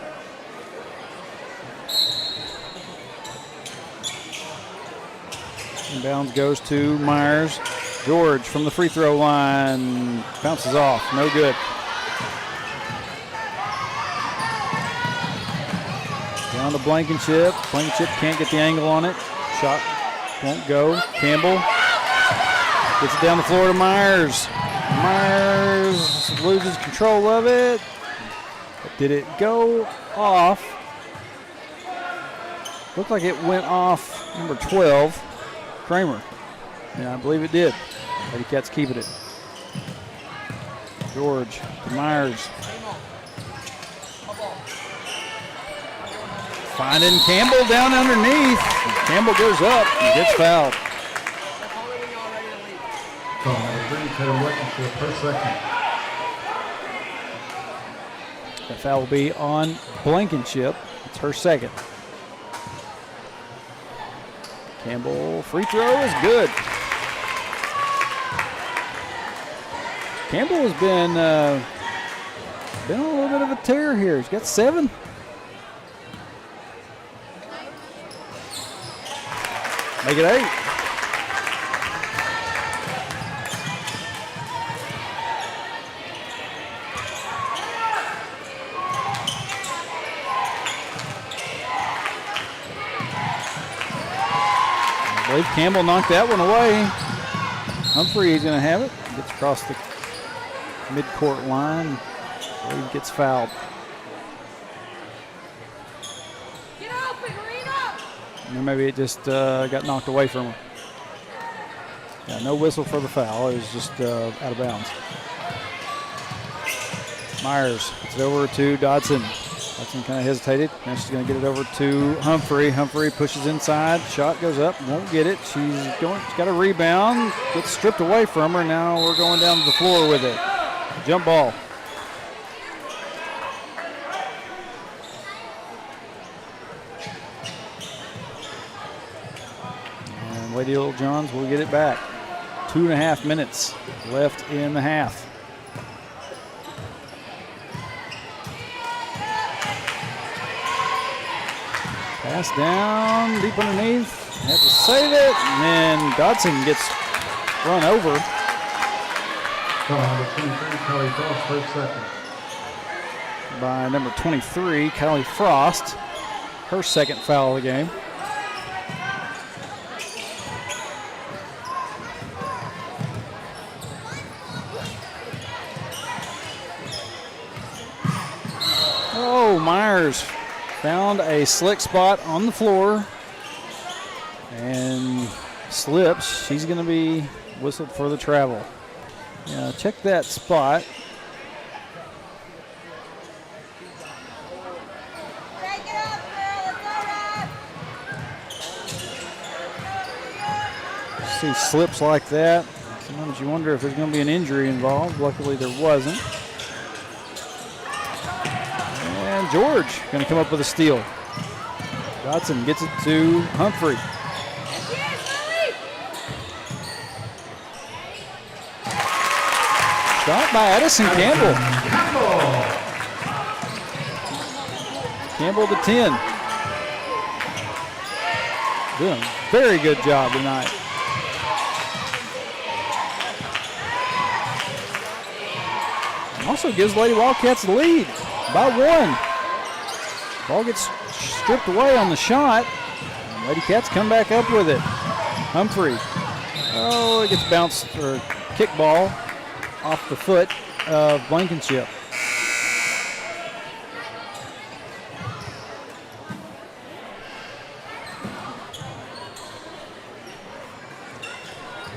Inbounds goes to Myers. George from the free throw line bounces off. No good. Down to Blankenship. Blankenship can't get the angle on it. Shot won't go. Campbell gets it down the floor to Myers. Myers loses control of it. But did it go off? Looked like it went off number 12, Kramer. Yeah, I believe it did. Lady Cats keeping it. George to Myers. Finding Campbell down underneath. Campbell goes up and gets fouled. That foul will be on Blankenship. It's her second. Campbell free throw is good. Campbell has been on a little bit of a tear here. He's got 7. Make it 8. I believe Campbell knocked that one away. Humphrey is going to have it. Gets across the midcourt line. I believe gets fouled. Get open, Marina! Or maybe it just got knocked away from him. Yeah, no whistle for the foul. It was just out of bounds. Myers, it's over to Dodson. Dodson kind of hesitated. Now she's going to get it over to Humphrey. Humphrey pushes inside. Shot goes up. Won't get it. She's got a rebound. Gets stripped away from her. Now we're going down to the floor with it. Jump ball. And Lady Littlejohns will get it back. 2.5 minutes left in the half. Pass down, deep underneath. Have to save it, and then Dodson gets run over. By number 23, Kylie Frost. Her second foul of the game. Oh, Myers found a slick spot on the floor and slips. She's going to be whistled for the travel. Yeah, check that spot. Take it up, girl. It's all right. See slips like that. Sometimes you wonder if there's going to be an injury involved. Luckily, there wasn't. And George going to come up with a steal. Dodson gets it to Humphrey. Shot by Addison Campbell. Campbell to 10. Doing a very good job tonight. Also gives Lady Wildcats the lead by 1. Ball gets stripped away on the shot. And Lady Cats come back up with it. Humphrey. Oh, it gets bounced or kick ball off the foot of Blankenship.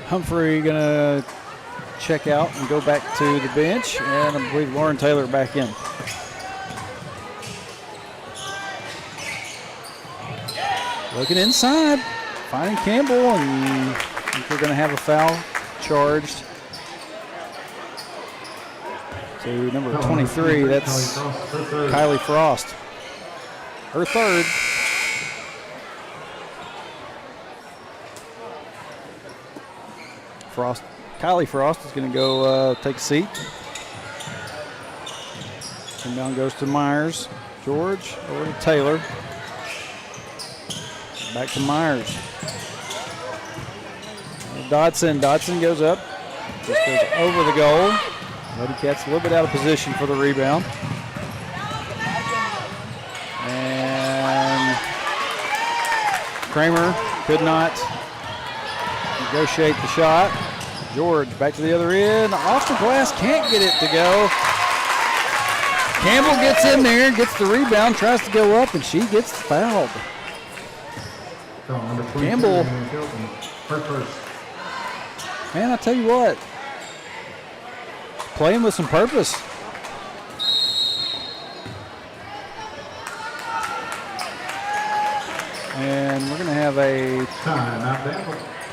Humphrey gonna check out and go back to the bench, and I believe Lauren Taylor back in. Looking inside, finding Campbell, and I think we're gonna have a foul charged. To number 23, that's Kylie Frost. Her third. Kylie Frost is going to go take a seat. Inbound goes to Myers. George over to Taylor. Back to Myers. Dodson goes up. Just goes over the goal. Lady Cats a little bit out of position for the rebound. And Kramer could not negotiate the shot. George back to the other end. Off the glass, can't get it to go. Campbell gets in there, gets the rebound, tries to go up, and she gets fouled. Campbell. Man, I tell you what, playing with some purpose. And we're going to have a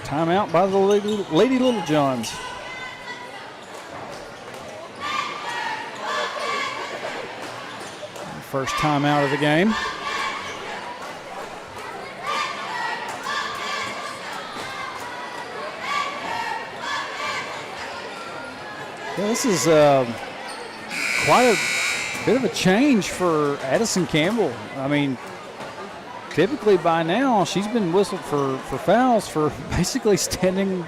timeout by the Lady Little Johns. First timeout of the game. Yeah, this is quite a bit of a change for Addison Campbell. I mean, typically by now she's been whistled for fouls for basically standing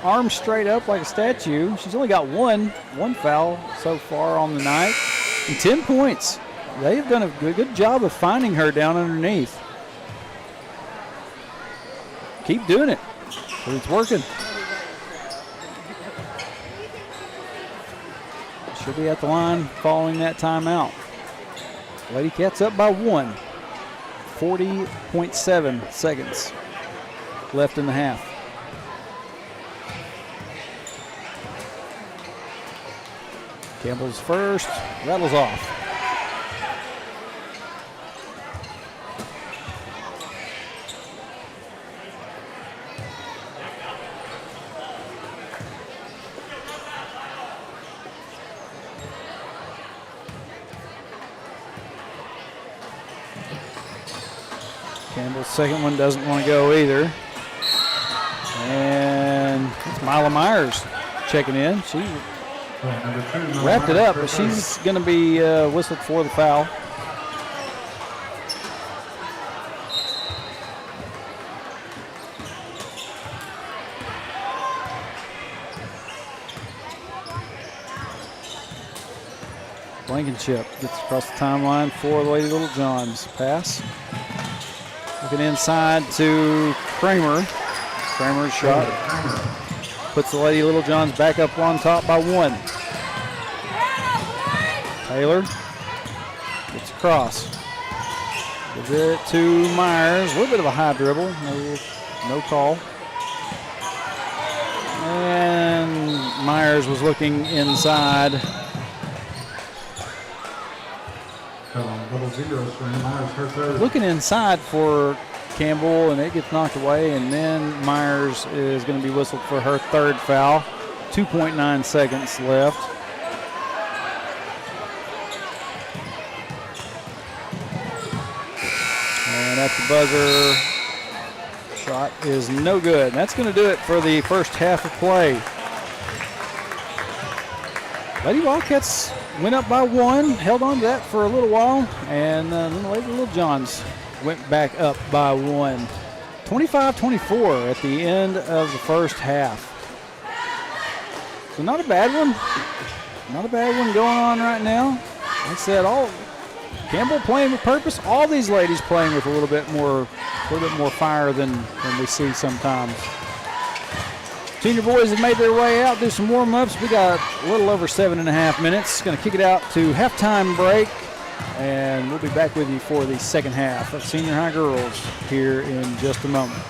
arms straight up like a statue. She's only got one foul so far on the night and 10 points. They've done a good job of finding her down underneath. Keep doing it, because it's working. She'll be at the line following that timeout. Lady Cats up by 1. 40.7 seconds left in the half. Campbell's first, rattles off. Campbell's second one doesn't want to go either. And it's Mila Myers checking in. She wrapped it up, but she's going to be whistled for the foul. Blankenship gets across the timeline for the Lady Little Johns. Pass. Looking inside to Kramer. Kramer's shot puts the Lady Little Johns back up on top by 1. Taylor gets across. Gives it to Myers. A little bit of a high dribble. No call. And Myers was looking inside. Looking inside for Campbell, and it gets knocked away, and then Myers is going to be whistled for her third foul. 2.9 seconds left. And at the buzzer, shot is no good. That's going to do it for the first half of play. Lady Wildcats went up by 1, held on to that for a little while, and then the Lady Little Johns went back up by 1. 25-24 at the end of the first half. So not a bad one. Not a bad one going on right now. Like I said, Campbell playing with purpose. All these ladies playing with a little bit more fire than we see sometimes. Senior boys have made their way out, do some warm-ups. We got a little over 7.5 minutes. Going to kick it out to halftime break, and we'll be back with you for the second half of Senior High Girls here in just a moment.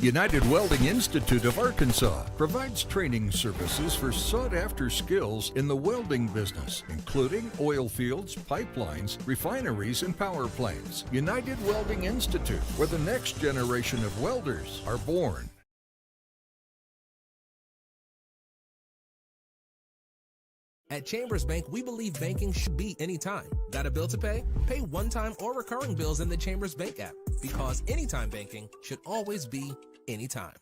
United Welding Institute of Arkansas provides training services for sought-after skills in the welding business, including oil fields, pipelines, refineries, and power plants. United Welding Institute, where the next generation of welders are born. At Chambers Bank, we believe banking should be anytime. Got a bill to pay? Pay one-time or recurring bills in the Chambers Bank app, because anytime banking should always be anytime.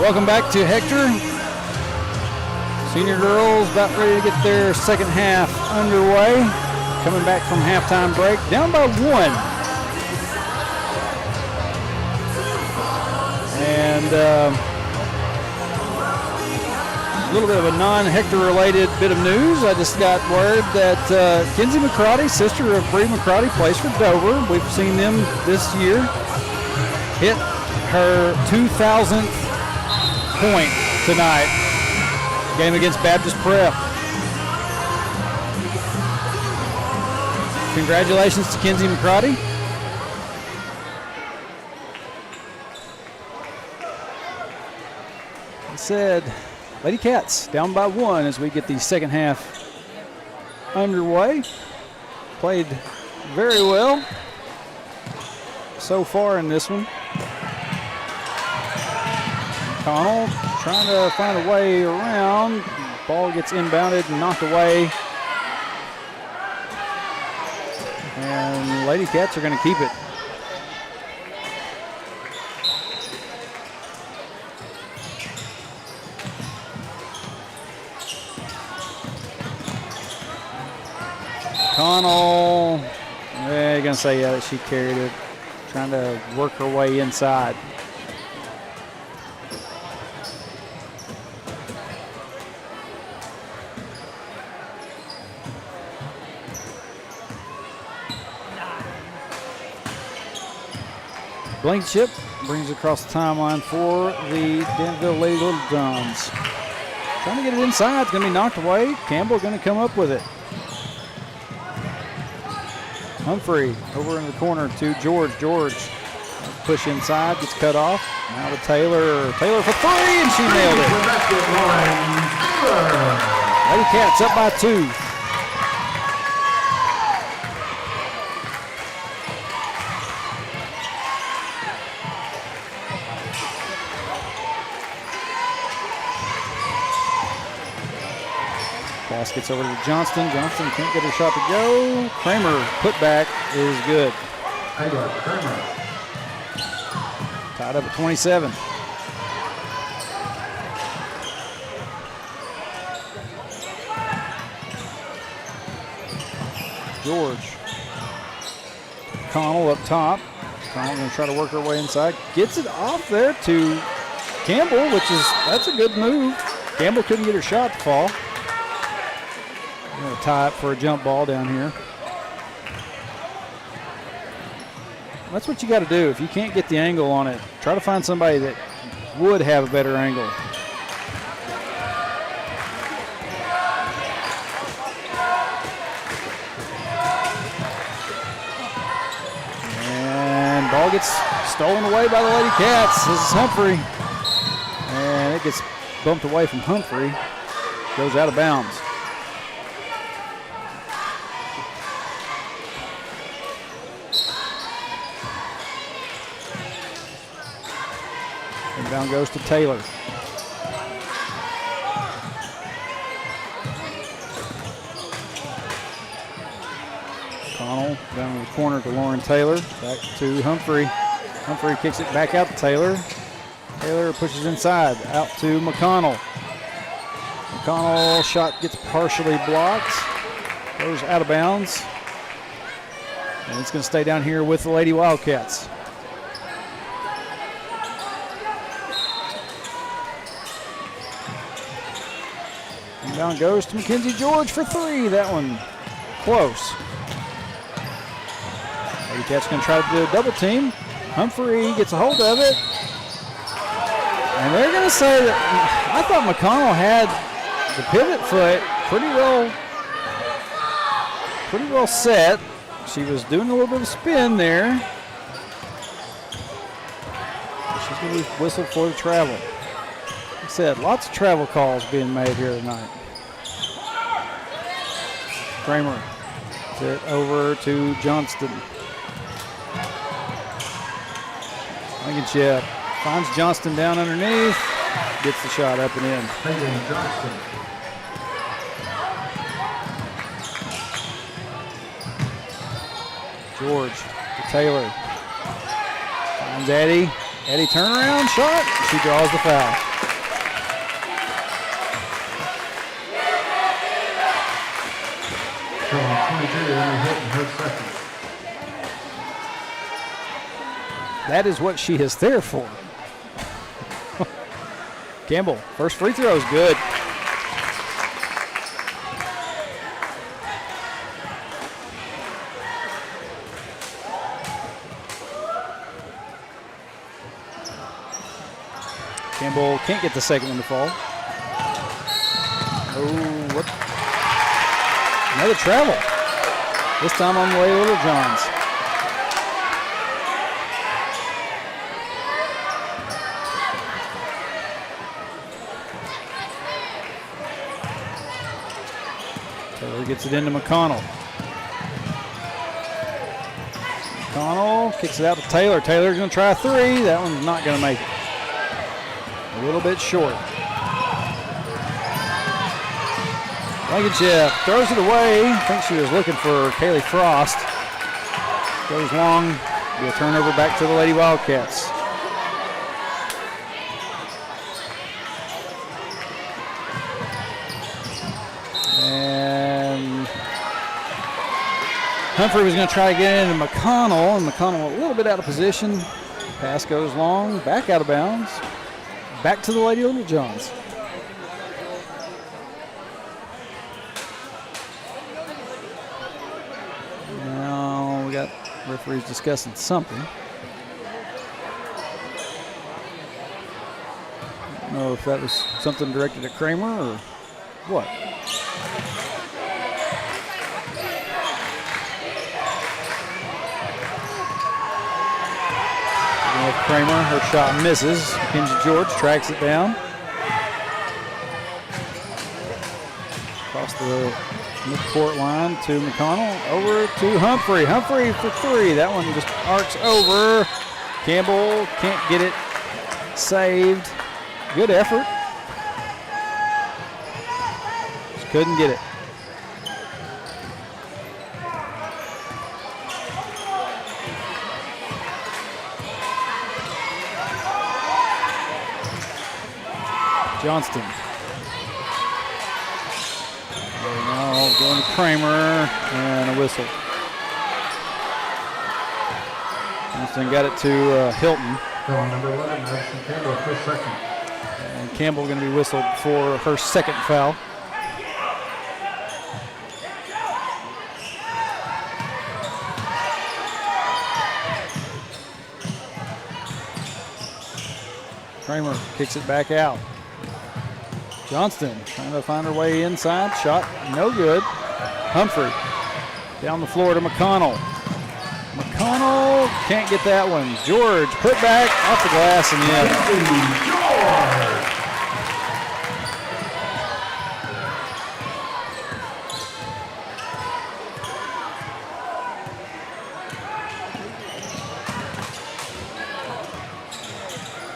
Welcome back to Hector. Senior girls about ready to get their second half underway. Coming back from halftime break, down by 1. And a little bit of a non-Hector related bit of news. I just got word that Kenzie McCrotty, sister of Bree McCrotty, plays for Dover. We've seen them this year hit her 2,000th point tonight. Game against Baptist Prep. Congratulations to Kenzie McCrotty. I said, Lady Cats down by 1 as we get the second half underway. Played very well so far in this one. Connell trying to find a way around. Ball gets inbounded and knocked away. And Lady Cats are going to keep it. Connell, you're going to say that she carried it. Trying to work her way inside. Blankenship brings it across the timeline for the Danville Lady Little Johns. Trying to get it inside. It's going to be knocked away. Campbell going to come up with it. Humphrey over in the corner to George. George push inside, gets cut off. Now to Taylor. Taylor for 3, and she nailed it. Lady Cats up by 2. Pass gets over to Johnston. Johnston can't get her shot to go. Kramer putback is good. Tied up at 27. George. Connell up top. Connell going to try to work her way inside. Gets it off there to Campbell, that's a good move. Campbell couldn't get her shot to fall. Going to tie up for a jump ball down here. That's what you got to do. If you can't get the angle on it, try to find somebody that would have a better angle. And ball gets stolen away by the Lady Cats. This is Humphrey. And it gets bumped away from Humphrey. Goes out of bounds. Down goes to Taylor. Connell down in the corner to Lauren Taylor. Back to Humphrey. Humphrey kicks it back out to Taylor. Taylor pushes inside. Out to McConnell. McConnell shot gets partially blocked. Goes out of bounds. And it's going to stay down here with the Lady Wildcats. Down goes to Mackenzie George for 3. That one close. Lady Cats going to try to do a double team. Humphrey gets a hold of it. And they're going to say that I thought McConnell had the pivot foot pretty well set. She was doing a little bit of spin there. She's going to be whistled for the travel. Like I said, lots of travel calls being made here tonight. Kramer it over to Johnston. Blankenship finds Johnston down underneath, gets the shot up and in. George to Taylor. Finds Eddie. Eddie turnaround shot. She draws the foul. From 22, Emily Hilton, her second. That is what she is there for. Campbell, first free throw is good. Campbell can't get the second one to fall. Oh, what? Another travel. This time on the way to Little John's. Taylor gets it into McConnell. McConnell kicks it out to Taylor. Taylor's going to try a three. That one's not going to make it. A little bit short. Blankenship throws it away. I think she was looking for Kaylee Frost. Goes long. Be a turnover back to the Lady Wildcats. And Humphrey was going to try to get into McConnell, and McConnell a little bit out of position. Pass goes long, back out of bounds. Back to the Lady Little Johns. Now we got referees discussing something. I don't know if that was something directed at Kramer or what. Kramer, her shot misses. Mackenzie George tracks it down. Across the midcourt line to McConnell. Over to Humphrey. Humphrey for three. That one just arcs over. Campbell can't get it saved. Good effort. Just couldn't get it. Johnston. Now going to Kramer and a whistle. Johnston got it to Hilton. Number 11, Madison Campbell, first second. And Campbell going to be whistled for her second foul. Kramer kicks it back out. Johnston trying to find her way inside. Shot no good. Humphrey down the floor to McConnell. McConnell can't get that one. George put back off the glass and in.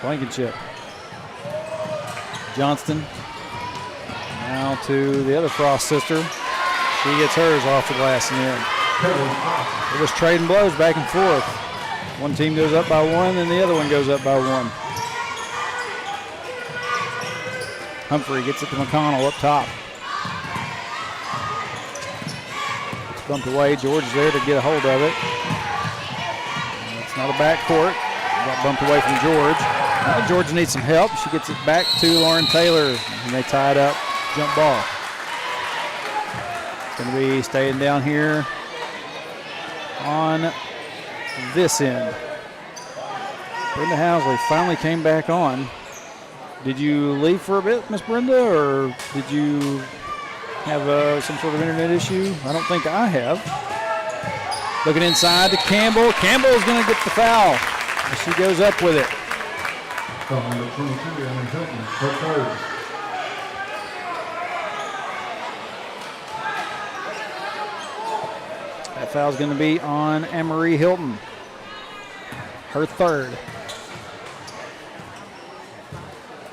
Blankenship. Johnston. Now to the other Frost sister. She gets hers off the glass and in. It was trading blows back and forth. One team goes up by one and the other one goes up by one. Humphrey gets it to McConnell up top. It's bumped away. George is there to get a hold of it. It's not a backcourt. Got bumped away from George. Now George needs some help. She gets it back to Lauren Taylor, and they tie it up. Jump ball. It's going to be staying down here on this end. Brenda Housley finally came back on. Did you leave for a bit, Miss Brenda, or did you have some sort of internet issue? I don't think I have. Looking inside to Campbell. Campbell's going to get the foul. She goes up with it. Number 22, Emily Hilton, her third. That foul's going to be on Anne-Marie Hilton, her third.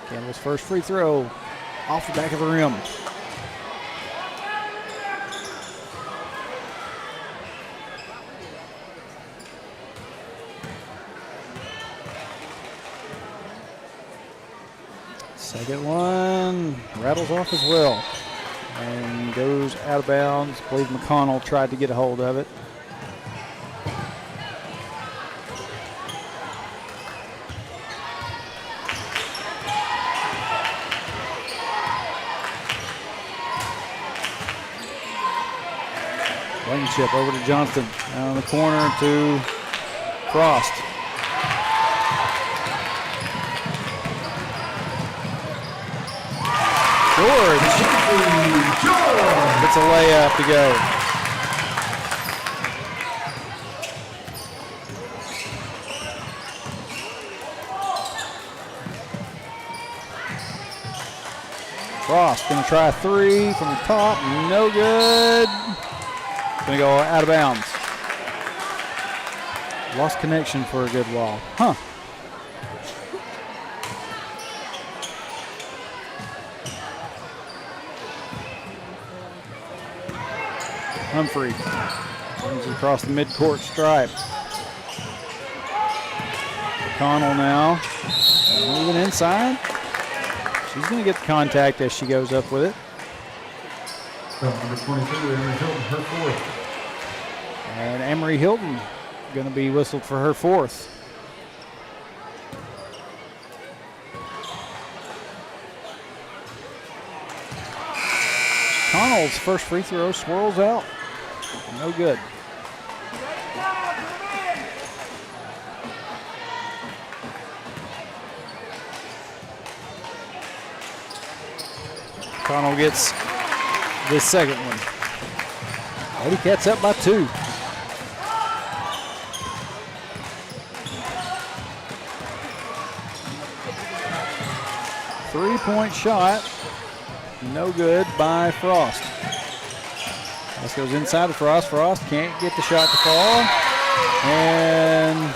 Campbell's first free throw off the back of the rim. Second one rattles off as well. and goes out of bounds. I believe McConnell tried to get a hold of it. Blankenship over to Johnston. Down the corner to Frost. George. It's a layup to go. Frost going to try a three from the top. No good. Going to go out of bounds. Lost connection for a good while. Huh. Humphrey brings it across the midcourt stripe. McConnell now moving inside. She's going to get the contact as she goes up with it. Number 22, Emery Hilton, her fourth. And Emery Hilton going to be whistled for her fourth. Connell's first free throw swirls out. No good. Connell gets the second one. Lady Cats up by 2. Three-point shot. No good by Frost. This goes inside of Frost. Frost can't get the shot to fall. And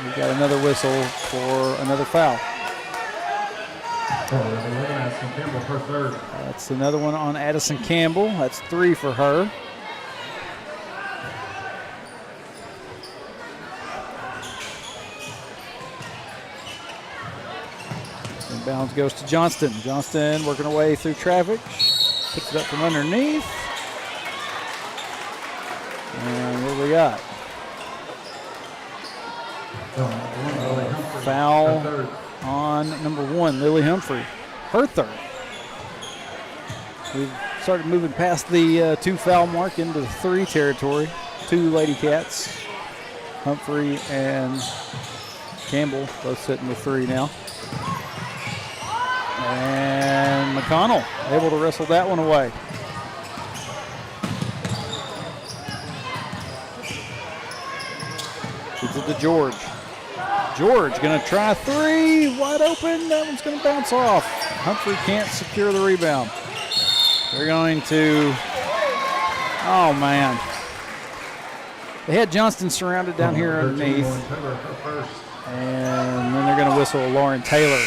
we've got another whistle for another foul. That's another one on Addison Campbell. That's 3 for her. Inbounds goes to Johnston. Johnston working her way through traffic. Puts it up from underneath. And what do we got? Foul on number 1, Lily Humphrey. Her third. We've started moving past the 2 foul mark into the 3 territory. 2 Lady Cats. Humphrey and Campbell both sitting with 3 now. And McConnell able to wrestle that one away. Gives it to George. George going to try 3, wide open. That one's going to bounce off. Humphrey can't secure the rebound. They're going to, oh man. They had Johnston surrounded down here underneath. And then they're going to whistle Lauren Taylor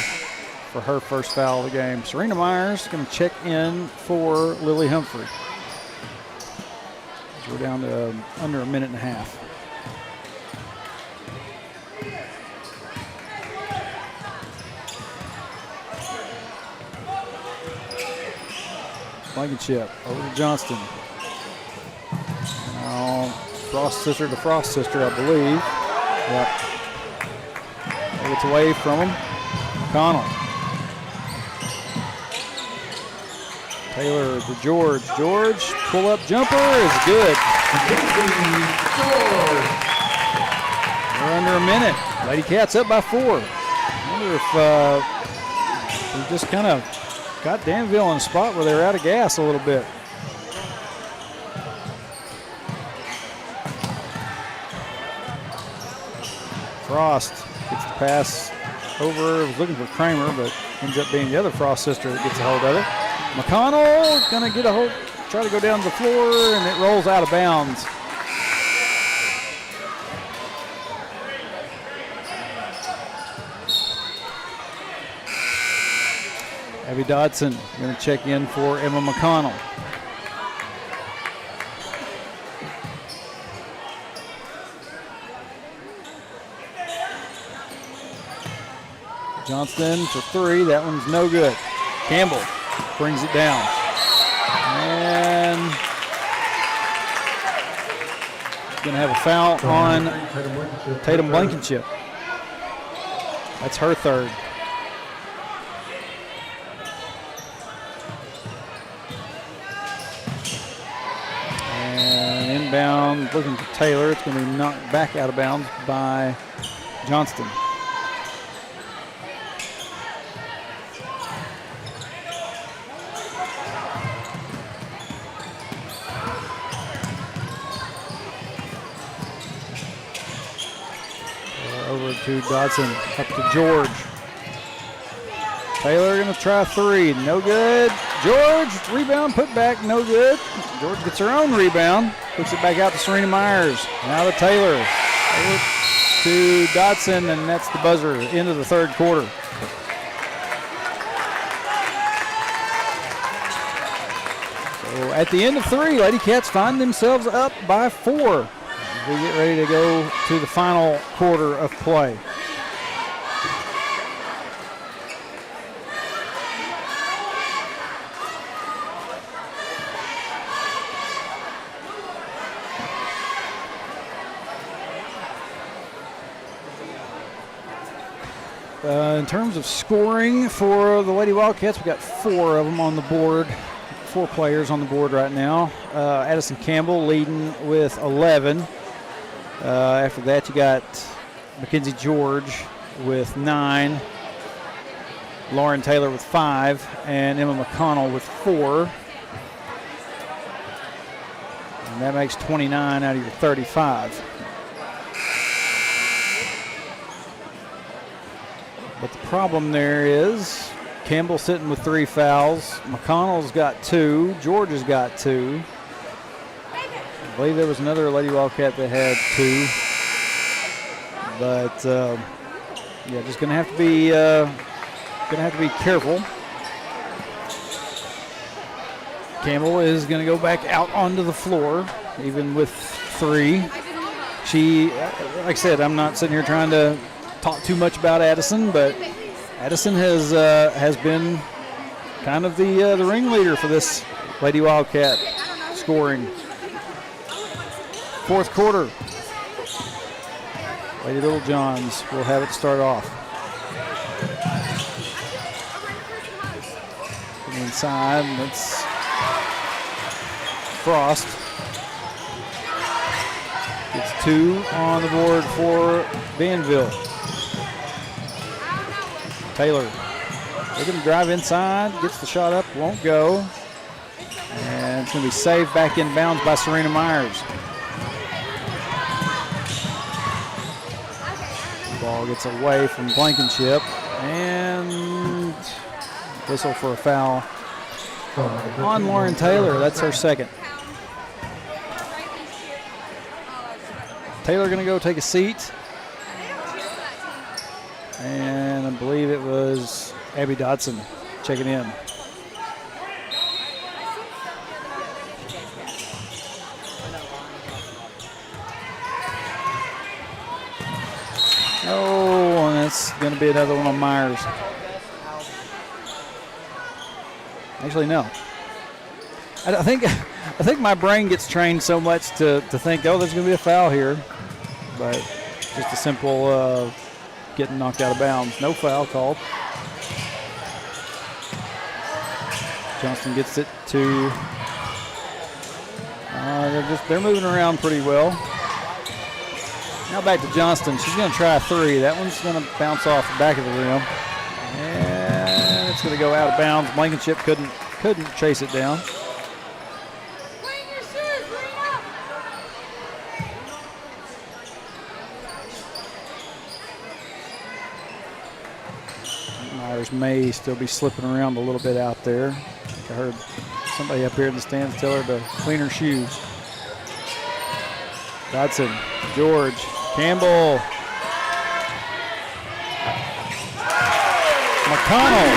for her first foul of the game. Serena Myers going to check in for Lily Humphrey. We're down to under a minute and a half. Blankenship over to Johnston. Now Frost sister to Frost sister, I believe. Yep. Gets away from him. Connell. Taylor to George. George, pull up jumper is good. We're under a minute. Lady Cats up by 4. I wonder if we just kind of got Danville in a spot where they were out of gas a little bit. Frost gets the pass over. Was looking for Kramer, but ends up being the other Frost sister that gets a hold of it. McConnell gonna get a hold, try to go down to the floor, and it rolls out of bounds. Abby Dodson gonna check in for Emma McConnell. Johnston for 3, that one's no good. Campbell brings it down. And going to have a foul on Tatum Blankenship. That's her third. And inbound, looking for Taylor. It's going to be knocked back out of bounds by Johnston. Over to Dodson, up to George. Taylor going to try three, no good. George, rebound, put back, no good. George gets her own rebound, puts it back out to Serena Myers. Now to Taylor, over to Dodson, and that's the buzzer, end of the third quarter. So at the end of three, Lady Cats find themselves up by 4. We get ready to go to the final quarter of play. In terms of scoring for the Lady Wildcats, we got 4 of them on the board. 4 players on the board right now. Addison Campbell leading with 11. After that, you got Mackenzie George with 9, Lauren Taylor with 5, and Emma McConnell with 4. And that makes 29 out of your 35. But the problem there is Campbell sitting with 3 fouls. McConnell's got 2. George has got 2. I believe there was another Lady Wildcat that had 2, but yeah, just gonna have to be careful. Campbell is gonna go back out onto the floor, even with 3. She, like I said, I'm not sitting here trying to talk too much about Addison, but Addison has been kind of the ringleader for this Lady Wildcat scoring. Fourth quarter. Lady Little Johns will have it start off. Inside, that's Frost. Gets 2 on the board for Danville. Taylor looking to drive inside, gets the shot up, won't go. And it's going to be saved back in bounds by Serena Myers. Ball gets away from Blankenship, and whistle for a foul on Lauren Taylor. That's her second. Taylor going to go take a seat, and I believe it was Abby Dodson checking in. Oh, and that's going to be another one on Myers. Actually, no. I think my brain gets trained so much to think, oh, there's going to be a foul here, but just a simple getting knocked out of bounds. No foul called. Johnston gets it to. They're moving around pretty well. Now back to Johnston. She's going to try a 3. That one's going to bounce off the back of the rim. And it's going to go out of bounds. Blankenship couldn't chase it down. Myers may still be slipping around a little bit out there. I heard somebody up here in the stands tell her to clean her shoes. Dodson, George, Campbell, McConnell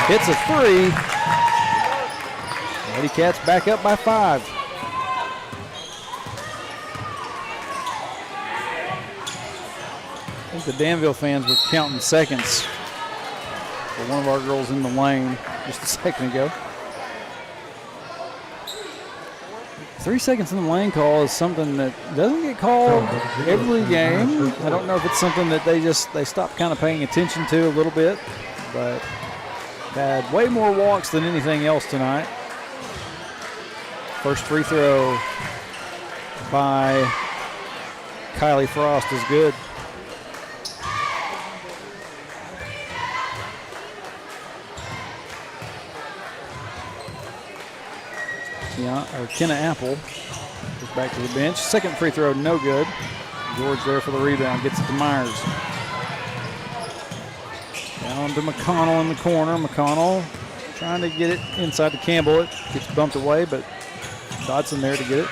hits a 3. Lady Cats back up by 5. I think the Danville fans were counting seconds for one of our girls in the lane just a second ago. 3 seconds in the lane call is something that doesn't get called every game. I don't know if it's something that they stopped kind of paying attention to a little bit, but had way more walks than anything else tonight. First free throw by Kylie Frost is good. Kenna Apple goes back to the bench. Second free throw, no good. George there for the rebound, gets it to Myers. Down to McConnell in the corner. McConnell trying to get it inside to Campbell. It gets bumped away, but Dodson there to get it.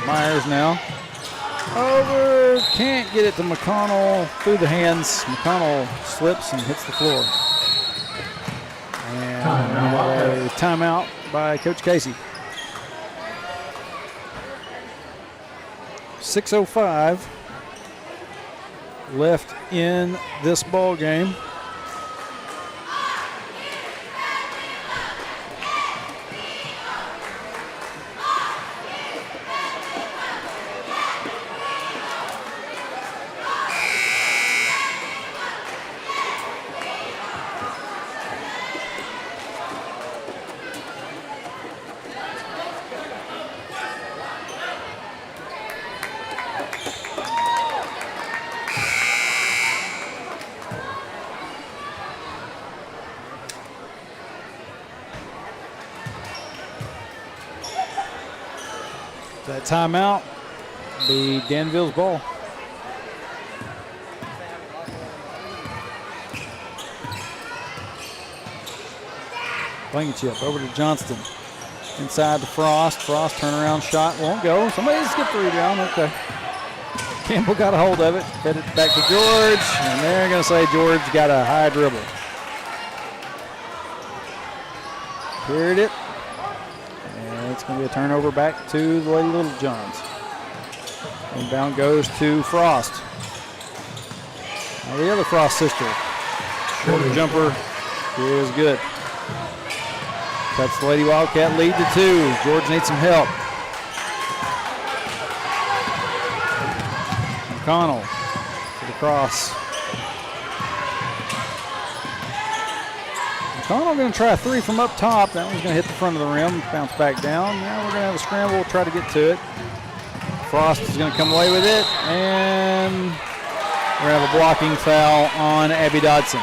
Myers now. Over, can't get it to McConnell through the hands. McConnell slips and hits the floor. And a timeout by Coach Casey. 6:05 left in this ball game. That timeout be Danville's ball. Blankenship over to Johnston. Inside to Frost. Frost turnaround shot won't go. Somebody skipped the rebound. Okay. Campbell got a hold of it. Fed it back to George. And they're going to say George got a high dribble. Cleared it. It's going to be a turnover back to the Lady Little Johns. Inbound goes to Frost. Now the other Frost sister. Short jumper is good. Cuts the Lady Wildcat lead to 2. George needs some help. McConnell to the cross. McConnell going to try a 3 from up top. That one's going to hit the front of the rim, bounce back down. Now we're going to have a scramble, we'll try to get to it. Frost is going to come away with it, and we're going to have a blocking foul on Abby Dodson.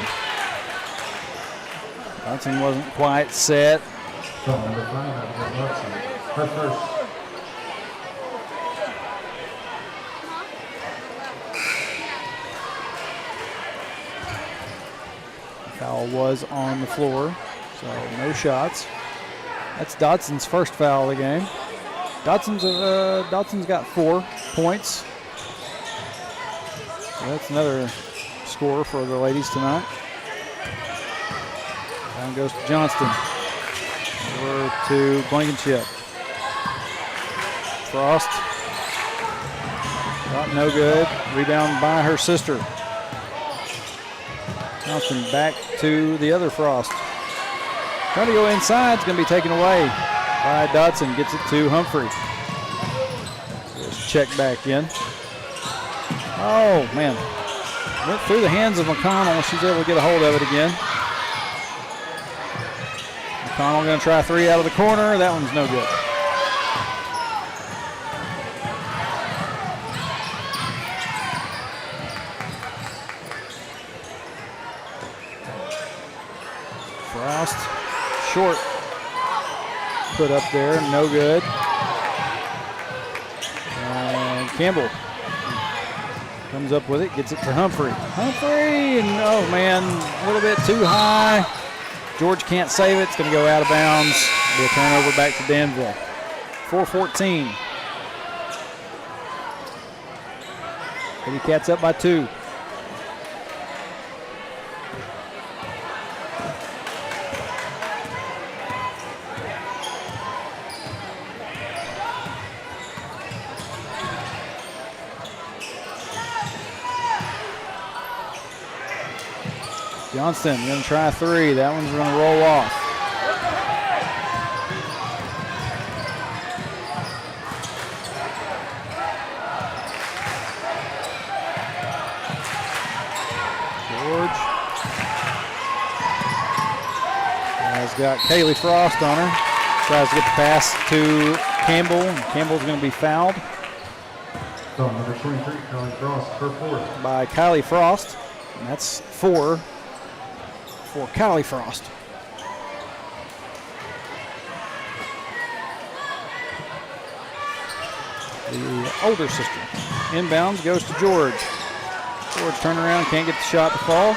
Dodson wasn't quite set. Number 5, Dodson. Her first. Foul was on the floor, so no shots. That's Dodson's first foul of the game. Dodson's got 4 points. So that's another score for the ladies tonight. Down goes to Johnston. Over to Blankenship. Frost. Shot no good. Rebound by her sister. Johnston back to the other Frost. Trying to go inside, it's going to be taken away by Dodson. Gets it to Humphrey. Just check back in. Oh, man. Went through the hands of McConnell. She's able to get a hold of it again. McConnell going to try 3 out of the corner. That one's no good. Frost, short, put up there, no good. And Campbell comes up with it, gets it to Humphrey. Humphrey, and oh man, a little bit too high. George can't save it, it's gonna go out of bounds. It'll be a turnover back to Danville. 4-14. Lady Cats up by 2. Johnston going to try 3. That one's going to roll off. has got Kaylee Frost on her. Tries to get the pass to Campbell. Campbell's going to be fouled. So number 23, Kylie Frost, her fourth. By Kylie Frost. And that's 4 for Kylie Frost. The older sister. Inbounds goes to George. George turn around, can't get the shot to fall.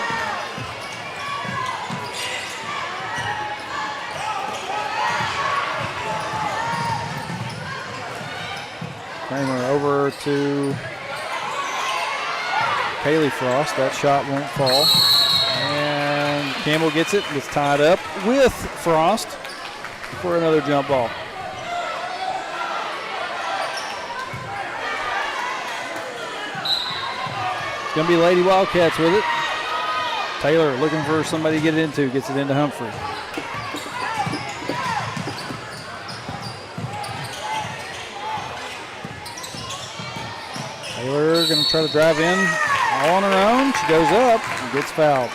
Kramer over to Kaylee Frost. That shot won't fall. And Campbell gets it, gets tied up with Frost for another jump ball. It's going to be Lady Wildcats with it. Taylor looking for somebody to get it into, gets it into Humphrey. Taylor going to try to drive in all on her own. She goes up and gets fouled.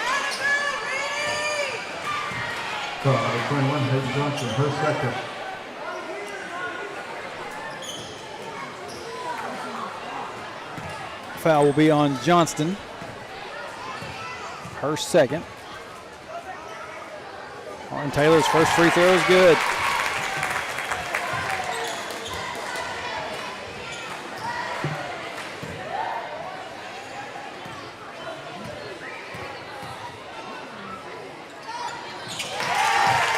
So number 21, Hayden Johnson, her second. Foul will be on Johnston. Her second. Lauren Taylor's first free throw is good.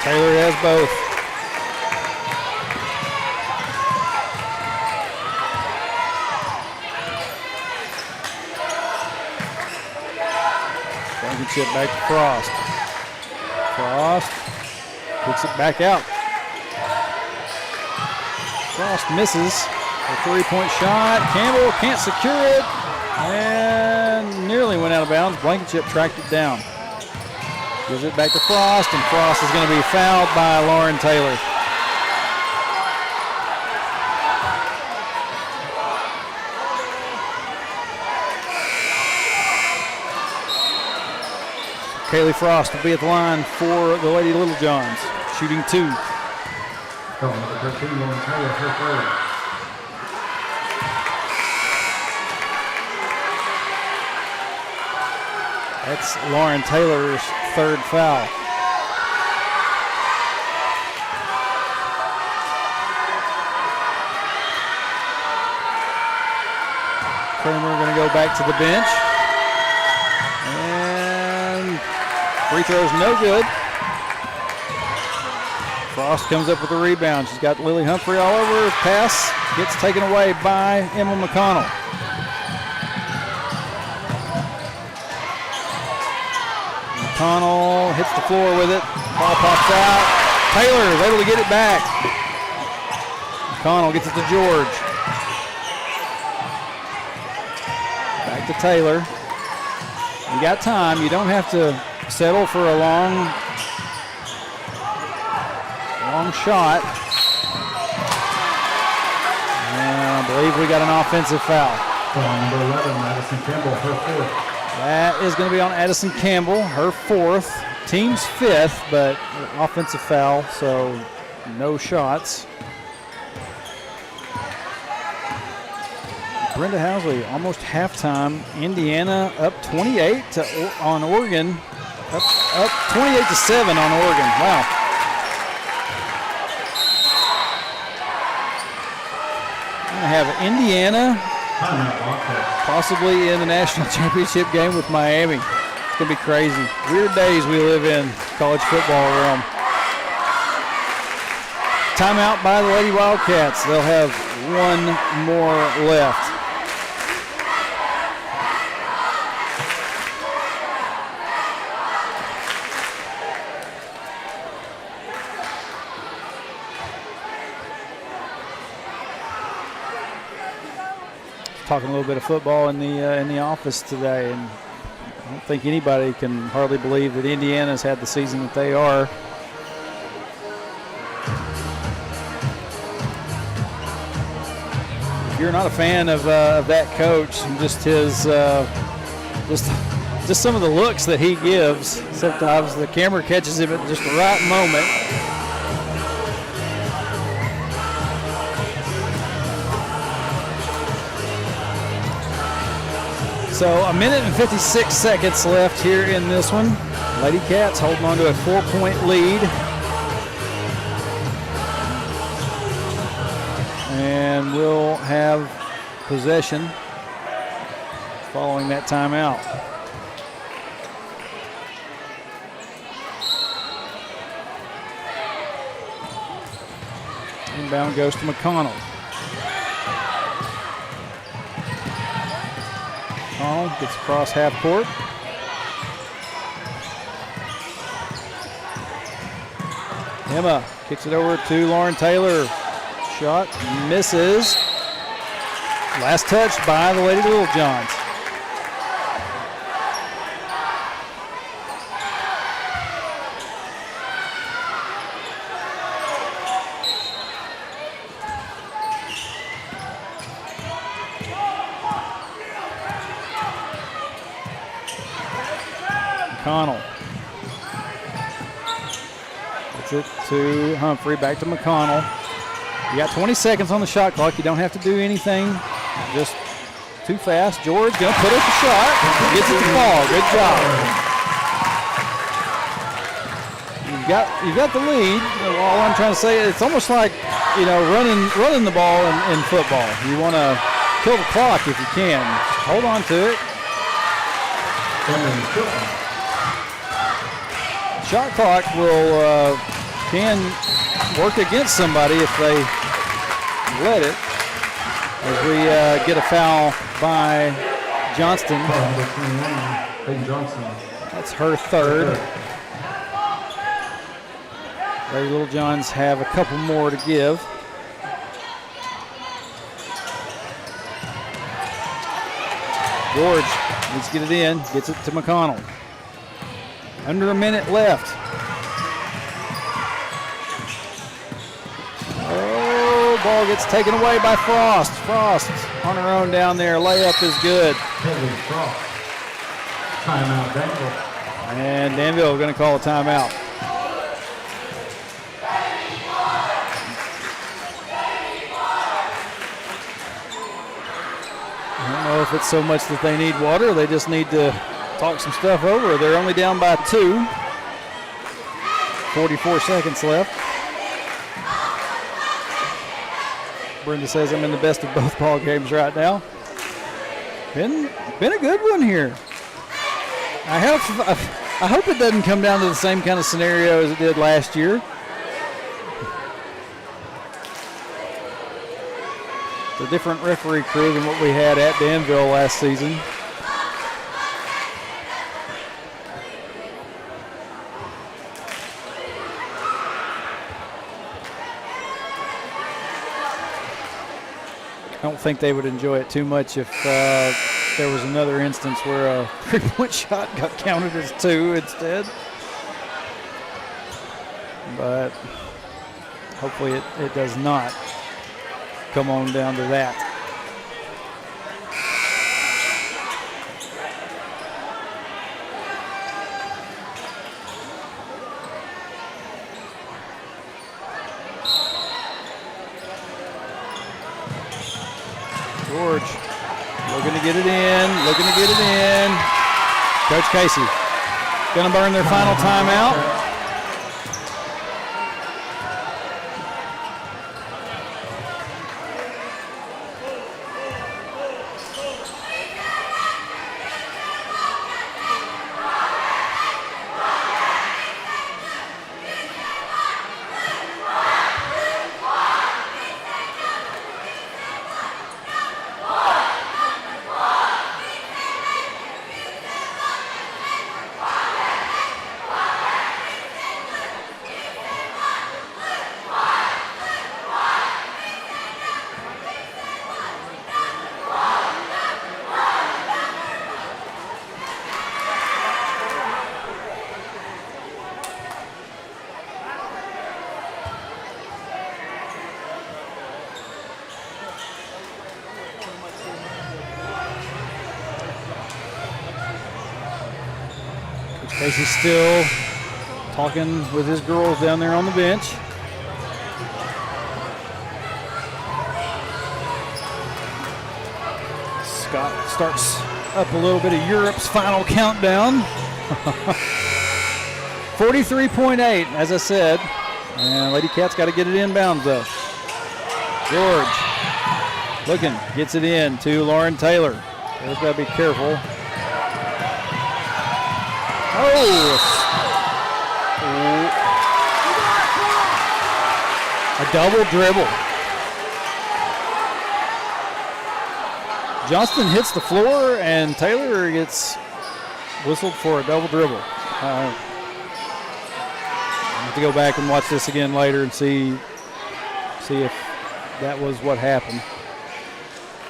Taylor has both. Championship back to Frost. Frost kicks it back out. Frost misses a three-point shot. Campbell can't secure it and nearly went out of bounds. Blankenship tracked it down. Gives it back to Frost, and Frost is going to be fouled by Lauren Taylor. Kaylee Frost will be at the line for the Lady Little Johns, shooting 2. Number 13, Lauren Taylor, her third. That's Lauren Taylor's third foul. Kramer going to go back to the bench. And free throw's no good. Frost comes up with a rebound. She's got Lily Humphrey all over her. Pass gets taken away by Emma McConnell. McConnell hits the floor with it. Ball pops out. Taylor is able to get it back. McConnell gets it to George. Back to Taylor. You got time. You don't have to settle for a long shot. And I believe we got an offensive foul. Number 11, Madison Campbell, her fourth. That is going to be on Addison Campbell, her fourth. Team's fifth, but offensive foul, so no shots. Brenda Housley, almost halftime. Indiana up 28 on Oregon. Up 28-7 on Oregon. Wow. We're going to have Indiana possibly in the national championship game with Miami. It's going to be crazy. Weird days we live in, college football realm. Timeout by the Lady Wildcats. They'll have one more left. Talking a little bit of football in the office today, and I don't think anybody can hardly believe that Indiana's had the season that they are. If you're not a fan of that coach and just his just some of the looks that he gives. Sometimes the camera catches him at just the right moment. So a minute and 56 seconds left here in this one. Lady Cats holding on to a 4-point lead. And we'll have possession following that timeout. Inbound goes to McConnell. McConnell gets across half court. Emma kicks it over to Lauren Taylor. Shot misses. Last touch by the Lady Littlejohns. McConnell. Gets it to Humphrey, back to McConnell. You got 20 seconds on the shot clock. You don't have to do anything just too fast. George gonna put up the shot. Gets it to fall. Good job. You've got the lead. All I'm trying to say, it's almost like, you know, running the ball in football. You want to kill the clock if you can. Just hold on to it. Shot clock can work against somebody if they let it. As we get a foul by Johnston. That's her third. Lady Littlejohns have a couple more to give. George needs to get it in, gets it to McConnell. Under a minute left. Oh, ball gets taken away by Frost. Frost on her own down there. Layup is good. Timeout, Danville. And Danville going to call a timeout. I don't know if it's so much that they need water, they just need to talk some stuff over. They're only down by 2. 44 seconds left. Brenda says I'm in the best of both ball games right now. Been a good one here. I hope it doesn't come down to the same kind of scenario as it did last year. It's a different referee crew than what we had at Danville last season. I don't think they would enjoy it too much if there was another instance where a three-point shot got counted as 2 instead. But hopefully it does not come on down to that. George looking to get it in, Coach Casey gonna burn their final timeout. Casey's still talking with his girls down there on the bench. Scott starts up a little bit of Europe's final countdown. 43.8, as I said. And Lady Cat's got to get it inbounds, though. George looking, gets it in to Lauren Taylor. Taylor's got to be careful. A double dribble. Johnston hits the floor, and Taylor gets whistled for a double dribble. I have to go back and watch this again later and see if that was what happened.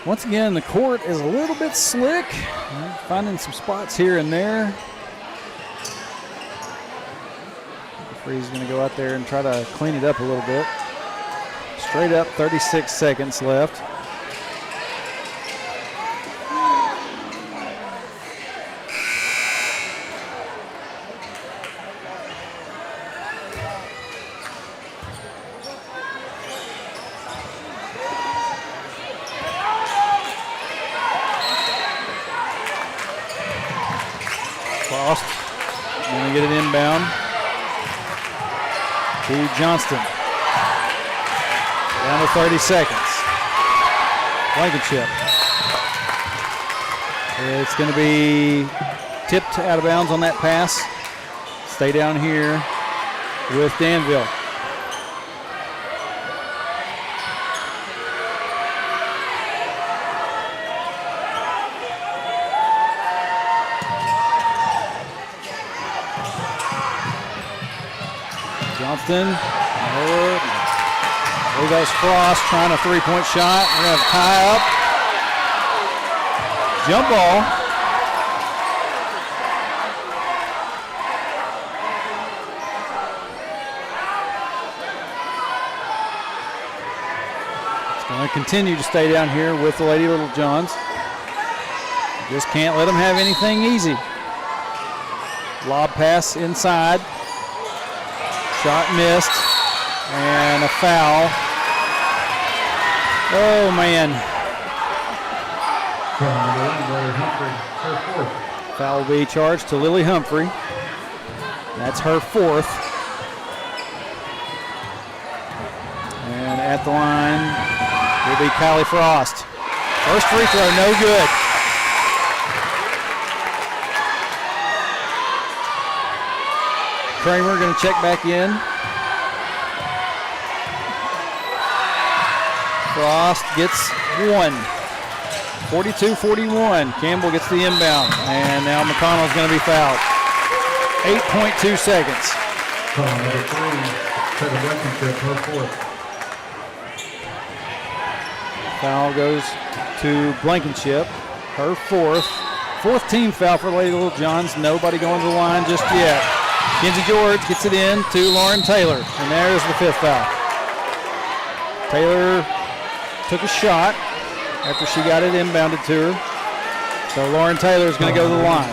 Once again, the court is a little bit slick. Finding some spots here and there. Referee's going to go out there and try to clean it up a little bit. Straight up, 36 seconds left. Frost going to get it inbound to Johnston. Down to 30 seconds. Blankenship. It's going to be tipped out of bounds on that pass. Stay down here with Danville. Johnston. There goes Frost trying a three-point shot. We're going to have tie up. Jump ball. It's going to continue to stay down here with the Lady Little Johns. Just can't let them have anything easy. Lob pass inside. Shot missed. And a foul. Oh, man. Foul will be charged to Lily Humphrey. That's her fourth. And at the line will be Kylie Frost. First free throw, no good. Kramer going to check back in. Frost gets one. 42-41. Campbell gets the inbound. And now McConnell's going to be fouled. 8.2 seconds. Foul goes to Blankenship. Her fourth team foul for Lady Little Johns. Nobody going to the line just yet. Kenzie George gets it in to Lauren Taylor. And there's the fifth foul. Taylor took a shot after she got it inbounded to her. So Lauren Taylor is going to go to the line.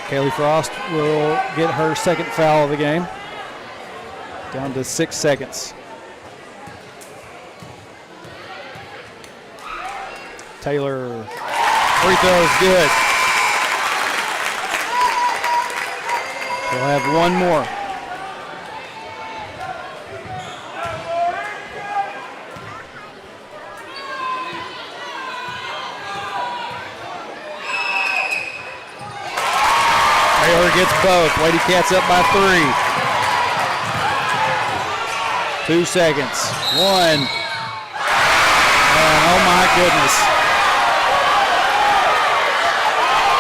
Kaylee Frost will get her second foul of the game. Down to 6 seconds. Taylor, free throw is good. We'll have one more. Taylor gets both. Lady Cats up by 3. 2 seconds. 1. And oh my goodness.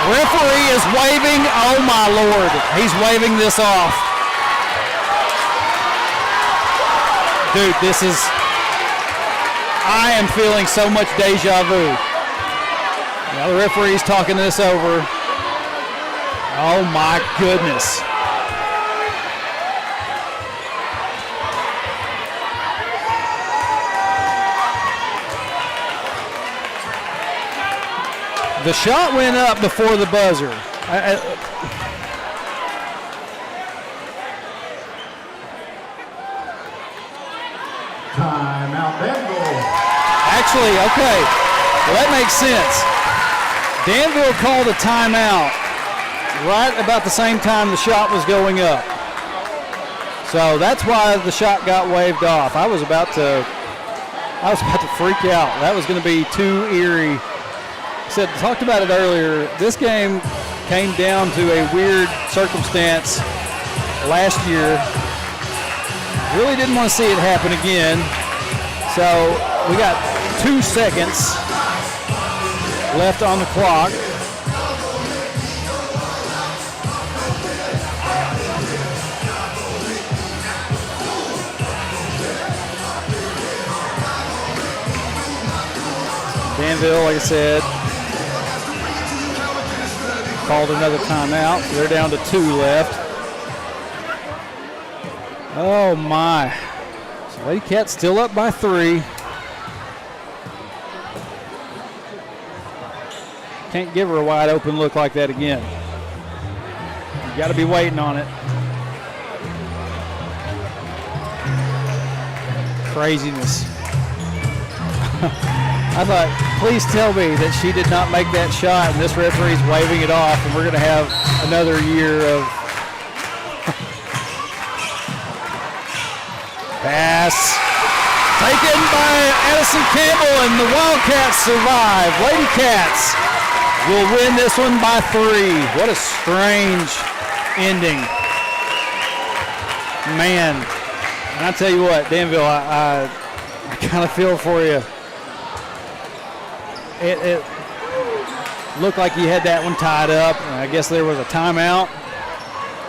Referee is waving, oh my Lord, he's waving this off. Dude, I am feeling so much deja vu. Now the referee's talking this over. Oh my goodness. The shot went up before the buzzer. Timeout, Danville. Actually, okay, well, that makes sense. Danville called a timeout right about the same time the shot was going up. So that's why the shot got waved off. I was about to freak out. That was going to be too eerie. Talked about it earlier. This game came down to a weird circumstance last year. Really didn't want to see it happen again. So we got 2 seconds left on the clock. Danville, like I said, called another timeout. So they're down to 2 left. Oh my. So Lady Cat's still up by 3. Can't give her a wide open look like that again. You got to be waiting on it. Craziness. I thought, please tell me that she did not make that shot and this referee's waving it off and we're going to have another year of pass taken by Addison Campbell, and the Wildcats survive. Lady Cats will win this one by 3. What a strange ending. Man, and I tell you what, Danville, I kind of feel for you. It looked like you had that one tied up. I guess there was a timeout.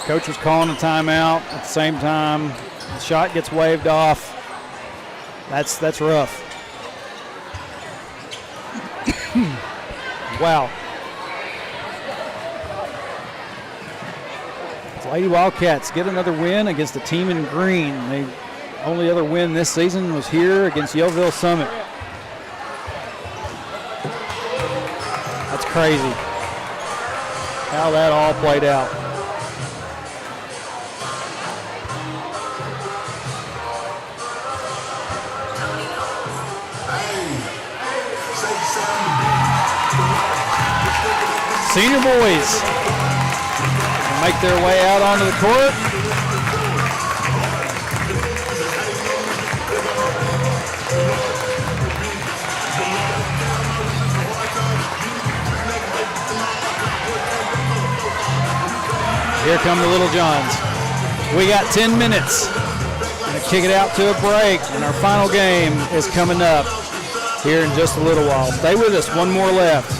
Coach was calling a timeout at the same time. The shot gets waved off. That's rough. Wow. The Lady Wildcats get another win against the team in green. The only other win this season was here against Yellville Summit. That's crazy how that all played out. Senior boys make their way out onto the court. Here come the Little Johns. We got 10 minutes. Gonna kick it out to a break, and our final game is coming up here in just a little while. Stay with us, one more left.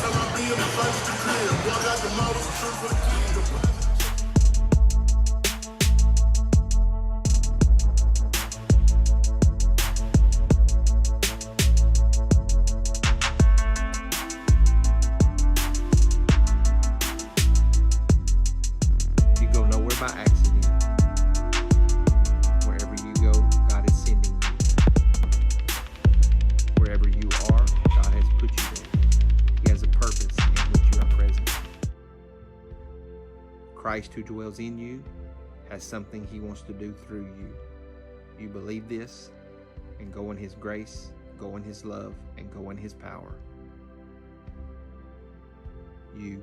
Christ who dwells in you has something he wants to do through you. You believe this, and go in his grace, go in his love, and go in his power. You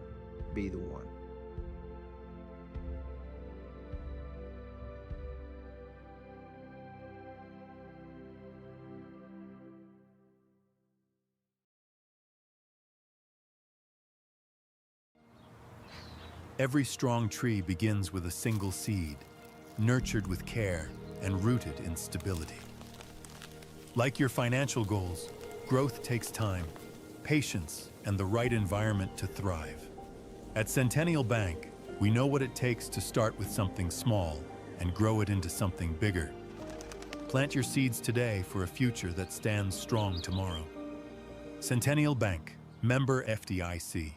be the one. Every strong tree begins with a single seed, nurtured with care and rooted in stability. Like your financial goals, growth takes time, patience, and the right environment to thrive. At Centennial Bank, we know what it takes to start with something small and grow it into something bigger. Plant your seeds today for a future that stands strong tomorrow. Centennial Bank, member FDIC.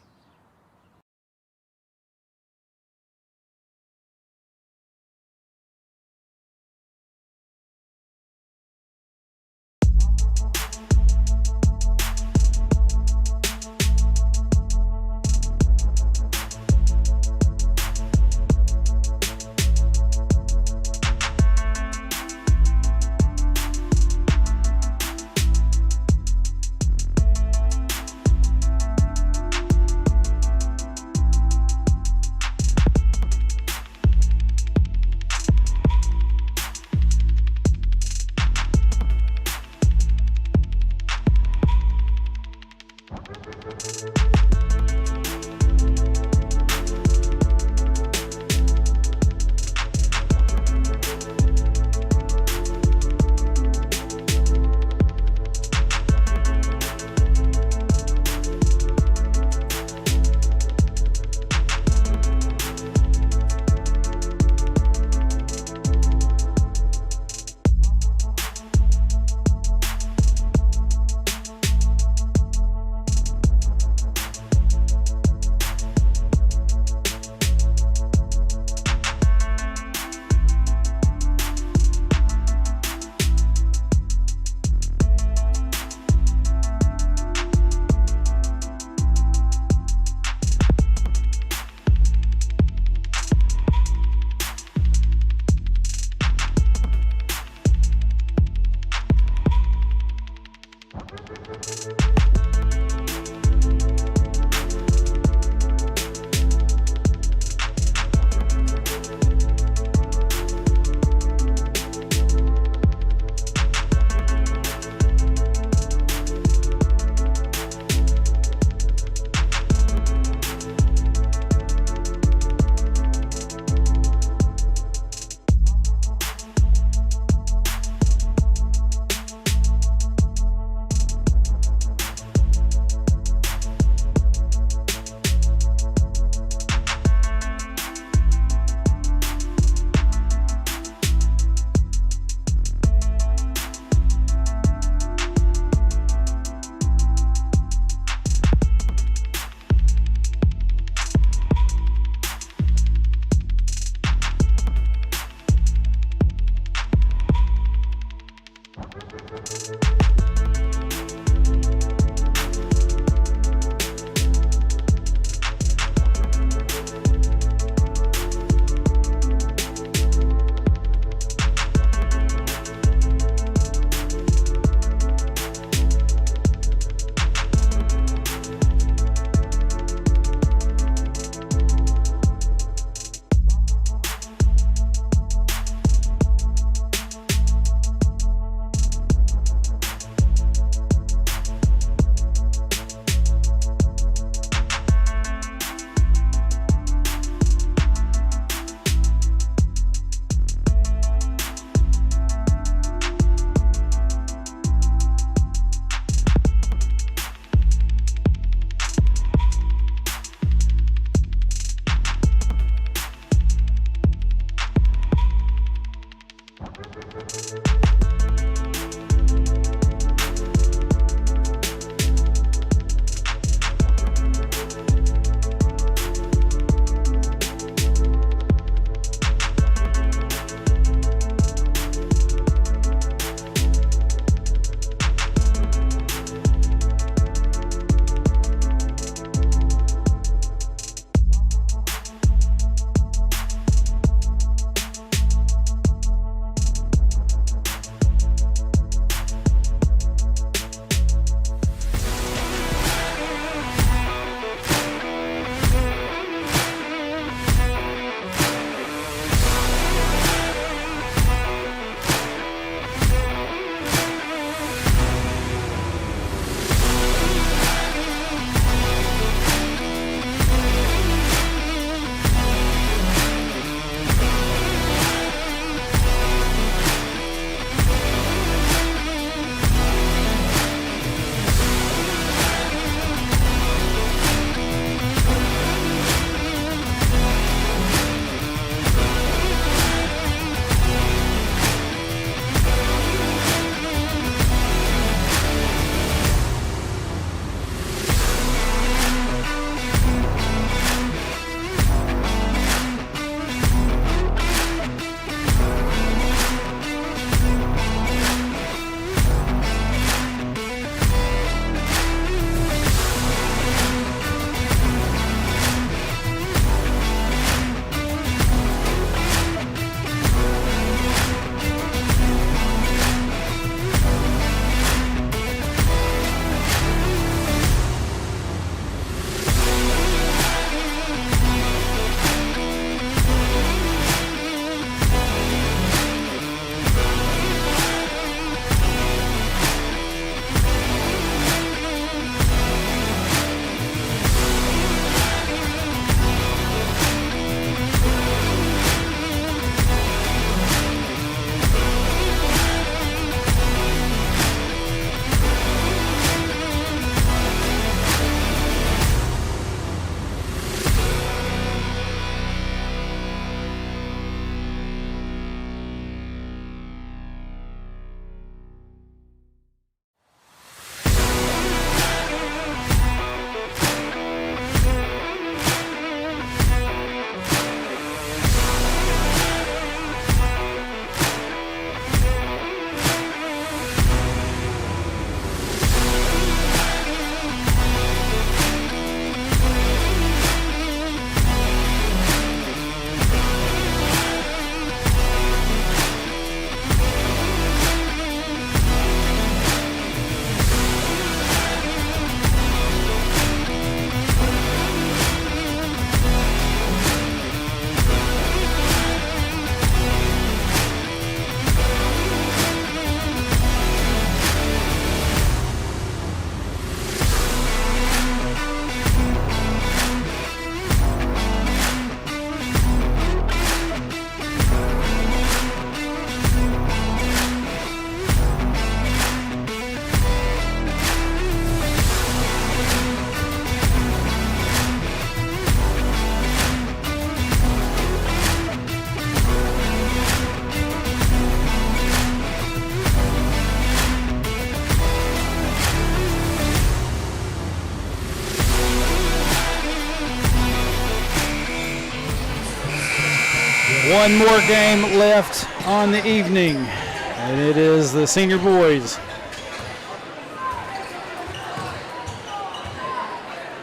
One more game left on the evening, and it is the senior boys.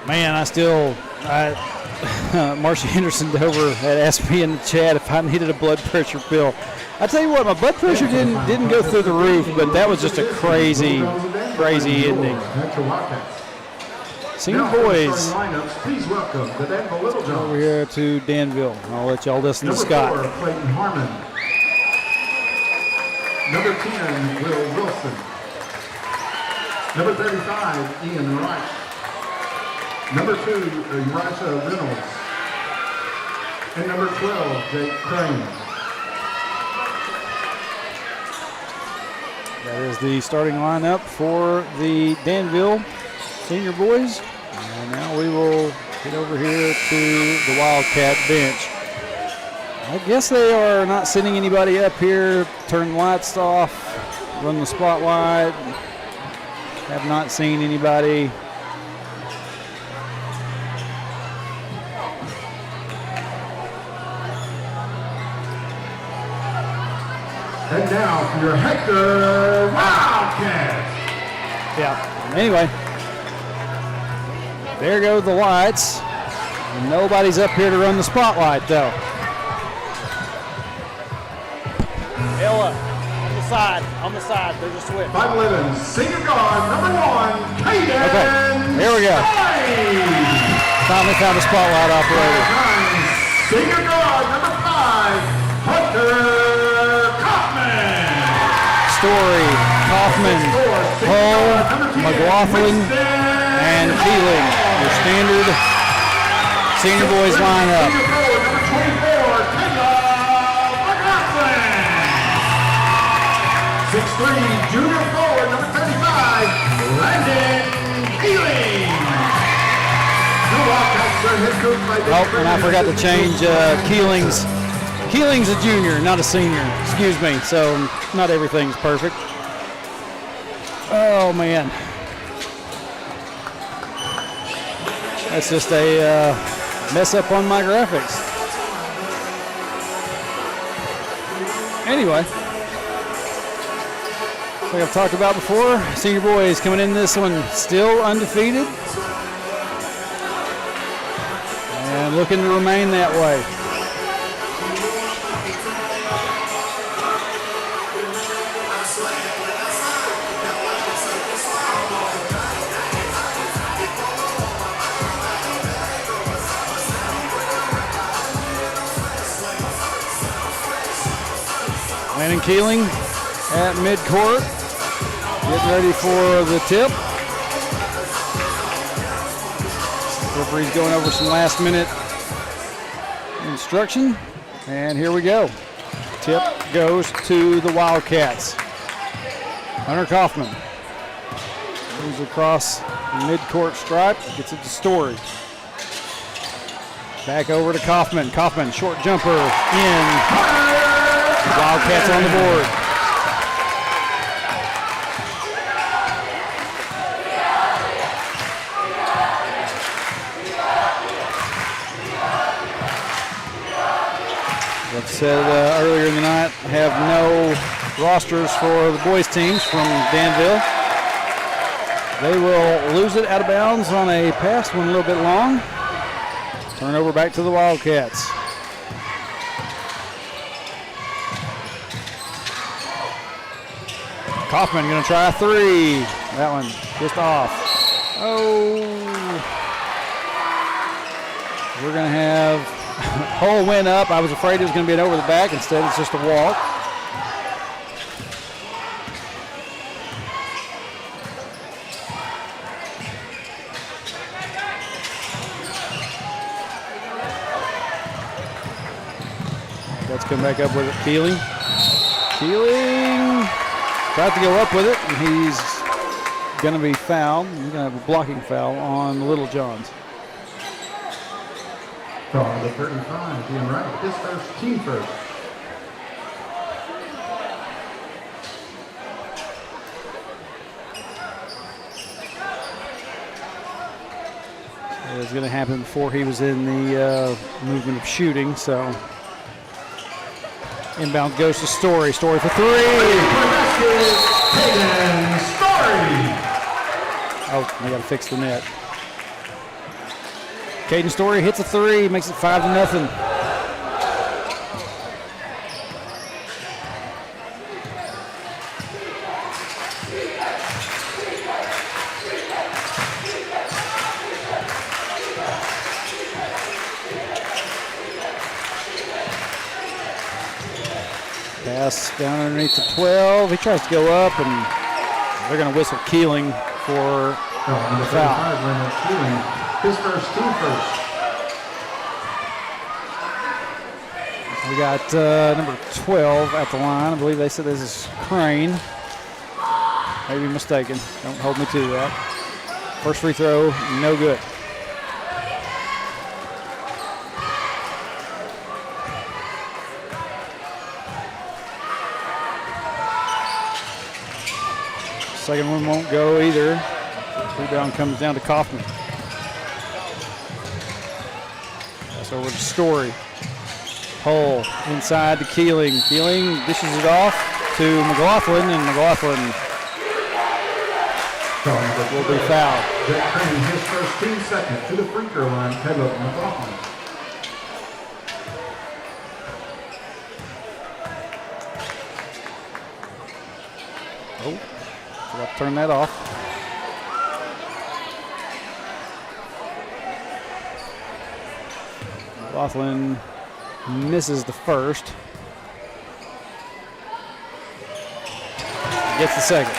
Man, Marcia Henderson Dover had asked me in the chat if I needed a blood pressure pill. I tell you what, my blood pressure didn't go through the roof, but that was just a crazy ending. Senior boys. Please welcome the Danville Little Johns. Over here to Danville. I'll let y'all listen to Scott. Number 4, Clayton Harmon. Number 10, Will Wilson. Number 35, Ian Wright. Number 2, Uriah Reynolds. And number 12, Jake Crane. That is the starting lineup for the Danville senior boys. And now we will get over here to the Wildcat bench. I guess they are not sending anybody up here. Turn the lights off, run the spotlight. Have not seen anybody. And now for your Hector Wildcat. Yeah, anyway. There go the lights. And nobody's up here to run the spotlight, though. Ella, on the side, there's a switch. 5'11", senior guard, number 1, Caden. Okay, here we go. Finally found a spotlight operator. Senior guard, number 5, Hunter Kaufman. Story, Kaufman, Hull, McLaughlin, and Keeling. Your standard senior boys lineup. Senior forward, number 24, Kenya McLaughlin. 6'3", junior forward, number 35, Landon Keeling. The Wildcats are head coached by Oh, and I forgot to change Keeling's. Keeling's a junior, not a senior. Excuse me. So not everything's perfect. Oh man, that's just a mess up on my graphics. Anyway, like I've talked about before, senior boys coming in this one still undefeated and looking to remain that way. Landon Keeling at midcourt, getting ready for the tip. Referee's going over some last minute instruction, and here we go. Tip goes to the Wildcats. Hunter Kaufman moves across the midcourt stripe, gets it to Story. Back over to Kaufman. Kaufman, short jumper in. Wildcats on the board. Like I said earlier in the night, have no rosters for the boys teams from Danville. They will lose it out of bounds on a pass, one a little bit long. Turnover back to the Wildcats. Kaufman going to try a three. That one just off. Oh. We're going to have Hull went up. I was afraid it was going to be an over the back. Instead, it's just a walk. Let's come back up with it. Keeling. Keeling tried to go up with it, and he's going to be fouled. He's going to have a blocking foul on the Little Johns. Foul the 35, Ian Wright, his first, team first. It was going to happen before he was in the movement of shooting, so Inbound goes to Story. Story for 3. Hayden Story. Oh, they got to fix the net. Caden Story hits a 3, makes it 5-0. Pass down underneath the 12. He tries to go up, and they're going to whistle Keeling for the foul. Keeling, his first, team first. We got number 12 at the line. I believe they said this is Crane. Maybe mistaken. Don't hold me to that. First free throw, no good. Second one won't go either. Rebound comes down to Kaufman. That's over to Story. Hull inside to Keeling. Keeling dishes it off to McLaughlin, and McLaughlin will be fouled. Jack Crane, his first, team second, to the free throw line, Caleb McLaughlin. Oh, forgot to turn that off. McLaughlin misses the first. Gets the second.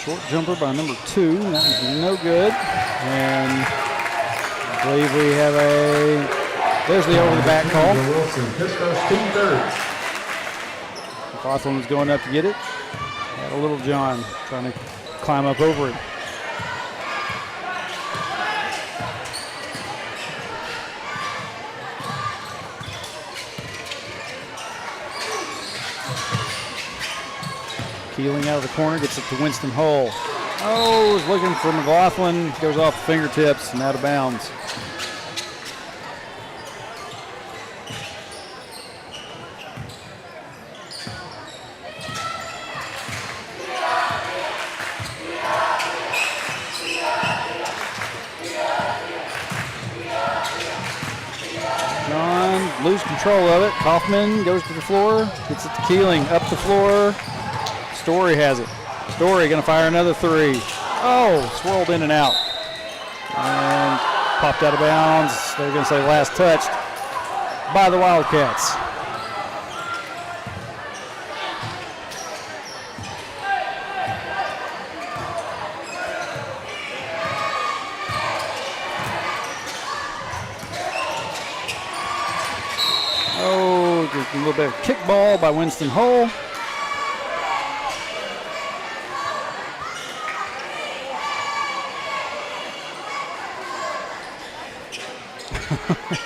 Short jumper by number 2. That was no good. And I believe we have there's the over the back call. Wilson, his first, team third. McLaughlin was going up to get it. Had a Little John trying to climb up over it. Keeling out of the corner, gets it to Winston Hull. Oh, is looking for McLaughlin. Goes off the fingertips and out of bounds. John lose control of it. Kaufman goes to the floor, gets it to Keeling, up the floor. Story has it. Story going to fire another 3. Oh, swirled in and out. And popped out of bounds. They're going to say last touched by the Wildcats. Oh, just a little bit of kickball by Winston Hull.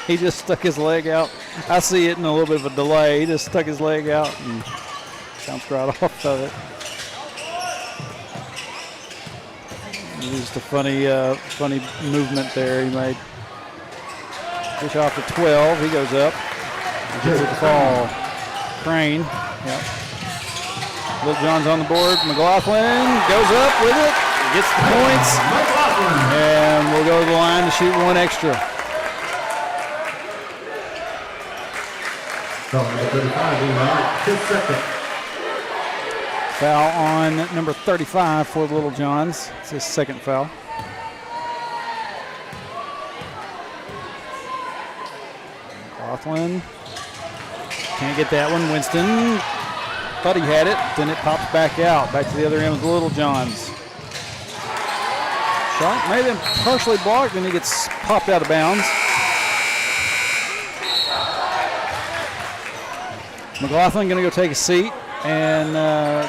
He just stuck his leg out. I see it in a little bit of a delay. He just stuck his leg out and bounced right off of it. Just a funny movement there he made. Push off to 12. He goes up. Gets it to fall. Crane. Yep. Little John's on the board. McLaughlin goes up with it. Gets the points. And we'll go to the line to shoot one extra. Foul on number 35 for the Little Johns. It's his second foul. McLaughlin can't get that one. Winston thought he had it, then it pops back out. Back to the other end of the Little Johns. Shot may have been partially blocked, then he gets popped out of bounds. McLaughlin going to go take a seat, and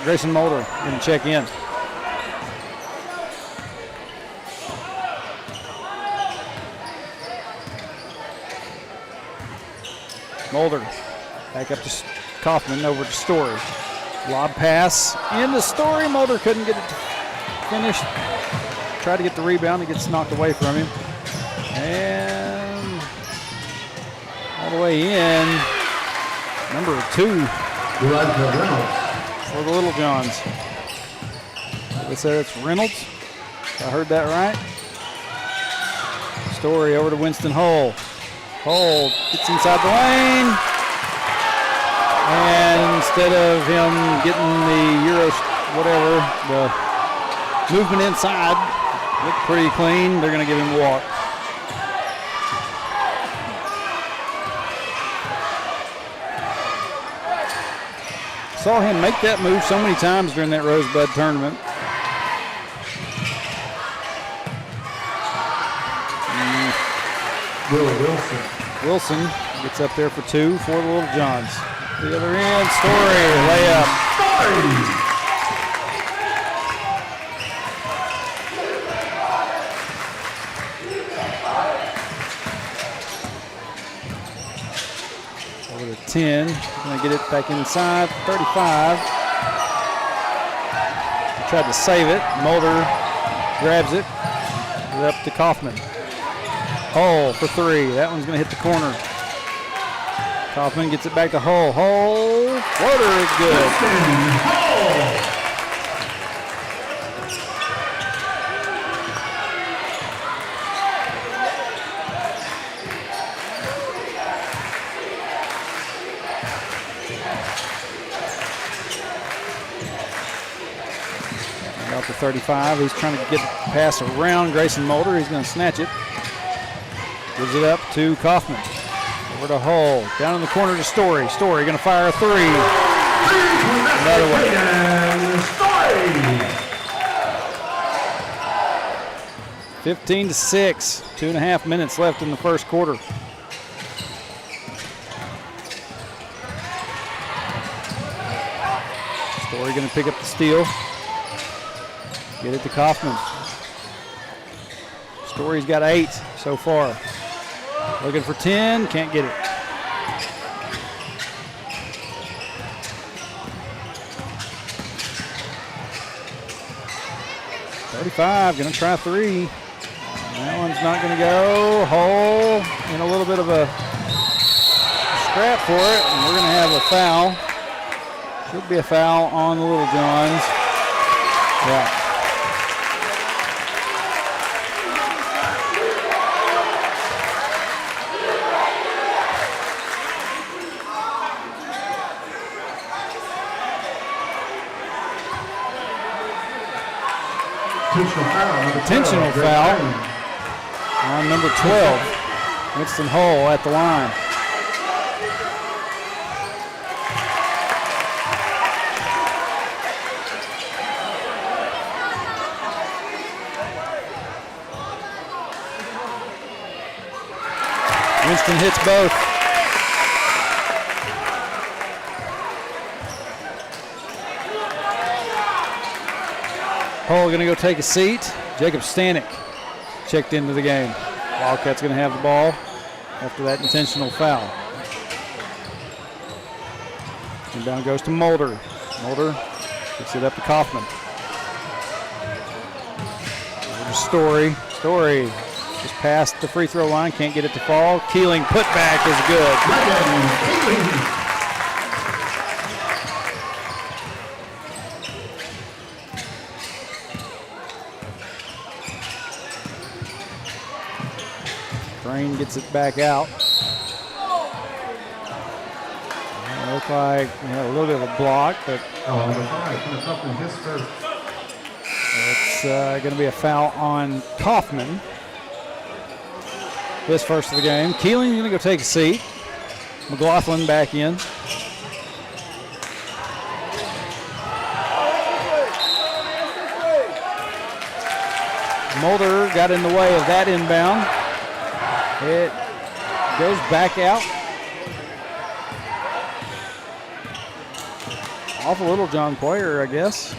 Grayson Mulder going to check in. Mulder back up to Kaufman, over to Story. Lob pass into Story. Mulder couldn't get it to finish. Tried to get the rebound. It gets knocked away from him. And all the way in, number 2 for the Little Johns. They said it's Reynolds. I heard that right. Story over to Winston Hull. Hull gets inside the lane. And instead of him getting the Euro, whatever, the movement inside, looked pretty clean, they're going to give him a walk. Saw him make that move so many times during that Rosebud tournament. Wilson gets up there for 2 for the Little Johns. The other end, Story, layup. Over to 10, going to get it back inside, 35. Tried to save it, Mulder grabs it, up to Kaufman. Hull for 3. That one's going to hit the corner. Kaufman gets it back to Hull. Hull floater is good. About the 35. He's trying to get the pass around Grayson Mulder. He's going to snatch it. Gives it up to Kaufman. Over to Hull. Down in the corner to Story. Story going to fire a 3. Another one. 15-6. 2.5 minutes left in the first quarter. Story going to pick up the steal. Get it to Kaufman. Story's got 8 so far. Looking for 10, can't get it. .35, gonna try 3. That one's not gonna go. Hull in a little bit of a scrap for it, and we're gonna have a foul. Should be a foul on the Little Johns. Yeah. Intentional foul on number 12, Winston Hull at the line. Winston hits both. Hull going to go take a seat. Jacob Stanek checked into the game. Wildcats going to have the ball after that intentional foul. And down goes to Mulder. Mulder picks it up to Kaufman. Over to Story. Story just past the free throw line, can't get it to fall. Keeling putback is good. Crane gets it back out. It looked like we had a little bit of a block, but it's going to be a foul on Kaufman. His first of the game. Keeling going to go take a seat. McLaughlin back in. Mulder got in the way of that inbound. It goes back out. Off a Little John player, I guess.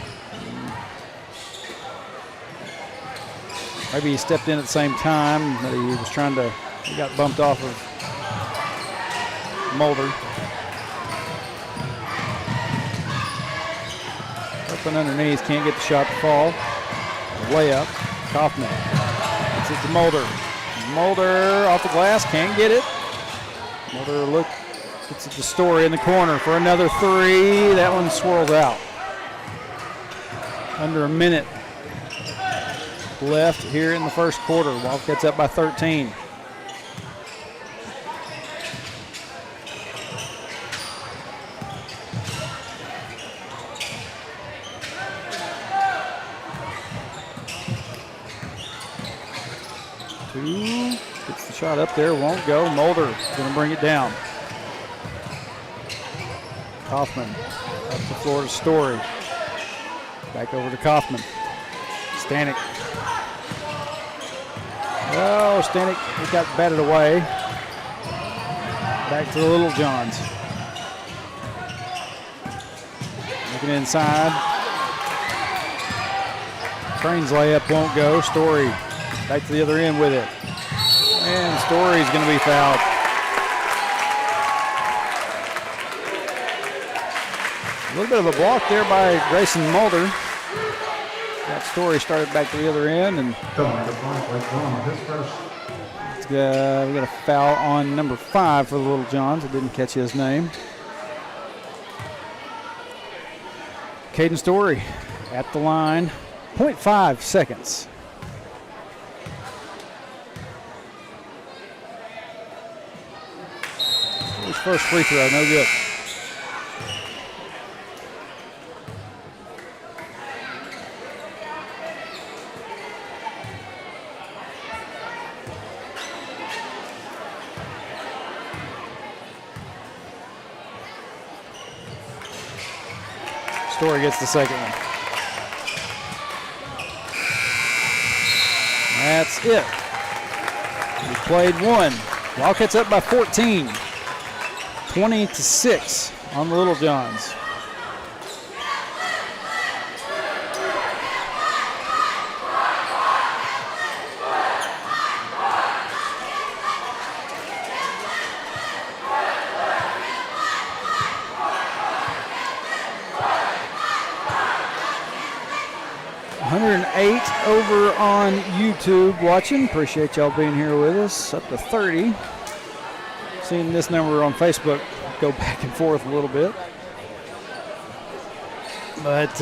Maybe he stepped in at the same time, but he was trying to, he got bumped off of Mulder. Up and underneath, can't get the shot to fall. Layup, Kaufman. Gets it to Mulder. Mulder off the glass, can't get it. Mulder gets it to Story in the corner for another three. That one swirls out. Under a minute left here in the first quarter. Wildcats up by 13. Gets the shot up there, won't go. Mulder going to bring it down. Kaufman up the floor to Story. Back over to Kaufman. Stanek. Oh, Stanek, he got batted away. Back to the Little Johns. Looking inside. Crane's layup won't go. Story back to the other end with it. And Story's going to be fouled. A little bit of a block there by Grayson Mulder. That Story started back to the other end, and we got a foul on number 5 for the Little Johns. I didn't catch his name. Caden Story at the line. 0.5 seconds. His first free throw, no good. Story gets the second one. That's it. We played one. Wildcats up by 14. 20-6 on the Little Johns. Over on YouTube watching. Appreciate y'all being here with us. Up to 30. Seeing this number on Facebook go back and forth a little bit. But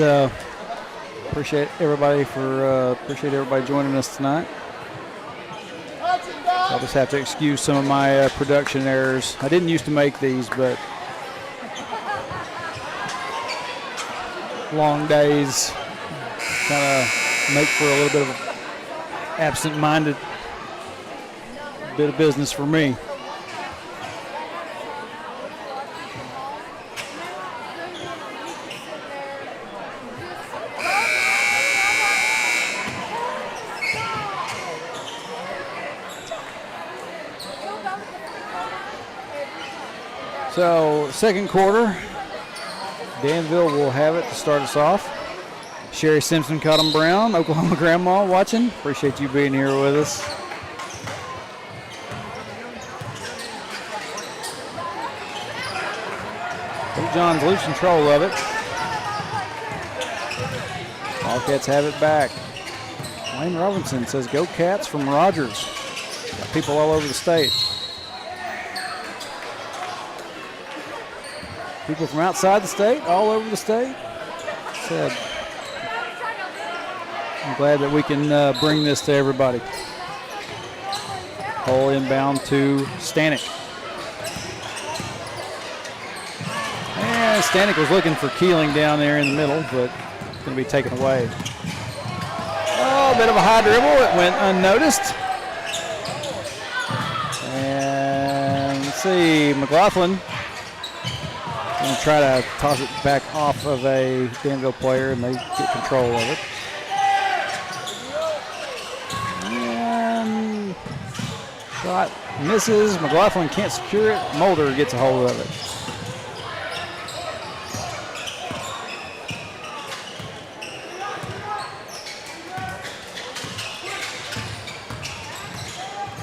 appreciate everybody joining us tonight. I'll just have to excuse some of my production errors. I didn't used to make these, but long days kind of make for a little bit of absent-minded bit of business for me. So, second quarter, Danville will have it to start us off. Sherry Simpson, Cotton Brown, Oklahoma Grandma watching. Appreciate you being here with us. Little John's lose control of it. Wildcats have it back. Wayne Robinson says, "Go Cats" from Rogers. Got people all over the state. People from outside the state, all over the state. Said, I'm glad that we can bring this to everybody. Ball inbound to Stanek. And Stanek was looking for Keeling down there in the middle, but it's going to be taken away. Oh, a bit of a high dribble. It went unnoticed. And let's see, McLaughlin going to try to toss it back off of a Danville player, and they get control of it. And shot misses. McLaughlin can't secure it. Mulder gets a hold of it.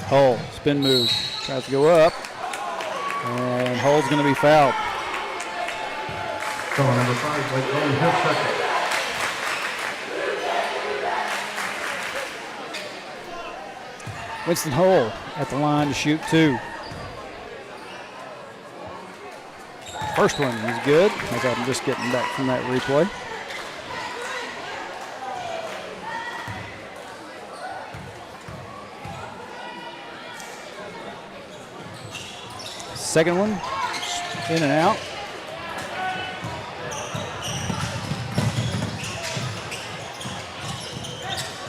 Hull, spin move. Tries to go up. And Hull's going to be fouled. Foul number 5, Blake Bowen, his second. Winston Hull at the line to shoot 2. First one is good, as I'm just getting back from that replay. Second one, in and out.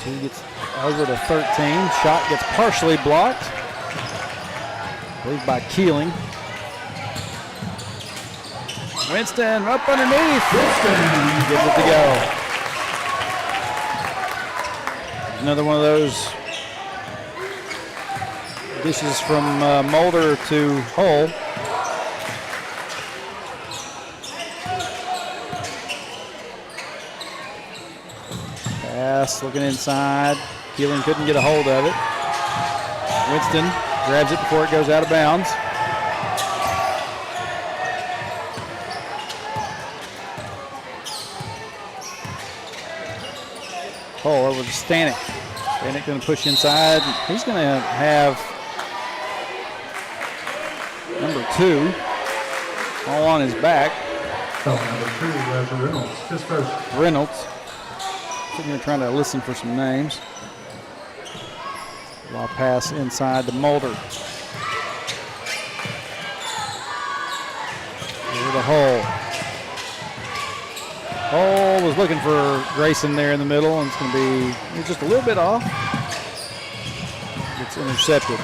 He gets over to 13. Shot gets partially blocked. I believe by Keeling. Winston up underneath. Gives it to go. Another one of those dishes from Mulder to Hull. Pass looking inside. Keeling couldn't get a hold of it. Winston grabs it before it goes out of bounds. Hull over to Stanek. Stanek going to push inside. He's going to have number 2 all on his back. Foul number 2, Reynolds, his first. Reynolds. Sitting here trying to listen for some names. Ball pass inside to Mulder. Over the Hull. Hull was looking for Grayson there in the middle, and it's going to be just a little bit off. It's intercepted.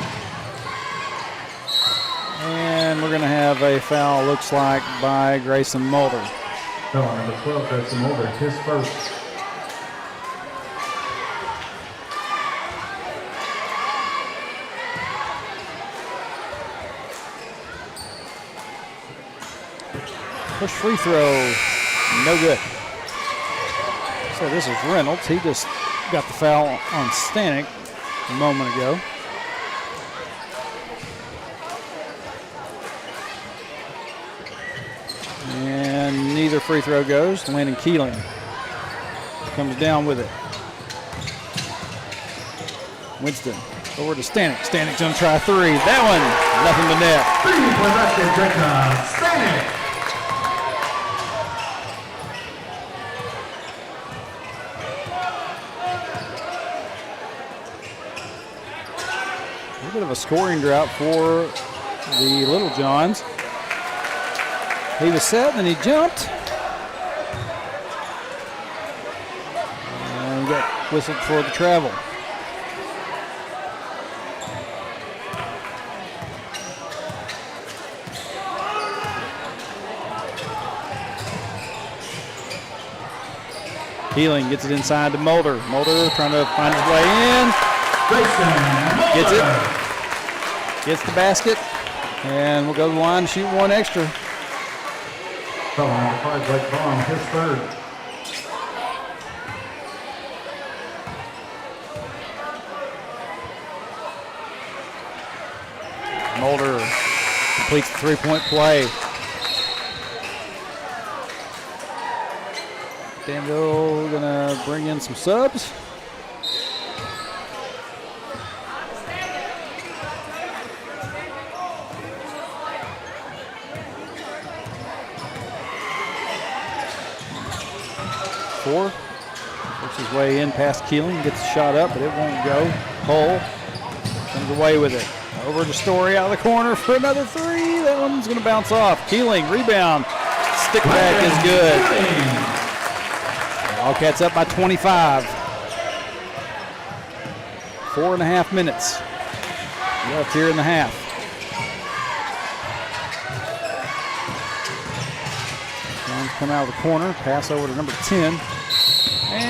And we're going to have a foul, looks like, by Grayson Mulder. Foul number 12, Grayson Mulder, his first. Push free throw, no good. So this is Reynolds. He just got the foul on Stanek a moment ago. And neither free throw goes. Landon Keeling comes down with it. Winston over to Stanek. Stanek's going to try 3. That one, nothing but net. 3 for Stanek. A bit of a scoring drought for the Little Johns. He was set, and he jumped. And got whistled for the travel. Keeling gets it inside to Mulder. Mulder trying to find his way in. Gets it. Gets the basket. And we'll go to the line to shoot 1 extra. Foul number 5, Blake Baum, his third. Mulder completes the 3-point play. Danville gonna bring in some subs. Four. Works his way in past Keeling, gets the shot up, but it won't go. Hull comes away with it. Over to Story out of the corner for another 3. That one's going to bounce off. Keeling, rebound. Stick back is good. Wildcats up by 25. 4.5 minutes left here in the half. Johns come out of the corner, pass over to number 10. And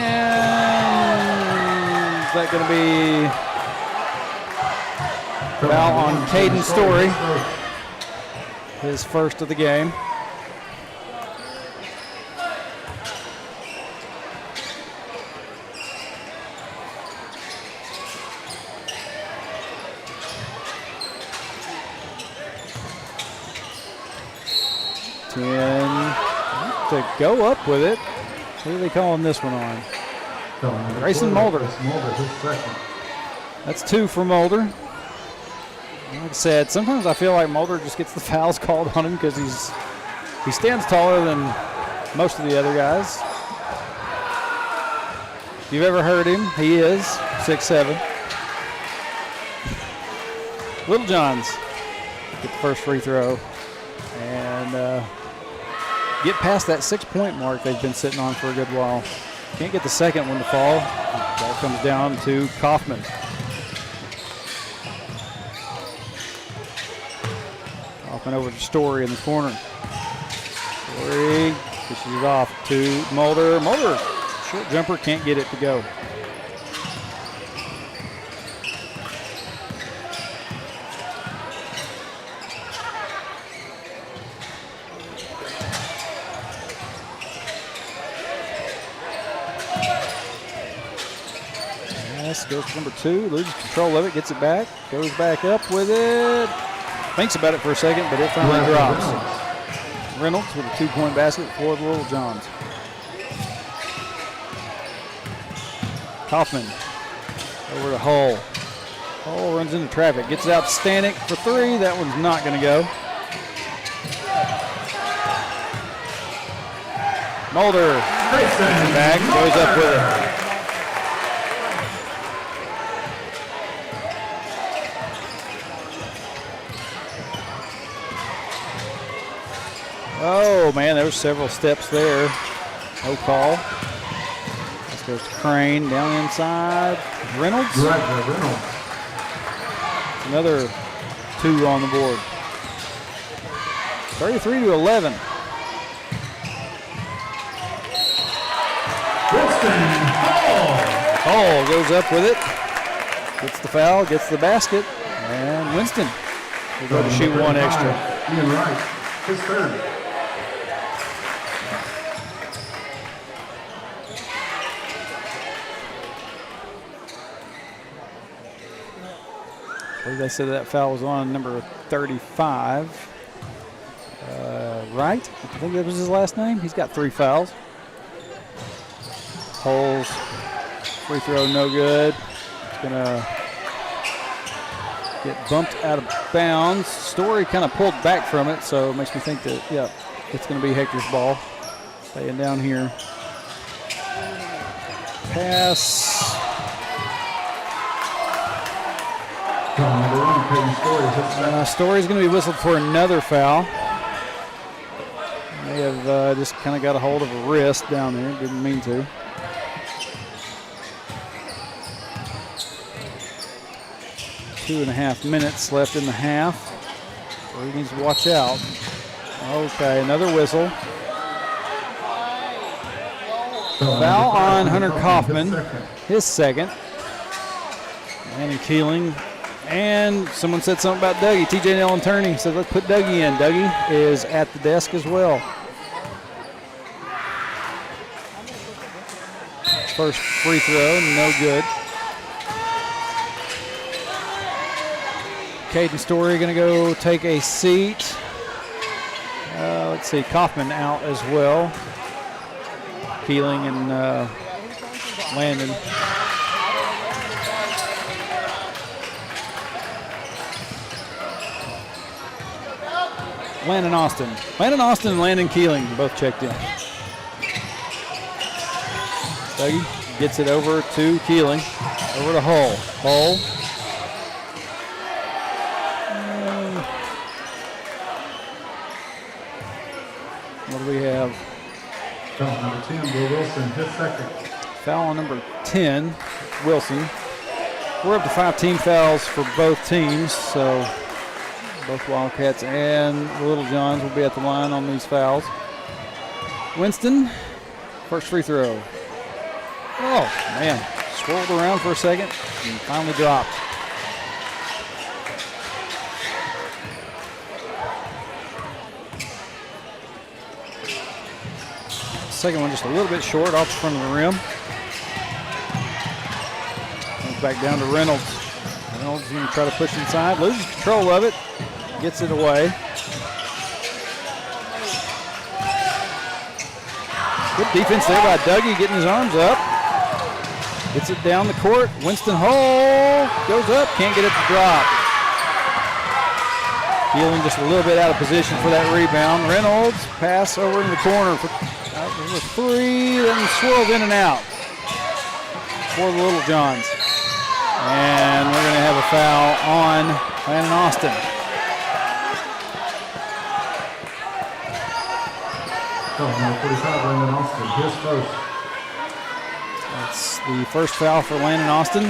is that going to be foul on Caden Story, his first of the game. 10 to go up with it. Who are they calling this one on? Grayson Mulder. His second. That's 2 for Mulder. Like I said, sometimes I feel like Mulder just gets the fouls called on him because he stands taller than most of the other guys. If you've ever heard him, he is 6'7". Little Johns get the first free throw and get past that 6-point mark they've been sitting on for a good while. Can't get the second one to fall. Ball comes down to Kaufman. Kaufman over to Story in the corner. Story pushes it off to Mulder. Mulder, short jumper, can't get it to go. Goes to number 2, loses control of it, gets it back, goes back up with it, thinks about it for a second, but it finally drops. Reynolds with a 2-point basket for the Little Johns. Kaufman over to Hull. Hull runs into traffic, gets it out to Stanek for 3. That one's not going to go. Mulder gets it back, goes up with it. Oh, man, there were several steps there. No call. Let's go to Crane down inside. Reynolds. Reynolds. Another 2 on the board. 33-11. Hall goes up with it. Gets the foul, gets the basket. And Winston will go to shoot 1 extra. Ian Wright, his third. I believe they said that foul was on number 35. Wright, I think that was his last name. He's got 3 fouls. Holes, free throw, no good. It's going to get bumped out of bounds. Story kind of pulled back from it, so it makes me think that, yeah, it's going to be Hector's ball. Staying down here. Pass. Story's going to be whistled for another foul. May have just kind of got a hold of a wrist down there. Didn't mean to. Two and a half minutes left in the half. So he needs to watch out. Okay, another whistle. Foul on Hunter Kaufman, his second. Landon Keeling. And someone said something about Dougie. TJ Nell and Turney said, let's put Dougie in. Dougie is at the desk as well. First free throw, no good. Caden Story going to go take a seat. Let's see, Kaufman out as well. Keeling and Landon. Landon Austin. Landon Austin and Landon Keeling both checked in. Dougie gets it over to Keeling. Over to Hull. Hull. What do we have? Foul number 10, Will Wilson, his second. Foul on number 10, Wilson. We're up to 5 team fouls for both teams, so both Wildcats and the Little Johns will be at the line on these fouls. Winston, first free throw. Oh, man. Swirled around for a second and finally dropped. Second one just a little bit short off the front of the rim. Comes back down to Reynolds. Reynolds going to try to push inside, loses control of it. Gets it away. Good defense there by Dougie, getting his arms up. Gets it down the court. Winston Hole goes up, can't get it to drop. Keeling just a little bit out of position for that rebound. Reynolds pass over in the corner for a three, then swirled in and out for the Little Johns. And we're going to have a foul on Landon Austin. Number 45, Landon Austin, his first. That's the first foul for Landon Austin.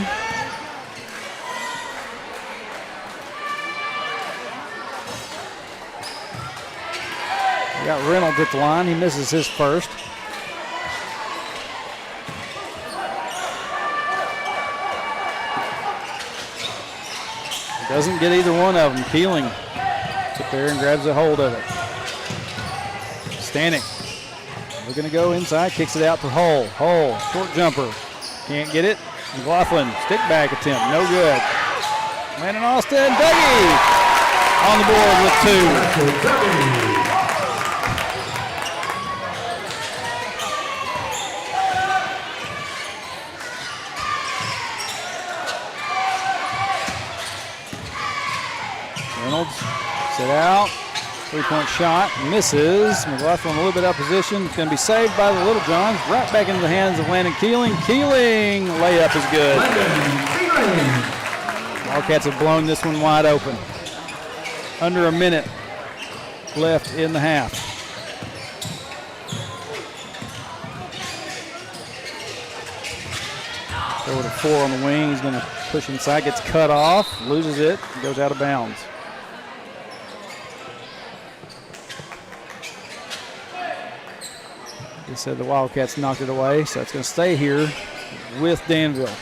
We got Reynolds at the line. He misses his first. Doesn't get either one of them. Keeling up there and grabs a hold of it. Stanek looking to go inside, kicks it out for Hull. Hull, short jumper. Can't get it. McLaughlin, stick back attempt, no good. Landon Austin, Dougie on the board with two. Reynolds, sit out. Three-point shot, misses. McLaughlin a little bit out of position. It's going to be saved by the Little Johns. Right back into the hands of Landon Keeling. Keeling, layup is good. Wildcats have blown this one wide open. Under a minute left in the half. Over to 4 on the wing. He's going to push inside, gets cut off, loses it, goes out of bounds. They said the Wildcats knocked it away, so it's going to stay here with Danville.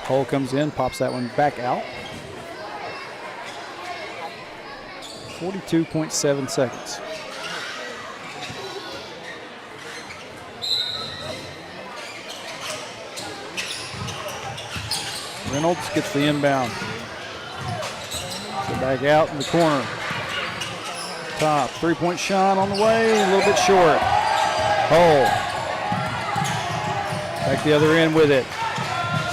Hull comes in, pops that one back out. 42.7 seconds. Reynolds gets the inbound. So back out in the corner. Top, three-point shot on the way, a little bit short. Hull. Back the other end with it.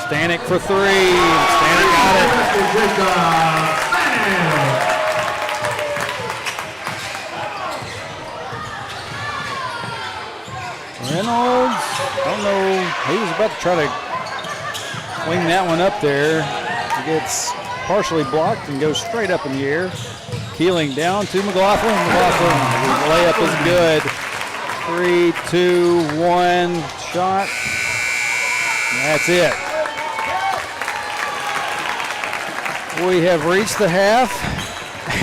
Stanek for three. Stanek got it. Reynolds, don't know, he was about to try to clean that one up there. He gets partially blocked and goes straight up in the air. Keeling down to McLaughlin. McLaughlin, his layup is good. 3, 2, 1, shot. That's it. We have reached the half,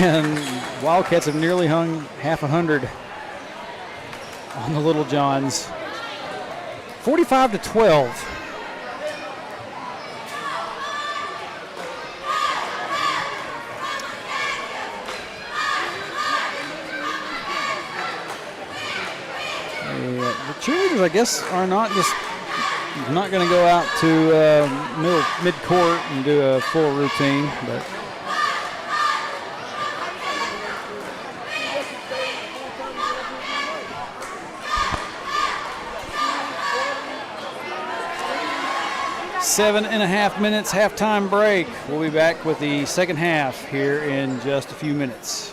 and Wildcats have nearly hung half 100 on the Little Johns. 45-12. The cheerleaders, I guess, are not going to go out to mid-court and do a full routine, but Seven and a half minutes, halftime break. We'll be back with the second half here in just a few minutes.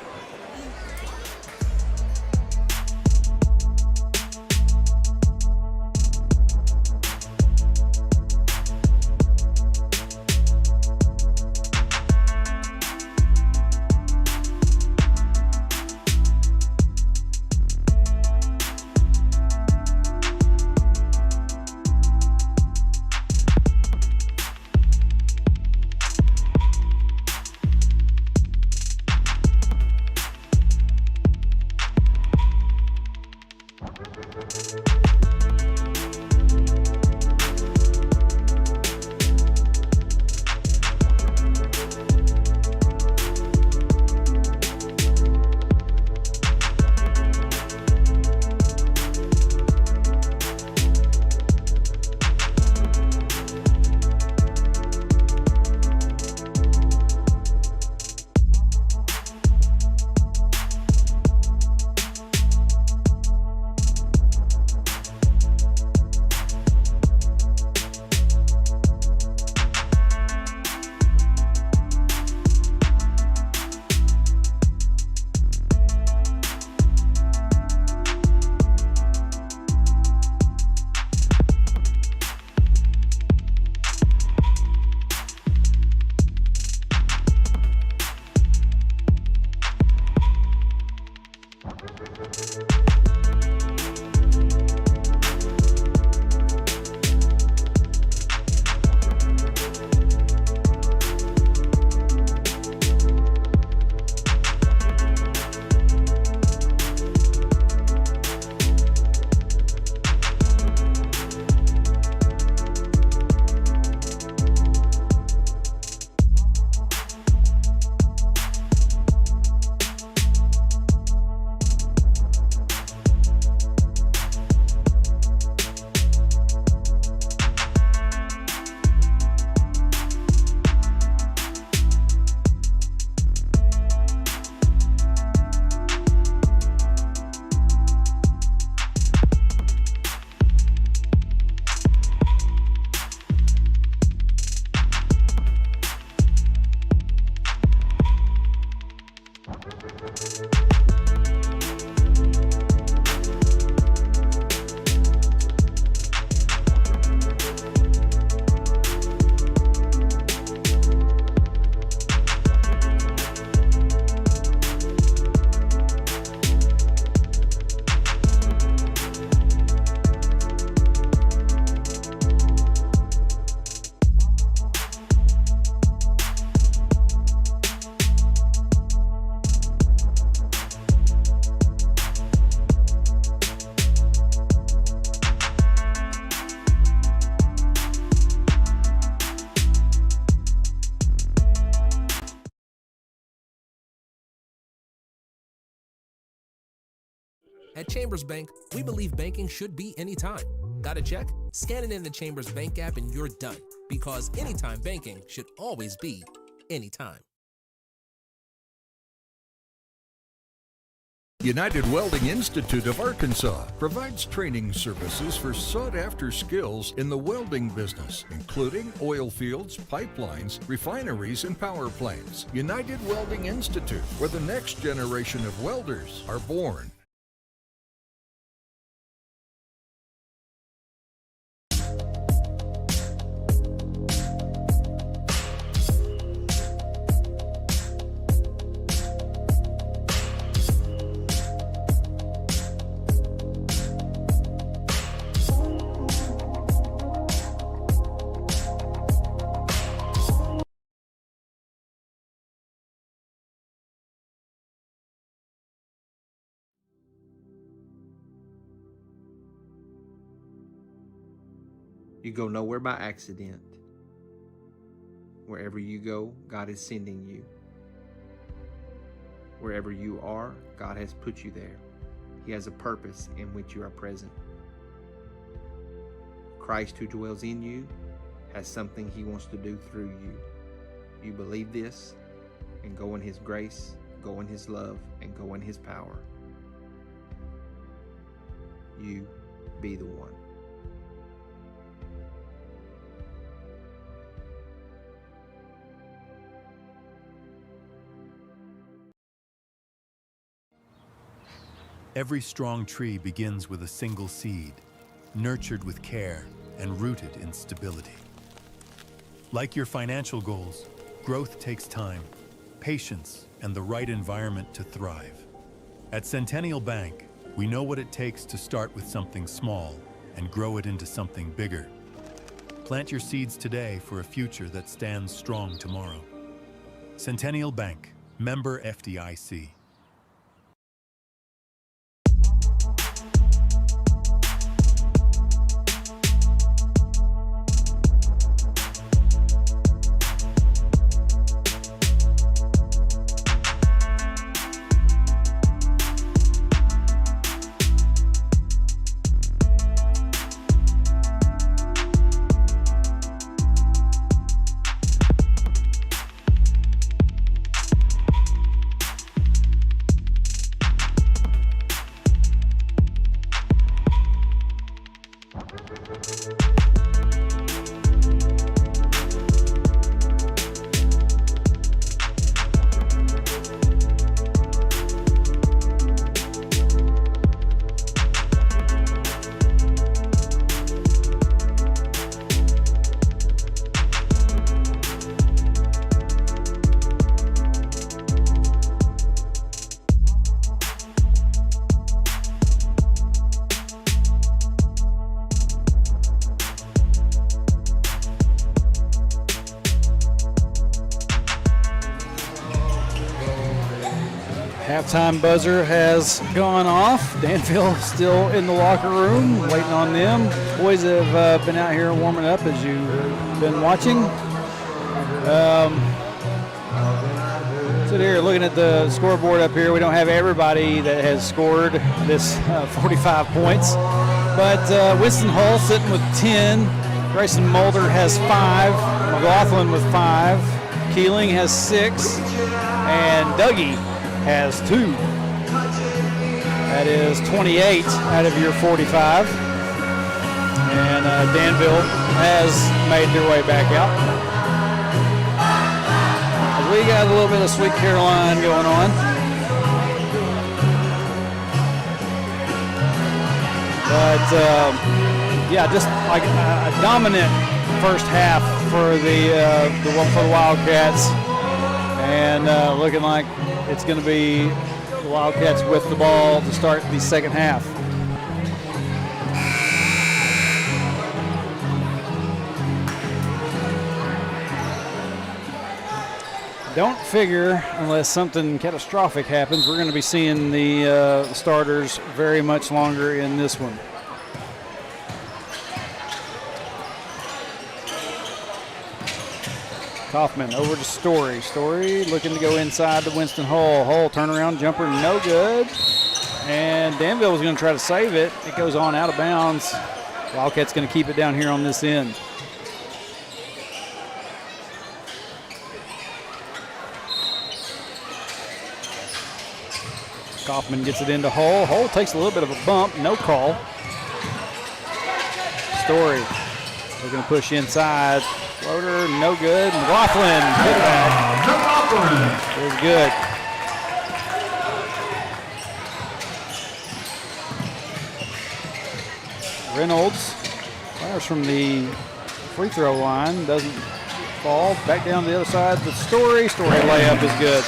At Chambers Bank, we believe banking should be anytime. Got a check? Scan it in the Chambers Bank app and you're done. Because anytime banking should always be anytime. United Welding Institute of Arkansas provides training services for sought-after skills in the welding business, including oil fields, pipelines, refineries, and power plants. United Welding Institute, where the next generation of welders are born. You go nowhere by accident. Wherever you go, God is sending you. Wherever you are, God has put you there. He has a purpose in which you are present. Christ who dwells in you has something He wants to do through you. You believe this and go in His grace, go in His love, and go in His power. You be the one. Every strong tree begins with a single seed, nurtured with care and rooted in stability. Like your financial goals, growth takes time, patience, and the right environment to thrive. At Centennial Bank, we know what it takes to start with something small and grow it into something bigger. Plant your seeds today for a future that stands strong tomorrow. Centennial Bank, member FDIC. Halftime buzzer has gone off. Danville still in the locker room, waiting on them. Boys have been out here warming up, as you've been watching. Sit here looking at the scoreboard up here. We don't have everybody that has scored this 45 points, but Winston Hull sitting with 10. Grayson Mulder has 5. McLaughlin with 5. Keeling has 6. And Dougie has 2. That is 28 out of your 45. And Danville has made their way back out. We got a little bit of Sweet Caroline going on. But yeah, just like a dominant first half for the Wildcats, and looking like it's going to be the Wildcats with the ball to start the second half. Don't figure, unless something catastrophic happens, we're going to be seeing the starters very much longer in this one. Kaufman over to Story. Story looking to go inside to Winston Hull. Hull turnaround jumper, no good. And Danville was going to try to save it. It goes on out of bounds. Wildcats going to keep it down here on this end. Kaufman gets it into Hull. Hull takes a little bit of a bump. No call. Story. They're going to push inside. Floater, no good. McLaughlin, hit back. It was good. Reynolds fires from the free throw line. Doesn't fall. Back down to the other side. The Story layup is good.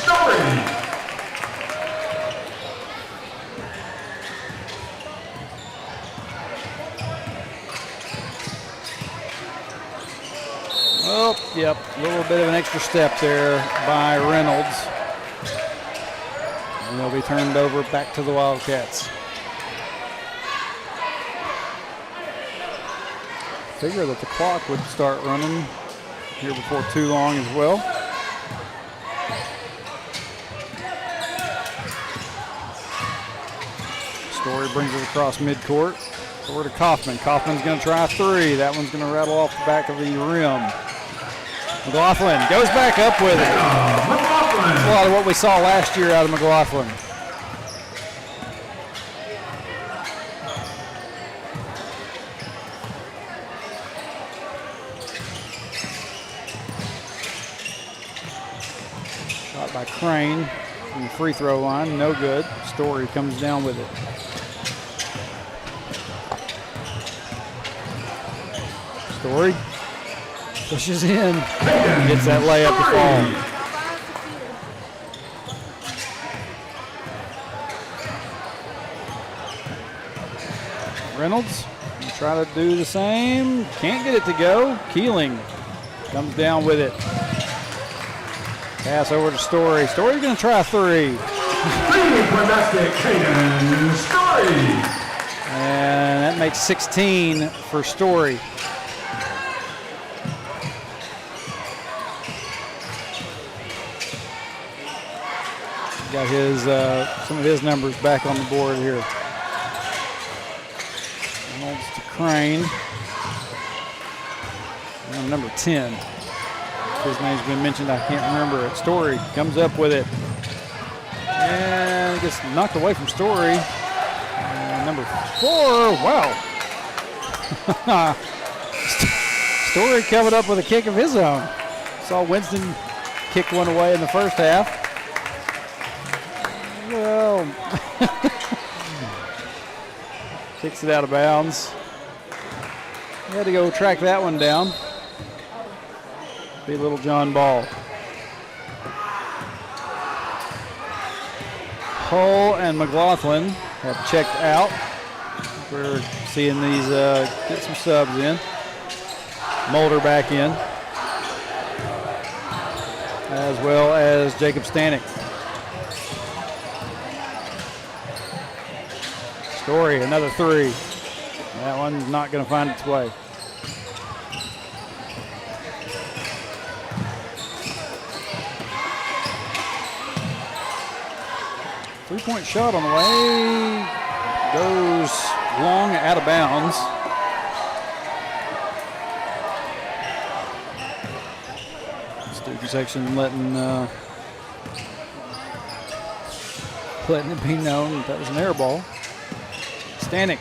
Oh, yep, a little bit of an extra step there by Reynolds. And they'll be turned over back to the Wildcats. Figure that the clock would start running here before too long as well. Story brings it across midcourt. Over to Kaufman. Kaufman's going to try a three. That one's going to rattle off the back of the rim. McLaughlin goes back up with it. That's a lot of what we saw last year out of McLaughlin. Shot by Crane from the free throw line. No good. Story comes down with it. Story pushes in, gets that layup to fall. Reynolds try to do the same, can't get it to go. Keeling comes down with it. Pass over to Story. Story's going to try a three. And that makes 16 for Story. Got his some of his numbers back on the board here. Reynolds to Crane. And number 10. His name's been mentioned. I can't remember it. Story comes up with it. And gets knocked away from Story. And number 4. Wow. Story coming up with a kick of his own. Saw Winston kick one away in the first half. Well, kicks it out of bounds. He had to go track that one down. Be little John Ball. Hull and McLaughlin have checked out. We're seeing these get some subs in. Mulder back in, as well as Jacob Stanek. Story, another three. That one's not going to find its way. Three-point shot on the way. Goes long, out of bounds. Student section letting it be known that was an air ball. Stanek.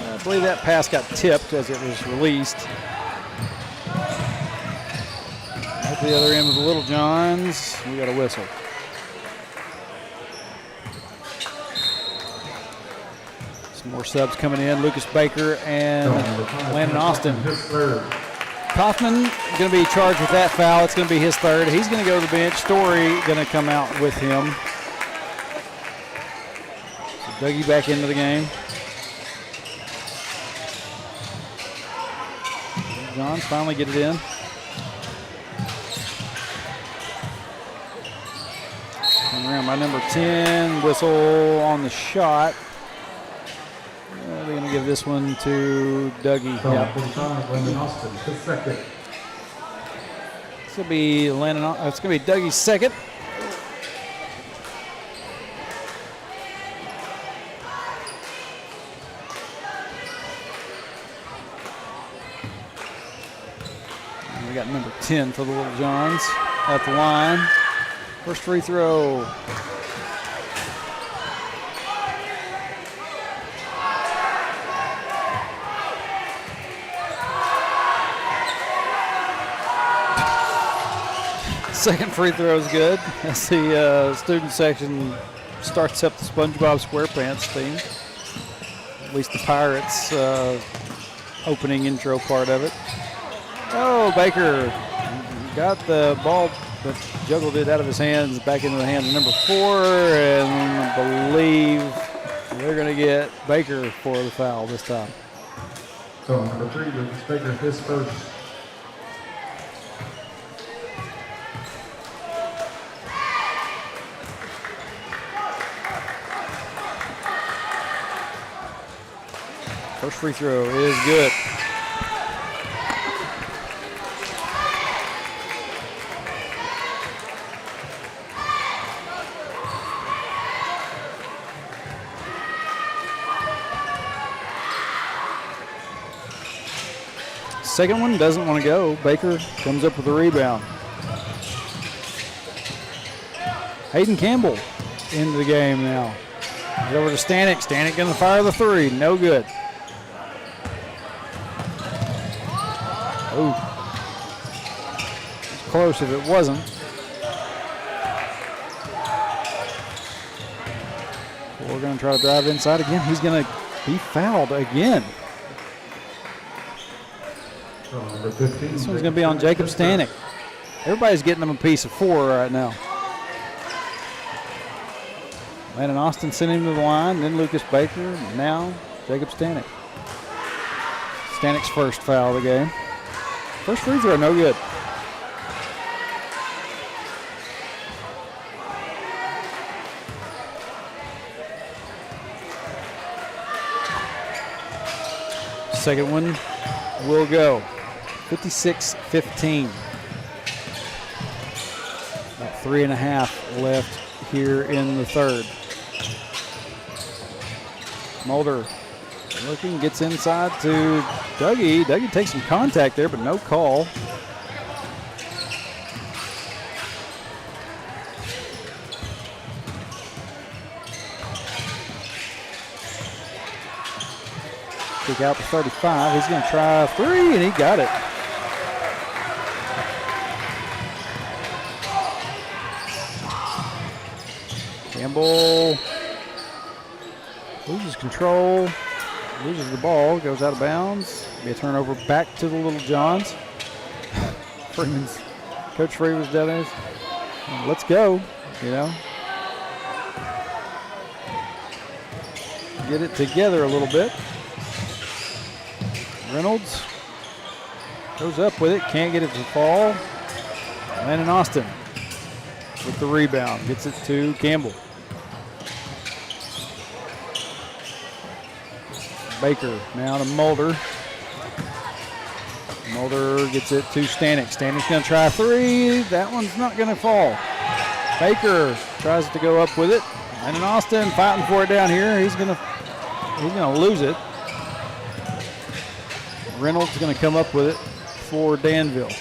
I believe that pass got tipped as it was released. At the other end of the Little Johns, we got a whistle. Some more subs coming in. Lucas Baker and Landon Austin. Kaufman going to be charged with that foul. It's going to be his third. He's going to go to the bench. Story going to come out with him. Dougie back into the game. Johns finally get it in. Come around by number 10. Whistle on the shot. They're going to give this one to Dougie. Yep. It's going to be Landon. It's going to be Dougie's second. got number 10 for the Little Johns at the line. First free throw. Second free throw is good. As the student section starts up the SpongeBob SquarePants theme. At least the Pirates opening intro part of it. Oh, Baker got the ball, but juggled it out of his hands back into the hands of number 4, and I believe they're going to get Baker for the foul this time. So number 3, it's Baker, his first. First free throw is good. Second one doesn't want to go. Baker comes up with the rebound. Hayden Campbell into the game now. He's over to Stanek. Stanek going to fire the 3. No good. Oh, close if it wasn't. We're going to try to drive inside again. He's going to be fouled again. Number 15. This one's going to be on Jacob Stanek. Everybody's getting them a piece of 4 right now. Landon Austin sent him to the line, then Lucas Baker, and now Jacob Stanek. Stanek's first foul of the game. First free throw, no good. Second one will go. 56-15. About 3.5 left here in the third. Mulder looking, gets inside to Dougie. Dougie takes some contact there, but no call. Kick out to 35. He's going to try 3, and he got it. Campbell loses control, loses the ball, goes out of bounds. Be a turnover back to the Little Johns. Coach Freeman's down there. Let's go, you know. Get it together a little bit. Reynolds goes up with it, can't get it to fall. Landon Austin with the rebound, gets it to Campbell. Baker now to Mulder. Mulder gets it to Stanek. Stanek's going to try 3. That one's not going to fall. Baker tries to go up with it. Landon Austin fighting for it down here. He's going to lose it. Reynolds is going to come up with it for Danville.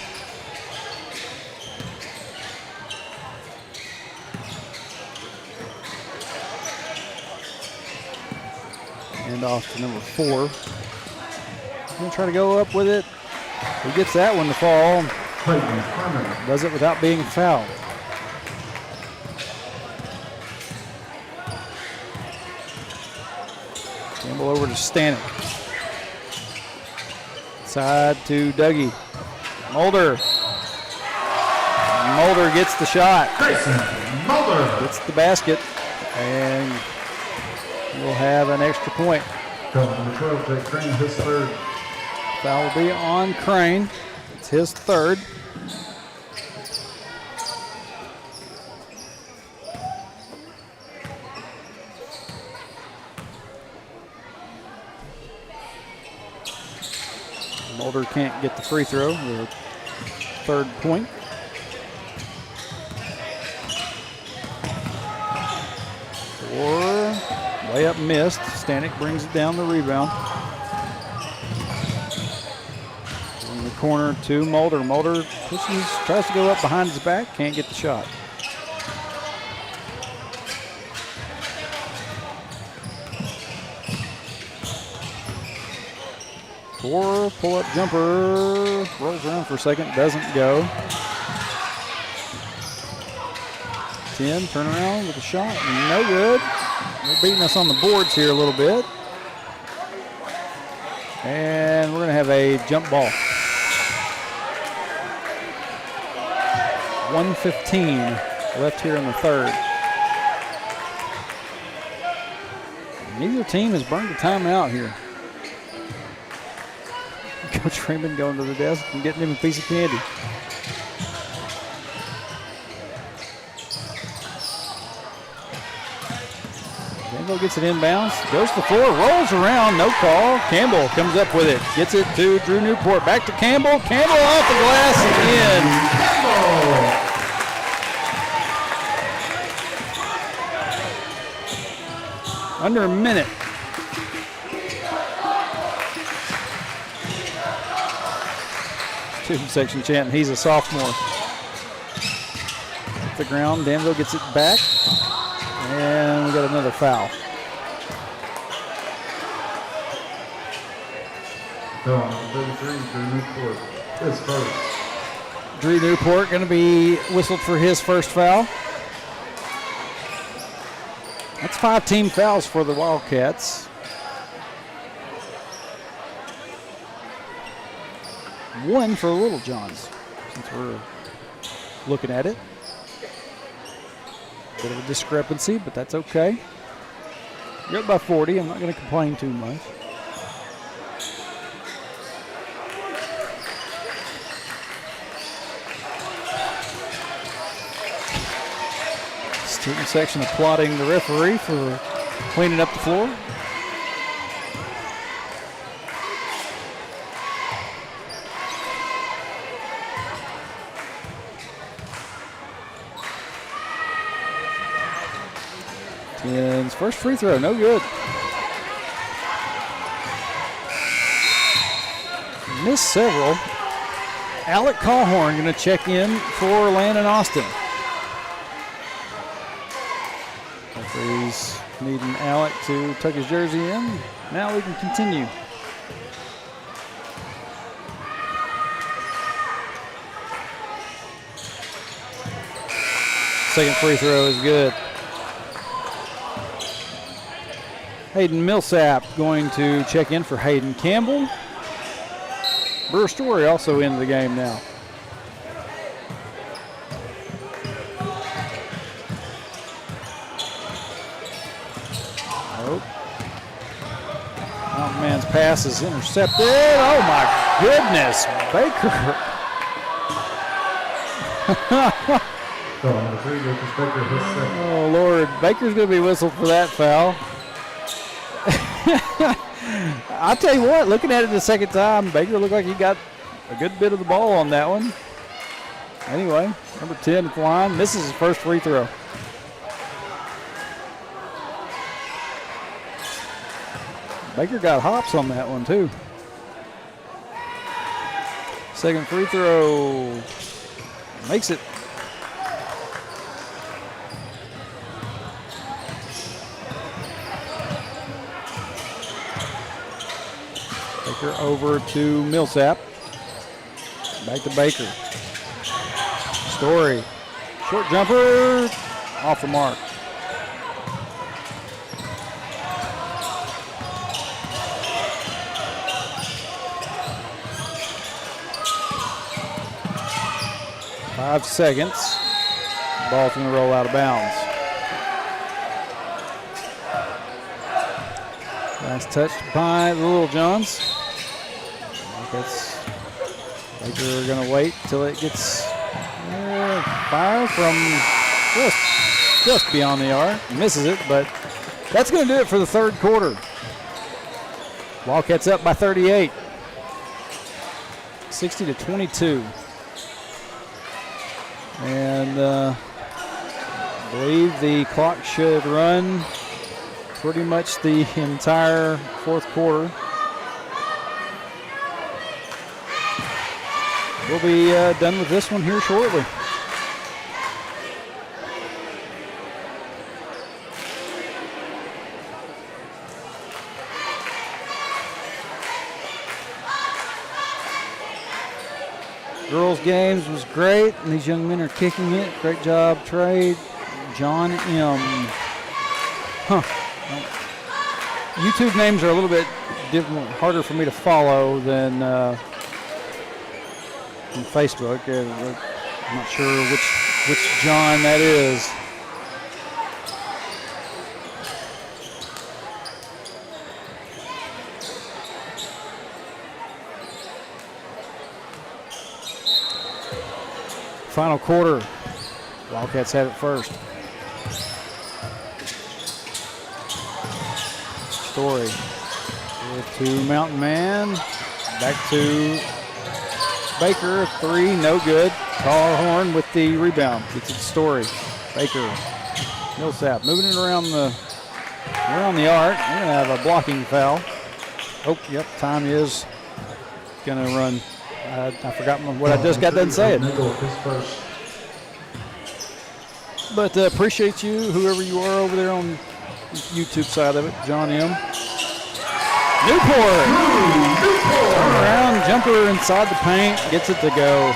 And off to number 4. Going to try to go up with it. He gets that one to fall. Does it without being fouled. Campbell over to Stanek. Side to Dougie. Mulder. Mulder gets the shot. Mulder gets the basket. And we'll have an extra point. Number 12, Jake Crane, his third. Foul will be on Crane. It's his third. Mulder can't get the free throw. The third point. Layup missed. Stanek brings it down the rebound. And the corner to Mulder. Mulder pushes, tries to go up behind his back, can't get the shot. Pull-up jumper, rolls around for a second, doesn't go. 10, turn around with a shot, no good. They're beating us on the boards here a little bit. And we're going to have a jump ball. 1:15 left here in the third. Neither team has burned a timeout here. Coach Raymond going to the desk and getting him a piece of candy. Danville gets it inbounds, goes to the floor, rolls around, no call. Campbell comes up with it, gets it to Drew Newport, back to Campbell. Campbell off the glass and in. Under a minute. Student section chanting, he's a sophomore. Hit the ground, Danville gets it back. And we got another foul. Foul number 33, Drew Newport. His first. Drew Newport going to be whistled for his first foul. That's 5 team fouls for the Wildcats. 1 for the Little Johns, since we're looking at it. Bit of a discrepancy, but that's okay. You're up by 40. I'm not going to complain too much. Student section applauding the referee for cleaning up the floor. His first free throw, no good. Missed several. Alec Callhorn going to check in for Landon Austin. Referee's needing Alec to tuck his jersey in. Now we can continue. Second free throw is good. Hayden Millsap going to check in for Hayden Campbell. Brewer Story also into the game now. Nope. Mountain Man's pass is intercepted. Oh my goodness, Baker. Oh Lord, Baker's going to be whistled for that foul. I'll tell you what, looking at it the second time, Baker looked like he got a good bit of the ball on that one. Anyway, number 10 at the line, misses his first free throw. Baker got hops on that one too. Second free throw, makes it. Baker over to Millsap. Back to Baker. Story. Short jumper. Off the mark. Five seconds. Ball's going to roll out of bounds. Nice touch by the Little Johns. Baker going to wait till it gets fire from just beyond the arc. Misses it, but that's going to do it for the third quarter. Wildcats up by 38. 60-22. And I believe the clock should run pretty much the entire fourth quarter. we'll be done with this one here shortly. Girls games was great, and these young men are kicking it. Great job, Trey. John M. YouTube names are a little bit different, harder for me to follow than on Facebook. I'm not sure which John that is. Final quarter. Wildcats have it first. Story to Mountain Man. Back to Baker. 3, no good. Carhorn with the rebound. Gets it to Story. Baker. Millsap moving it around the arc. We're going to have a blocking foul. Oh, yep, time is going to run. I forgot what I just got done saying. But appreciate you, whoever you are over there on the YouTube side of it. John M. Newport. Turn around, jumper inside the paint, gets it to go.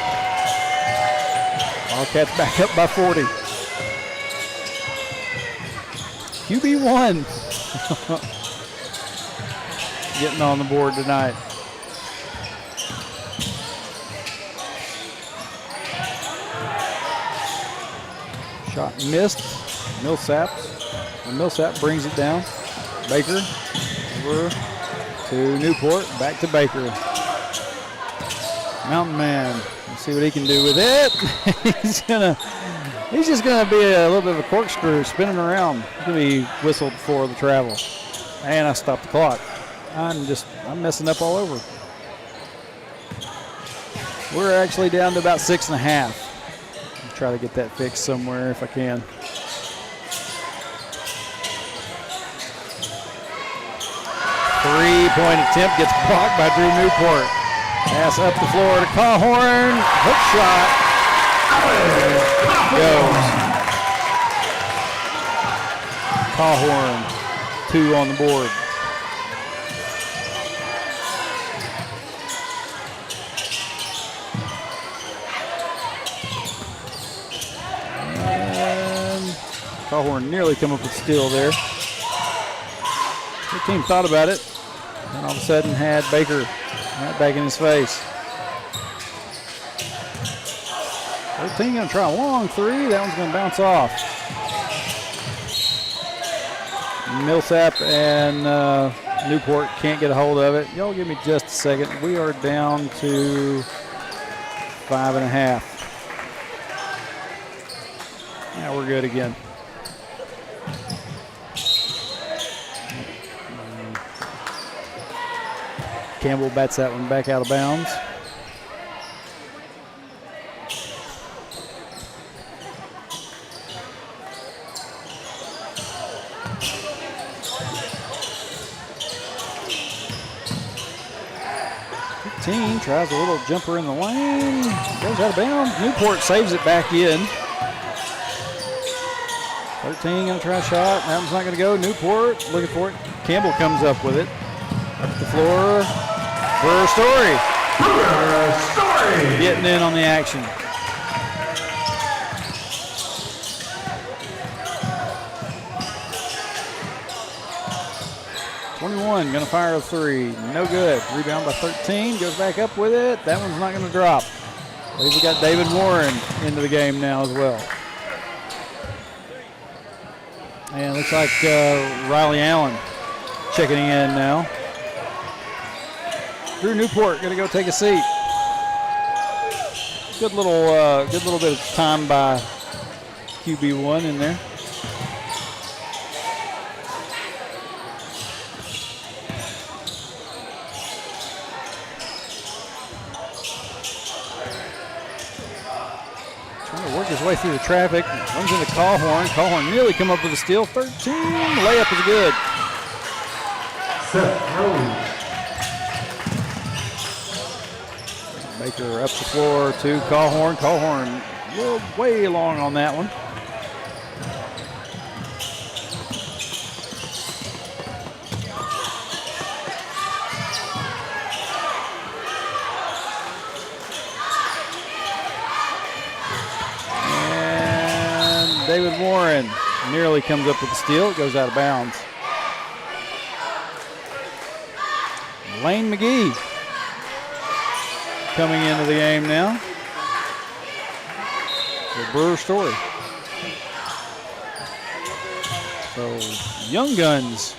Wildcats back up by 40. QB1 getting on the board tonight. Shot missed. Millsap brings it down. Baker over to Newport. Back to Baker. Mountain Man. Let's see what he can do with it. He's just gonna be a little bit of a corkscrew spinning around. He's gonna be whistled for the travel. And I stopped the clock. I'm messing up all over. We're actually down to about 6.5. Try to get that fixed somewhere if I can. Three-point attempt gets blocked by Drew Newport. Pass up the floor to Carhorn. Hook shot. Goes. Carhorn, 2 on the board. Carhorn nearly come up with a steal there. The team thought about it, and all of a sudden had Baker right back in his face. 13 going to try a long 3. That one's going to bounce off. Millsap and Newport can't get a hold of it. Y'all give me just a second. We are down to 5.5. Now we're good again. Campbell bats that one back out of bounds. Tries a little jumper in the lane. Goes out of bounds. Newport saves it back in. 13 going to try a shot. That one's not going to go. Newport looking for it. Campbell comes up with it. Up the floor for Story. Getting in on the action. Going to fire a 3. No good. Rebound by 13. Goes back up with it. That one's not going to drop. I believe we got David Warren into the game now as well. And it looks like Riley Allen checking in now. Drew Newport going to go take a seat. Good little bit of time by QB1 in there. His way through the traffic, runs into Carhorn. Carhorn nearly come up with a steal. 13, the layup is good. Baker up the floor to Callhorn. Callhorn a little way long on that one. And David Warren nearly comes up with the steal. It goes out of bounds. Lane McGee coming into the game now. The Brewer story. So young guns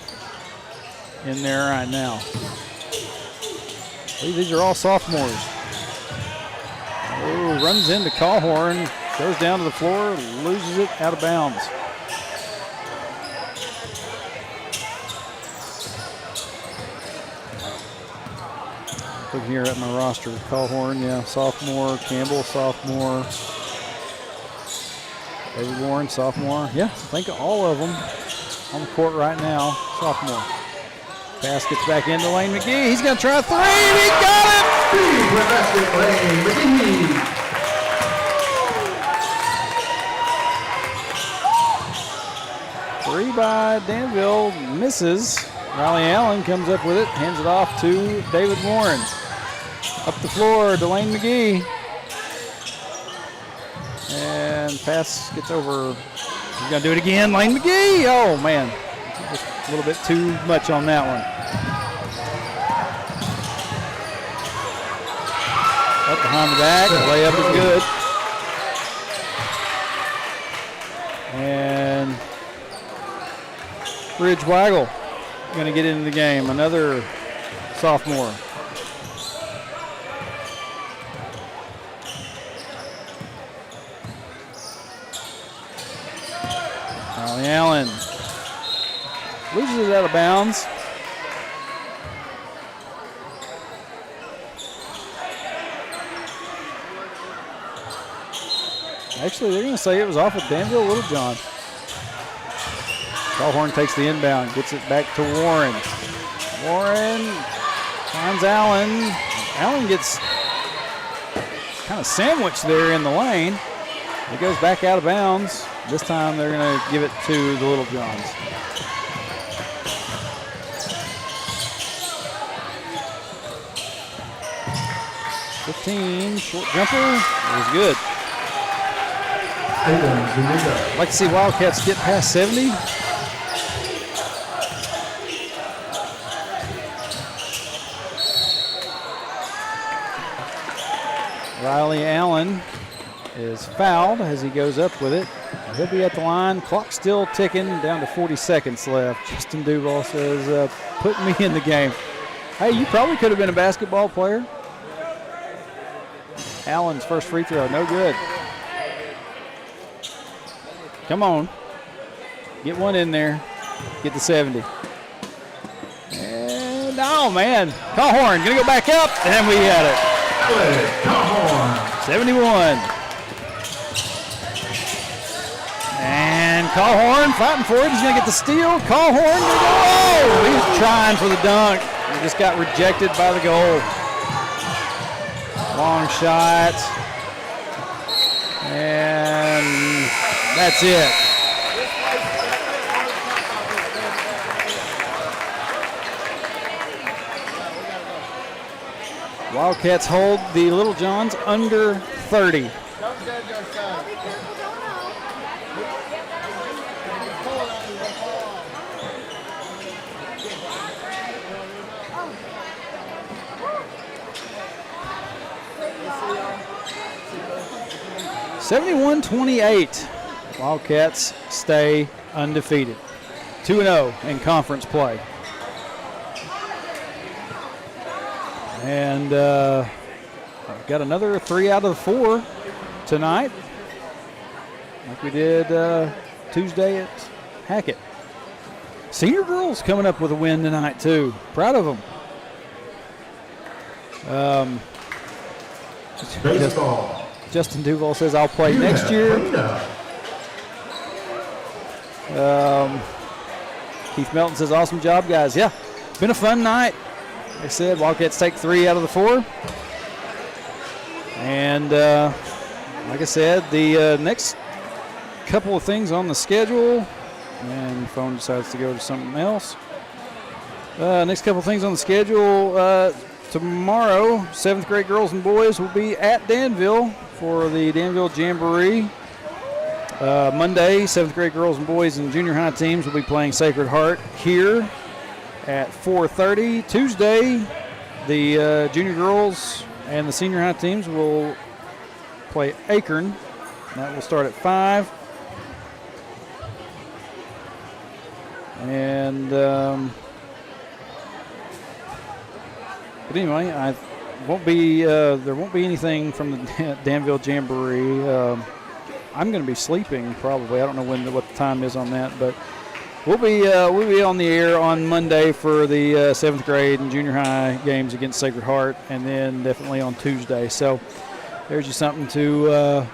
in there right now. I believe these are all sophomores. Oh, runs into Callhorn, goes down to the floor, loses it out of bounds. Look here at my roster. Callhorn, yeah, sophomore. Campbell, sophomore. David Warren, sophomore. Yeah, I think all of them on the court right now, sophomore. Pass gets back into Lane McGee. He's going to try a three, and he got it! With basket, Lane McGee. Three by Danville, misses. Riley Allen comes up with it, hands it off to David Warren. Up the floor to Lane McGee. And pass gets over. He's going to do it again. Lane McGee. Oh, man. Just a little bit too much on that one. Up behind the back. The layup is good. And Ridge Waggle going to get into the game. Another sophomore. Riley Allen loses it out of bounds. Actually, they're going to say it was off of Danville Littlejohn. Callhorn takes the inbound, gets it back to Warren. Warren finds Allen. Allen gets kind of sandwiched there in the lane. It goes back out of bounds. This time they're going to give it to the Littlejohns. .15, short jumper, it was good. I'd like to see Wildcats get past 70. Riley Allen is fouled as he goes up with it. He'll be at the line. Clock still ticking, down to 40 seconds left. Justin Duval says, put me in the game. Hey, you probably could have been a basketball player. Allen's first free throw, no good. Come on. Get one in there. Get to 70. And, oh, man. Callhorn going to go back up, and we had it. 71. And Callhorn fighting for it. He's going to get the steal. Callhorn going to go. Oh, he's trying for the dunk. He just got rejected by the goal. Long shot. And that's it. Wildcats hold the Littlejohns under 30. (71-28). Wildcats stay undefeated. 2-0 in conference play. And I've got another 3 out of 4 tonight, like we did Tuesday at Hackett. Senior girls coming up with a win tonight too. Proud of them. Justin Duval says I'll play next year. Keith Melton says awesome job, guys. Yeah, been a fun night. Like I said, Wildcats take 3 out of the 4. And like I said, the next couple of things on the schedule, and the phone decides to go to something else. Next couple of things on the schedule, tomorrow, 7th grade girls and boys will be at Danville for the Danville Jamboree. Monday, 7th grade girls and boys and junior high teams will be playing Sacred Heart here at 4:30. Tuesday, the junior girls and the senior high teams will play Akron. That will start at 5. And but anyway, there won't be anything from the Danville Jamboree. I'm going to be sleeping probably. I don't know what the time is on that, but we'll be on the air on Monday for the 7th grade and junior high games against Sacred Heart, and then definitely on Tuesday. So there's just something to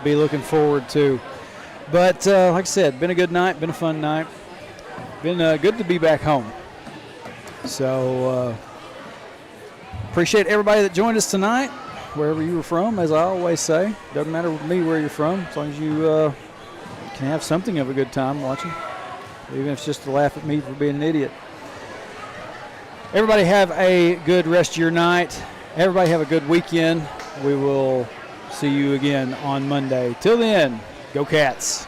be looking forward to. But like I said, been a good night, been a fun night, been good to be back home. So appreciate everybody that joined us tonight, wherever you were from, as I always say. Doesn't matter with me where you're from, as long as you can have something of a good time watching, even if it's just to laugh at me for being an idiot. Everybody have a good rest of your night. Everybody have a good weekend. We will see you again on Monday. Till then, go Cats.